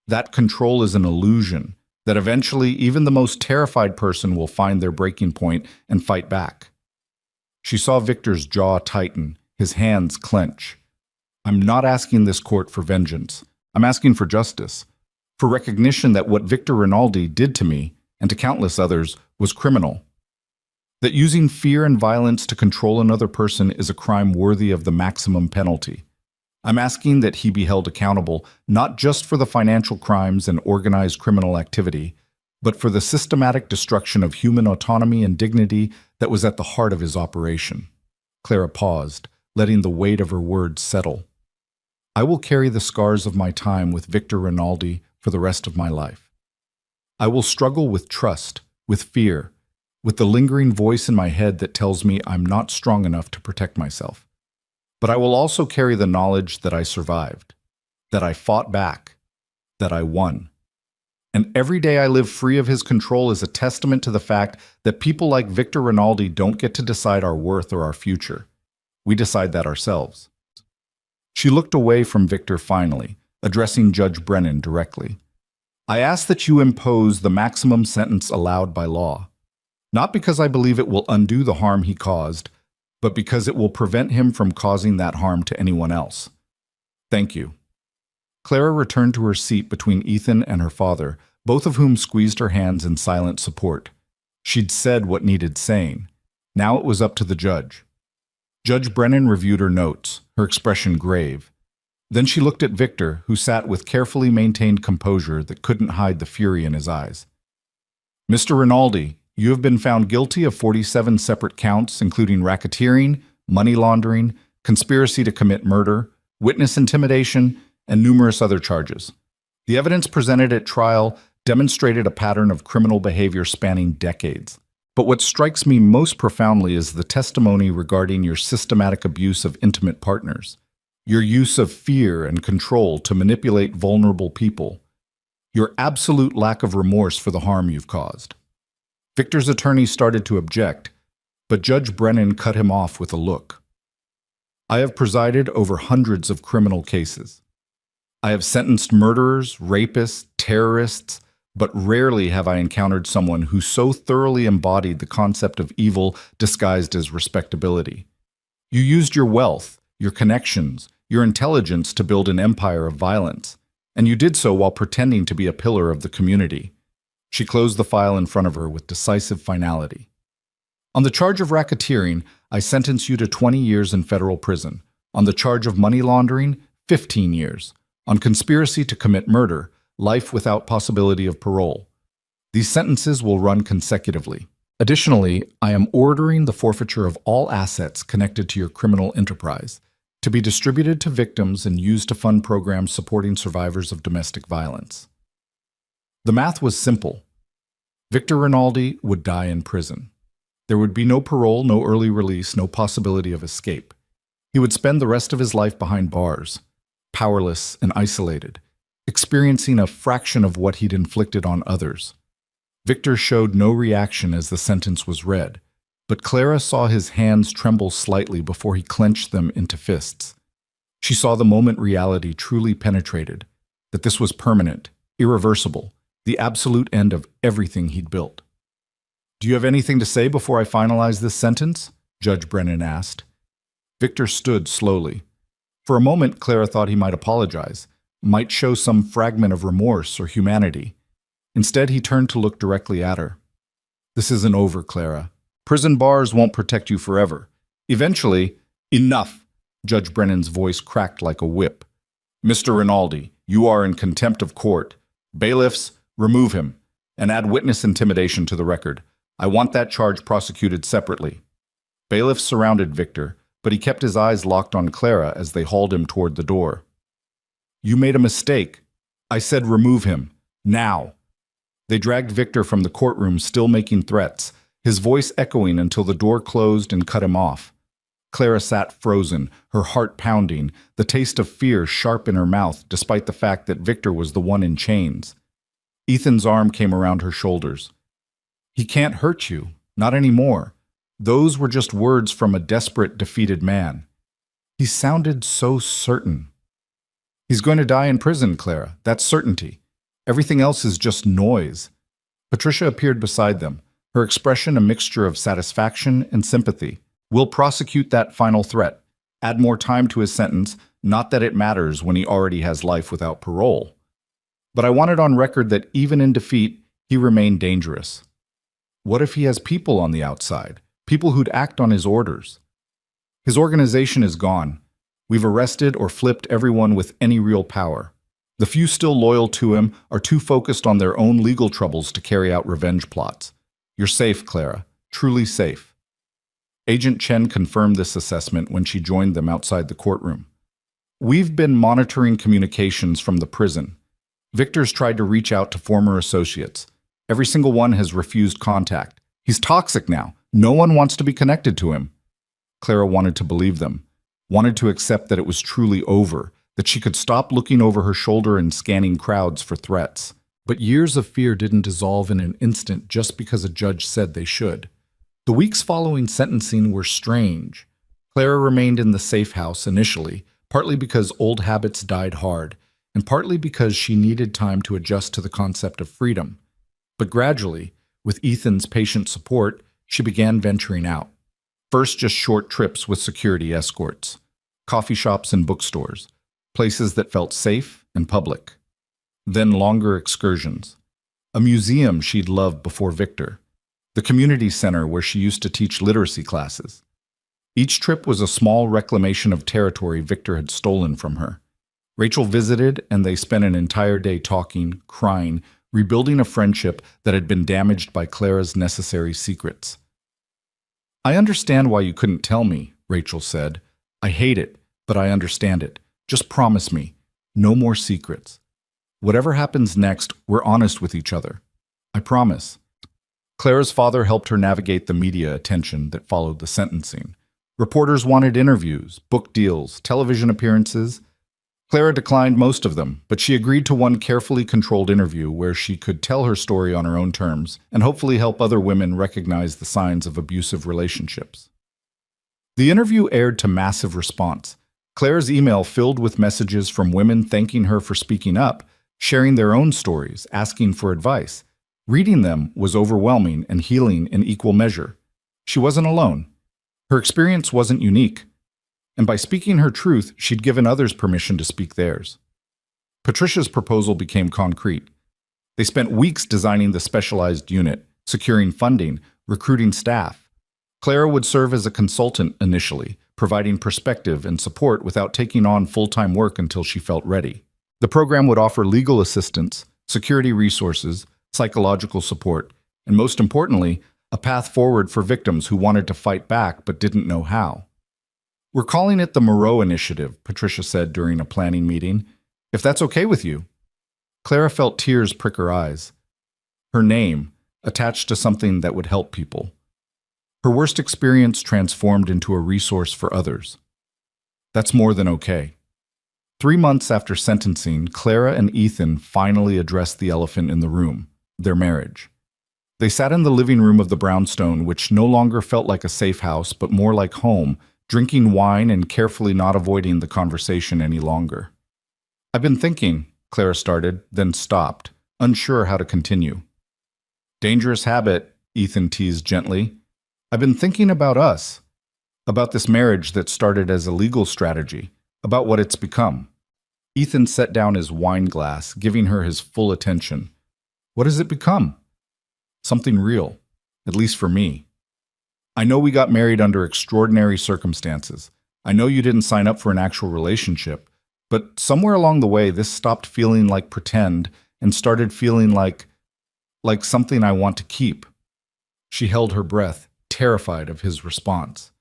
that control is an illusion, that eventually even the most terrified person will find their breaking point and fight back. She saw Victor's jaw tighten, his hands clench. I'm not asking this court for vengeance. I'm asking for justice, for recognition that what Victor Rinaldi did to me, and to countless others, was criminal. That using fear and violence to control another person is a crime worthy of the maximum penalty. I'm asking that he be held accountable not just for the financial crimes and organized criminal activity, but for the systematic destruction of human autonomy and dignity that was at the heart of his operation. Clara paused, letting the weight of her words settle. I will carry the scars of my time with Victor Rinaldi for the rest of my life. I will struggle with trust, with fear, with the lingering voice in my head that tells me I'm not strong enough to protect myself. But I will also carry the knowledge that I survived, that I fought back, that I won. And every day I live free of his control is a testament to the fact that people like Victor Rinaldi don't get to decide our worth or our future. We decide that ourselves. She looked away from Victor finally, addressing Judge Brennan directly. I ask that you impose the maximum sentence allowed by law, not because I believe it will undo the harm he caused, but because it will prevent him from causing that harm to anyone else. Thank you. Clara returned to her seat between Ethan and her father, both of whom squeezed her hands in silent support. She'd said what needed saying. Now it was up to the judge. Judge Brennan reviewed her notes, her expression grave. Then she looked at Victor, who sat with carefully maintained composure that couldn't hide the fury in his eyes. Mr. Rinaldi, you have been found guilty of 47 separate counts, including racketeering, money laundering, conspiracy to commit murder, witness intimidation, and numerous other charges. The evidence presented at trial demonstrated a pattern of criminal behavior spanning decades. But what strikes me most profoundly is the testimony regarding your systematic abuse of intimate partners, your use of fear and control to manipulate vulnerable people, your absolute lack of remorse for the harm you've caused. Victor's attorney started to object, but Judge Brennan cut him off with a look. I have presided over hundreds of criminal cases. I have sentenced murderers, rapists, terrorists, but rarely have I encountered someone who so thoroughly embodied the concept of evil disguised as respectability. You used your wealth, your connections, your intelligence to build an empire of violence, and you did so while pretending to be a pillar of the community. She closed the file in front of her with decisive finality. On the charge of racketeering, I sentence you to 20 years in federal prison. On the charge of money laundering, 15 years. On conspiracy to commit murder, life without possibility of parole. These sentences will run consecutively. Additionally, I am ordering the forfeiture of all assets connected to your criminal enterprise to be distributed to victims and used to fund programs supporting survivors of domestic violence. The math was simple. Victor Rinaldi would die in prison. There would be no parole, no early release, no possibility of escape. He would spend the rest of his life behind bars, powerless and isolated, experiencing a fraction of what he'd inflicted on others. Victor showed no reaction as the sentence was read, but Clara saw his hands tremble slightly before he clenched them into fists. She saw the moment reality truly penetrated, that this was permanent, irreversible, the absolute end of everything he'd built. "Do you have anything to say before I finalize this sentence?" Judge Brennan asked. Victor stood slowly. For a moment, Clara thought he might apologize, might show some fragment of remorse or humanity. Instead, he turned to look directly at her. "This isn't over, Clara. Prison bars won't protect you forever. Eventually—" "Enough!" Judge Brennan's voice cracked like a whip. "Mr. Rinaldi, you are in contempt of court. Bailiffs, remove him, and add witness intimidation to the record. I want that charge prosecuted separately." Bailiffs surrounded Victor, but he kept his eyes locked on Clara as they hauled him toward the door. "You made a mistake. I said remove him. Now." They dragged Victor from the courtroom, still making threats, his voice echoing until the door closed and cut him off. Clara sat frozen, her heart pounding, the taste of fear sharp in her mouth, despite the fact that Victor was the one in chains. Ethan's arm came around her shoulders. "He can't hurt you. Not anymore." Those were just words from a desperate, defeated man. He sounded so certain. "He's going to die in prison, Clara. That's certainty. Everything else is just noise." Patricia appeared beside them, her expression a mixture of satisfaction and sympathy. "We'll prosecute that final threat. Add more time to his sentence, not that it matters when he already has life without parole. But I want it on record that even in defeat, he remained dangerous. What if he has people on the outside? People who'd act on his orders? His organization is gone. We've arrested or flipped everyone with any real power. The few still loyal to him are too focused on their own legal troubles to carry out revenge plots. You're safe, Clara. Truly safe." Agent Chen confirmed this assessment when she joined them outside the courtroom. "We've been monitoring communications from the prison. Victor's tried to reach out to former associates. Every single one has refused contact. He's toxic now. No one wants to be connected to him." Clara wanted to believe them, wanted to accept that it was truly over, that she could stop looking over her shoulder and scanning crowds for threats. But years of fear didn't dissolve in an instant just because a judge said they should. The weeks following sentencing were strange. Clara remained in the safe house initially, partly because old habits died hard, and partly because she needed time to adjust to the concept of freedom. But gradually, with Ethan's patient support, she began venturing out. First, just short trips with security escorts, coffee shops and bookstores, places that felt safe and public. Then longer excursions. A museum she'd loved before Victor. The community center where she used to teach literacy classes. Each trip was a small reclamation of territory Victor had stolen from her. Rachel visited, and they spent an entire day talking, crying, rebuilding a friendship that had been damaged by Clara's necessary secrets. "I understand why you couldn't tell me," Rachel said. "I hate it, but I understand it. Just promise me, no more secrets. Whatever happens next, we're honest with each other. I promise." Clara's father helped her navigate the media attention that followed the sentencing. Reporters wanted interviews, book deals, television appearances. Clara declined most of them, but she agreed to one carefully controlled interview where she could tell her story on her own terms and hopefully help other women recognize the signs of abusive relationships. The interview aired to massive response. Clara's email filled with messages from women thanking her for speaking up, sharing their own stories, asking for advice. Reading them was overwhelming and healing in equal measure. She wasn't alone. Her experience wasn't unique. And by speaking her truth, she'd given others permission to speak theirs. Patricia's proposal became concrete. They spent weeks designing the specialized unit, securing funding, recruiting staff. Clara would serve as a consultant initially, providing perspective and support without taking on full-time work until she felt ready. The program would offer legal assistance, security resources, psychological support, and most importantly, a path forward for victims who wanted to fight back but didn't know how. "We're calling it the Moreau Initiative," Patricia said during a planning meeting. "If that's okay with you." Clara felt tears prick her eyes. Her name, attached to something that would help people. Her worst experience transformed into a resource for others. That's more than okay. 3 months after sentencing, Clara and Ethan finally addressed the elephant in the room, their marriage. They sat in the living room of the brownstone, which no longer felt like a safe house, but more like home, drinking wine and carefully not avoiding the conversation any longer. "I've been thinking," Clara started, then stopped, unsure how to continue. "Dangerous habit," Ethan teased gently. "I've been thinking about us, about this marriage that started as a legal strategy, about what it's become." Ethan set down his wine glass, giving her his full attention. "What has it become?" "Something real, at least for me. I know we got married under extraordinary circumstances. I know you didn't sign up for an actual relationship, but somewhere along the way this stopped feeling like pretend and started feeling like something I want to keep." She held her breath, terrified of his response.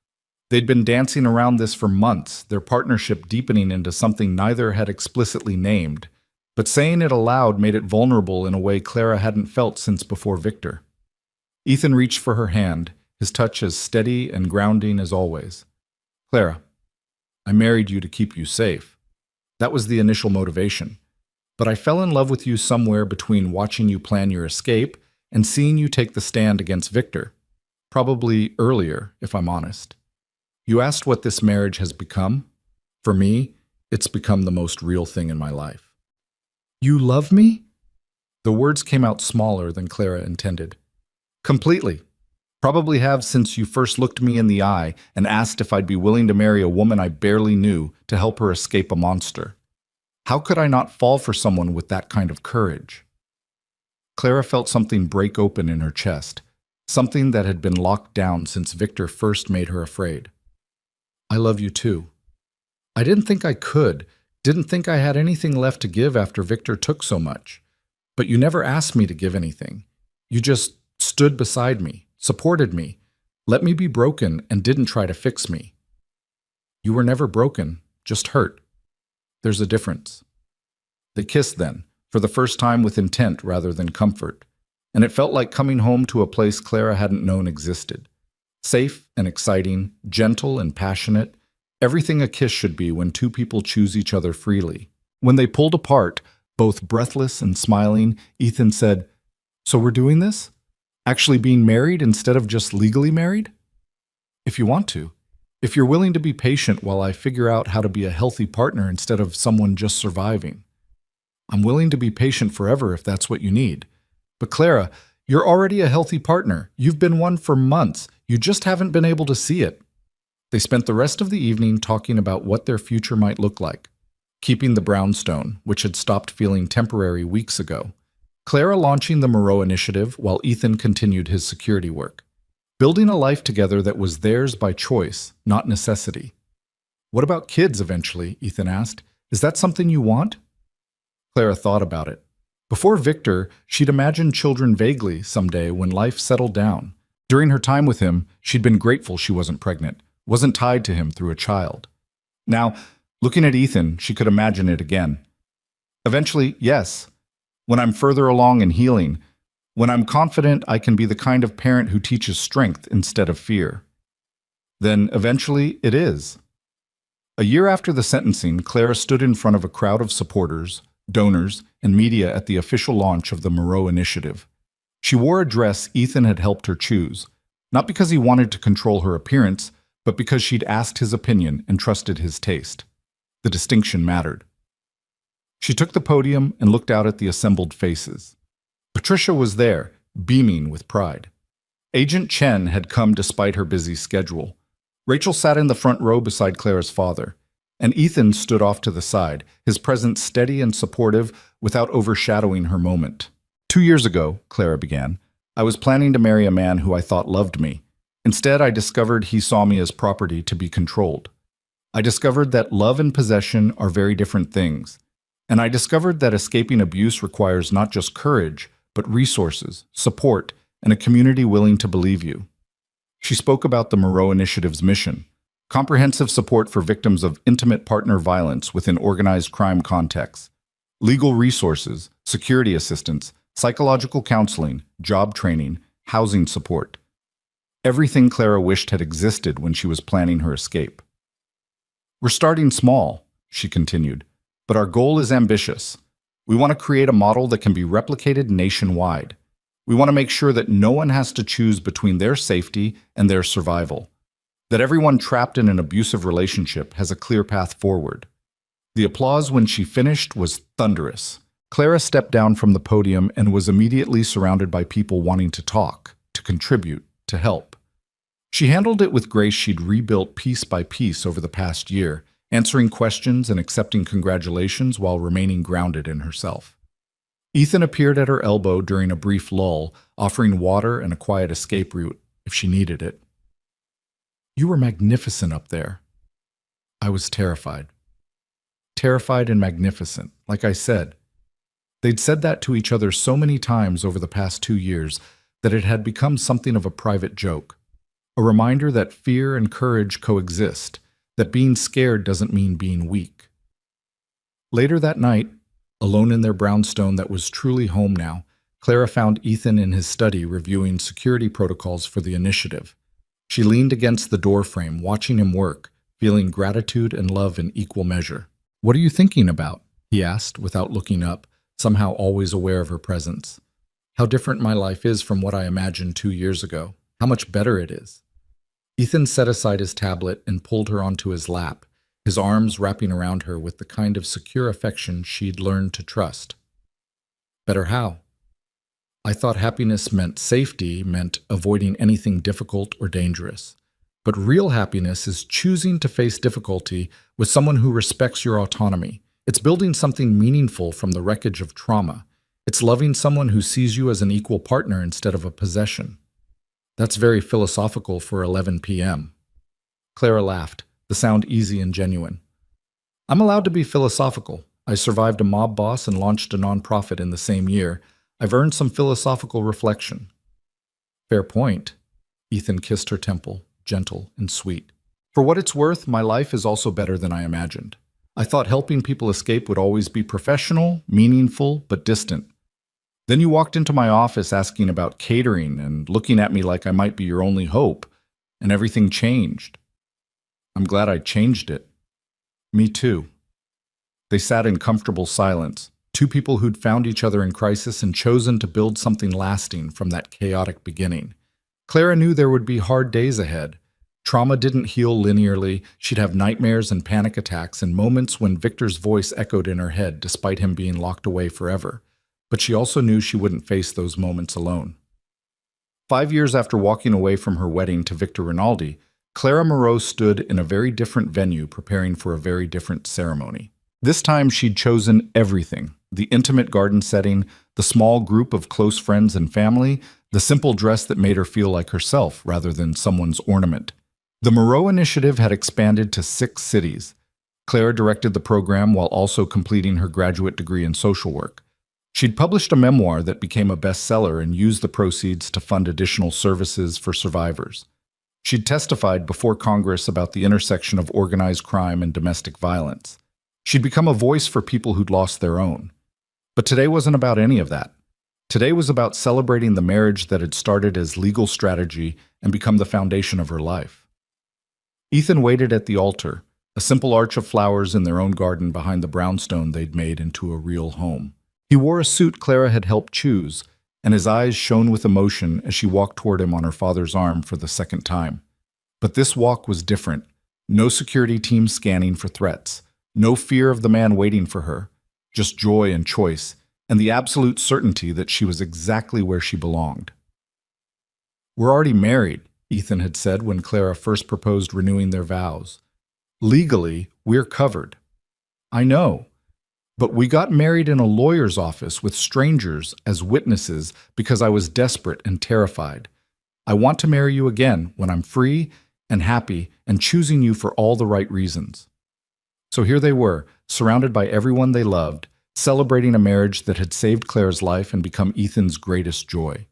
They'd been dancing around this for months, their partnership deepening into something neither had explicitly named, but saying it aloud made it vulnerable in a way Clara hadn't felt since before Victor. Ethan reached for her hand, his touch as steady and grounding as always. "Clara, I married you to keep you safe. That was the initial motivation. But I fell in love with you somewhere between watching you plan your escape and seeing you take the stand against Victor. Probably earlier, if I'm honest. You asked what this marriage has become. For me, it's become the most real thing in my life." "You love me?" The words came out smaller than Clara intended. "Completely. Probably have since you first looked me in the eye and asked if I'd be willing to marry a woman I barely knew to help her escape a monster. How could I not fall for someone with that kind of courage?" Clara felt something break open in her chest, something that had been locked down since Victor first made her afraid. "I love you too. I didn't think I could, didn't think I had anything left to give after Victor took so much. But you never asked me to give anything. You just stood beside me, supported me, let me be broken, and didn't try to fix me. You were never broken, just hurt. There's a difference." They kissed then, for the first time with intent rather than comfort, and it felt like coming home to a place Clara hadn't known existed. Safe and exciting, gentle and passionate, everything a kiss should be when two people choose each other freely. When they pulled apart, both breathless and smiling, Ethan said, "So we're doing this? Actually being married instead of just legally married?" "If you want to. If you're willing to be patient while I figure out how to be a healthy partner instead of someone just surviving. I'm willing to be patient forever if that's what you need. But Clara, you're already a healthy partner. You've been one for months. You just haven't been able to see it." They spent the rest of the evening talking about what their future might look like, keeping the brownstone, which had stopped feeling temporary weeks ago, Clara launching the Moreau initiative while Ethan continued his security work, building a life together that was theirs by choice, not necessity. "What about kids eventually?" Ethan asked. "Is that something you want?" Clara thought about it. Before Victor, she'd imagined children vaguely someday when life settled down. During her time with him, she'd been grateful she wasn't pregnant, wasn't tied to him through a child. Now, looking at Ethan, she could imagine it again. Eventually, yes. When I'm further along in healing, when I'm confident I can be the kind of parent who teaches strength instead of fear. Then, eventually, it is. A year after the sentencing, Clara stood in front of a crowd of supporters, donors, and media at the official launch of the Moreau initiative. She wore a dress Ethan had helped her choose, not because he wanted to control her appearance, but because she'd asked his opinion and trusted his taste. The distinction mattered. She took the podium and looked out at the assembled faces. Patricia was there, beaming with pride. Agent Chen had come despite her busy schedule. Rachel sat in the front row beside Clara's father, and Ethan stood off to the side, his presence steady and supportive without overshadowing her moment. 2 years ago, Clara began, I was planning to marry a man who I thought loved me. Instead, I discovered he saw me as property to be controlled. I discovered that love and possession are very different things. And I discovered that escaping abuse requires not just courage, but resources, support, and a community willing to believe you. She spoke about the Moreau Initiative's mission: comprehensive support for victims of intimate partner violence within organized crime contexts, legal resources, security assistance, psychological counseling, job training, housing support. Everything Clara wished had existed when she was planning her escape. "We're starting small," she continued, "but our goal is ambitious. We want to create a model that can be replicated nationwide. We want to make sure that no one has to choose between their safety and their survival, that everyone trapped in an abusive relationship has a clear path forward." The applause when she finished was thunderous. Clara stepped down from the podium and was immediately surrounded by people wanting to talk, to contribute, to help. She handled it with grace she'd rebuilt piece by piece over the past year, answering questions and accepting congratulations while remaining grounded in herself. Ethan appeared at her elbow during a brief lull, offering water and a quiet escape route if she needed it. "You were magnificent up there." I was terrified. Terrified and magnificent, like I said. They'd said that to each other so many times over the past 2 years that it had become something of a private joke. A reminder that fear and courage coexist, that being scared doesn't mean being weak. Later that night, alone in their brownstone that was truly home now, Clara found Ethan in his study reviewing security protocols for the initiative. She leaned against the doorframe, watching him work, feeling gratitude and love in equal measure. "What are you thinking about?" he asked without looking up, somehow always aware of her presence. "How different my life is from what I imagined 2 years ago. How much better it is." Ethan set aside his tablet and pulled her onto his lap, his arms wrapping around her with the kind of secure affection she'd learned to trust. "Better how?" "I thought happiness meant safety, meant avoiding anything difficult or dangerous. But real happiness is choosing to face difficulty with someone who respects your autonomy. It's building something meaningful from the wreckage of trauma. It's loving someone who sees you as an equal partner instead of a possession." "That's very philosophical for 11 p.m. Clara laughed, the sound easy and genuine. "I'm allowed to be philosophical. I survived a mob boss and launched a nonprofit in the same year. I've earned some philosophical reflection." "Fair point." Ethan kissed her temple, gentle and sweet. "For what it's worth, my life is also better than I imagined. I thought helping people escape would always be professional, meaningful, but distant. Then you walked into my office asking about catering and looking at me like I might be your only hope, and everything changed. I'm glad I changed it." "Me too." They sat in comfortable silence, two people who'd found each other in crisis and chosen to build something lasting from that chaotic beginning. Clara knew there would be hard days ahead. Trauma didn't heal linearly. She'd have nightmares and panic attacks and moments when Victor's voice echoed in her head despite him being locked away forever. But she also knew she wouldn't face those moments alone. 5 years after walking away from her wedding to Victor Rinaldi, Clara Moreau stood in a very different venue preparing for a very different ceremony. This time she'd chosen everything: the intimate garden setting, the small group of close friends and family, the simple dress that made her feel like herself rather than someone's ornament. The Moreau Initiative had expanded to 6 cities. Clara directed the program while also completing her graduate degree in social work. She'd published a memoir that became a bestseller and used the proceeds to fund additional services for survivors. She'd testified before Congress about the intersection of organized crime and domestic violence. She'd become a voice for people who'd lost their own. But today wasn't about any of that. Today was about celebrating the marriage that had started as legal strategy and become the foundation of her life. Ethan waited at the altar, a simple arch of flowers in their own garden behind the brownstone they'd made into a real home. He wore a suit Clara had helped choose, and his eyes shone with emotion as she walked toward him on her father's arm for the second time. But this walk was different. No security team scanning for threats. No fear of the man waiting for her. Just joy and choice, and the absolute certainty that she was exactly where she belonged. "We're already married," Ethan had said when Clara first proposed renewing their vows. "Legally, we're covered." "I know. But we got married in a lawyer's office with strangers as witnesses because I was desperate and terrified. I want to marry you again when I'm free and happy and choosing you for all the right reasons." So here they were, surrounded by everyone they loved, celebrating a marriage that had saved Clara's life and become Ethan's greatest joy.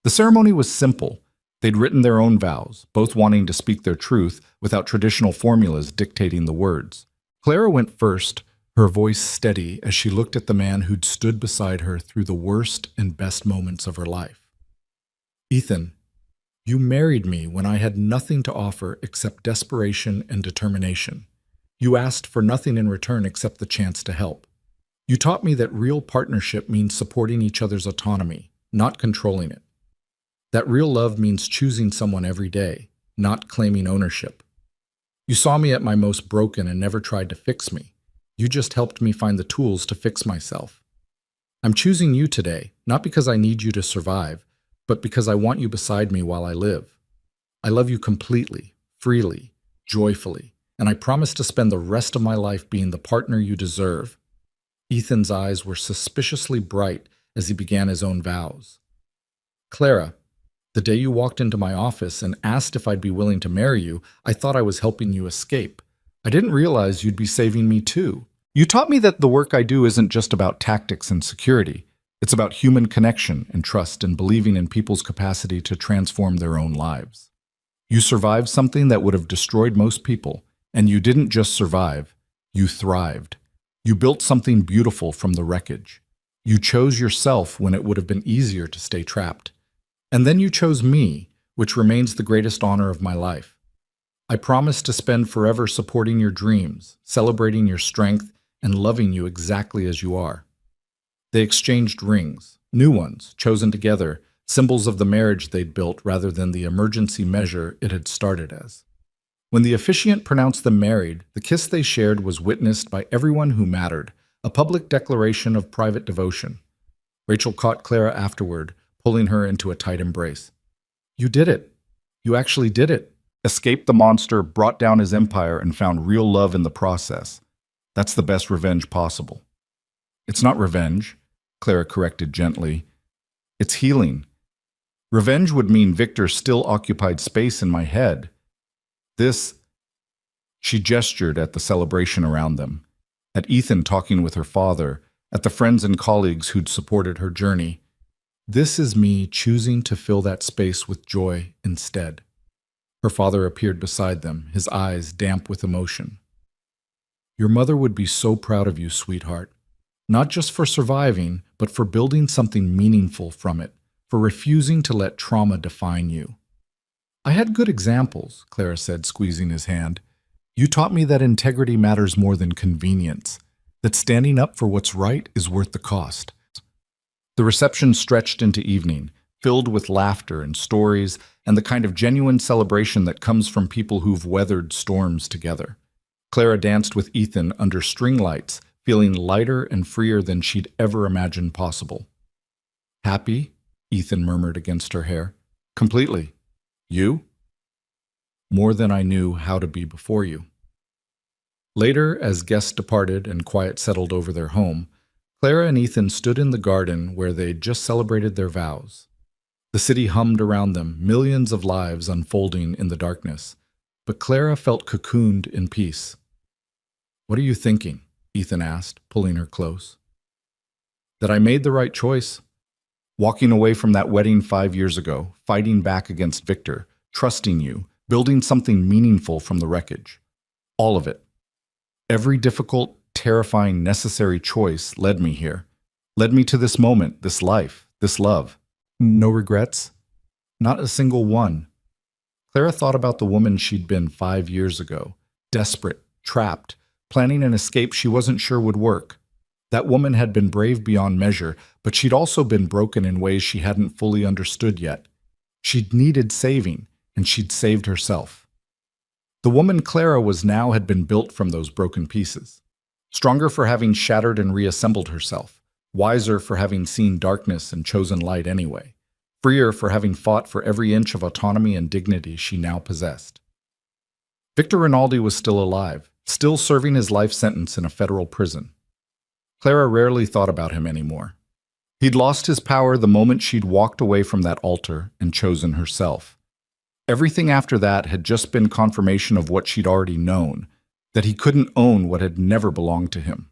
The ceremony was simple. They'd written their own vows, both wanting to speak their truth without traditional formulas dictating the words. Clara went first, her voice steady as she looked at the man who'd stood beside her through the worst and best moments of her life. "Ethan, You married me when I had nothing to offer except desperation and determination. You asked for nothing in return except the chance to help. You taught me that real partnership means supporting each other's autonomy, not controlling it. That real love means choosing someone every day, not claiming ownership. You saw me at my most broken and never tried to fix me. You just helped me find the tools to fix myself. I'm choosing you today, not because I need you to survive, but because I want you beside me while I live. I love you completely, freely, joyfully, and I promise to spend the rest of my life being the partner you deserve. Ethan's eyes were suspiciously bright as he began his own vows. Clara, the day you walked into my office and asked if I'd be willing to marry you, I thought I was helping you escape. I didn't realize you'd be saving me too. You taught me that the work I do isn't just about tactics and security. It's about human connection and trust and believing in people's capacity to transform their own lives. You survived something that would have destroyed most people, and you didn't just survive, you thrived. You built something beautiful from the wreckage. You chose yourself when it would have been easier to stay trapped. And then you chose me, which remains the greatest honor of my life. I promise to spend forever supporting your dreams, celebrating your strength, and loving you exactly as you are. They exchanged rings, new ones, chosen together, symbols of the marriage they'd built rather than the emergency measure it had started as. When the officiant pronounced them married, the kiss they shared was witnessed by everyone who mattered, a public declaration of private devotion. Rachel caught Clara afterward, pulling her into a tight embrace. You did it. You actually did it. Escaped the monster, brought down his empire, and found real love in the process. That's the best revenge possible. It's not revenge, Clara corrected gently. It's healing. Revenge would mean Victor still occupied space in my head. She gestured at the celebration around them, at Ethan talking with her father, at the friends and colleagues who'd supported her journey. This is me choosing to fill that space with joy instead. Her father appeared beside them, his eyes damp with emotion. Your mother would be so proud of you, sweetheart. Not just for surviving, but for building something meaningful from it, for refusing to let trauma define you. I had good examples, Clara said, squeezing his hand. You taught me that integrity matters more than convenience, that standing up for what's right is worth the cost. The reception stretched into evening, filled with laughter and stories and the kind of genuine celebration that comes from people who've weathered storms together. Clara danced with Ethan under string lights, feeling lighter and freer than she'd ever imagined possible. Happy? Ethan murmured against her hair. Completely. You? More than I knew how to be before you. Later, as guests departed and quiet settled over their home, Clara and Ethan stood in the garden where they'd just celebrated their vows. The city hummed around them, millions of lives unfolding in the darkness, but Clara felt cocooned in peace. What are you thinking? Ethan asked, pulling her close. That I made the right choice. Walking away from that wedding 5 years ago, fighting back against Victor, trusting you, building something meaningful from the wreckage. All of it. Every difficult, terrifying, necessary choice led me here. Led me to this moment, this life, this love. No regrets? Not a single one. Clara thought about the woman she'd been 5 years ago, desperate, trapped, planning an escape she wasn't sure would work. That woman had been brave beyond measure, but she'd also been broken in ways she hadn't fully understood yet. She'd needed saving, and she'd saved herself. The woman Clara was now had been built from those broken pieces. Stronger for having shattered and reassembled herself, wiser for having seen darkness and chosen light anyway, freer for having fought for every inch of autonomy and dignity she now possessed. Victor Rinaldi was still alive, still serving his life sentence in a federal prison. Clara rarely thought about him anymore. He'd lost his power the moment she'd walked away from that altar and chosen herself. Everything after that had just been confirmation of what she'd already known, that he couldn't own what had never belonged to him.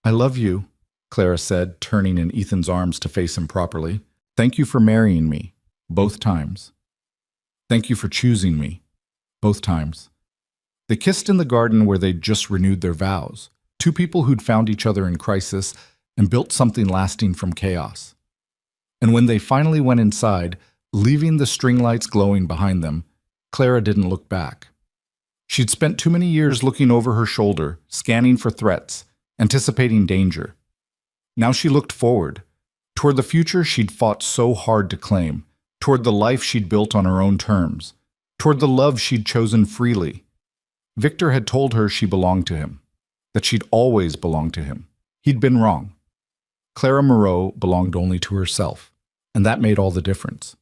I love you, Clara said, turning in Ethan's arms to face him properly. Thank you for marrying me, both times. Thank you for choosing me, both times. They kissed in the garden where they'd just renewed their vows, two people who'd found each other in crisis and built something lasting from chaos. And when they finally went inside, Leaving the string lights glowing behind them, Clara didn't look back. She'd spent too many years looking over her shoulder, scanning for threats, anticipating danger. Now she looked forward, toward the future she'd fought so hard to claim, toward the life she'd built on her own terms, toward the love she'd chosen freely. Victor had told her she belonged to him, that she'd always belonged to him. He'd been wrong. Clara Moreau belonged only to herself, and that made all the difference.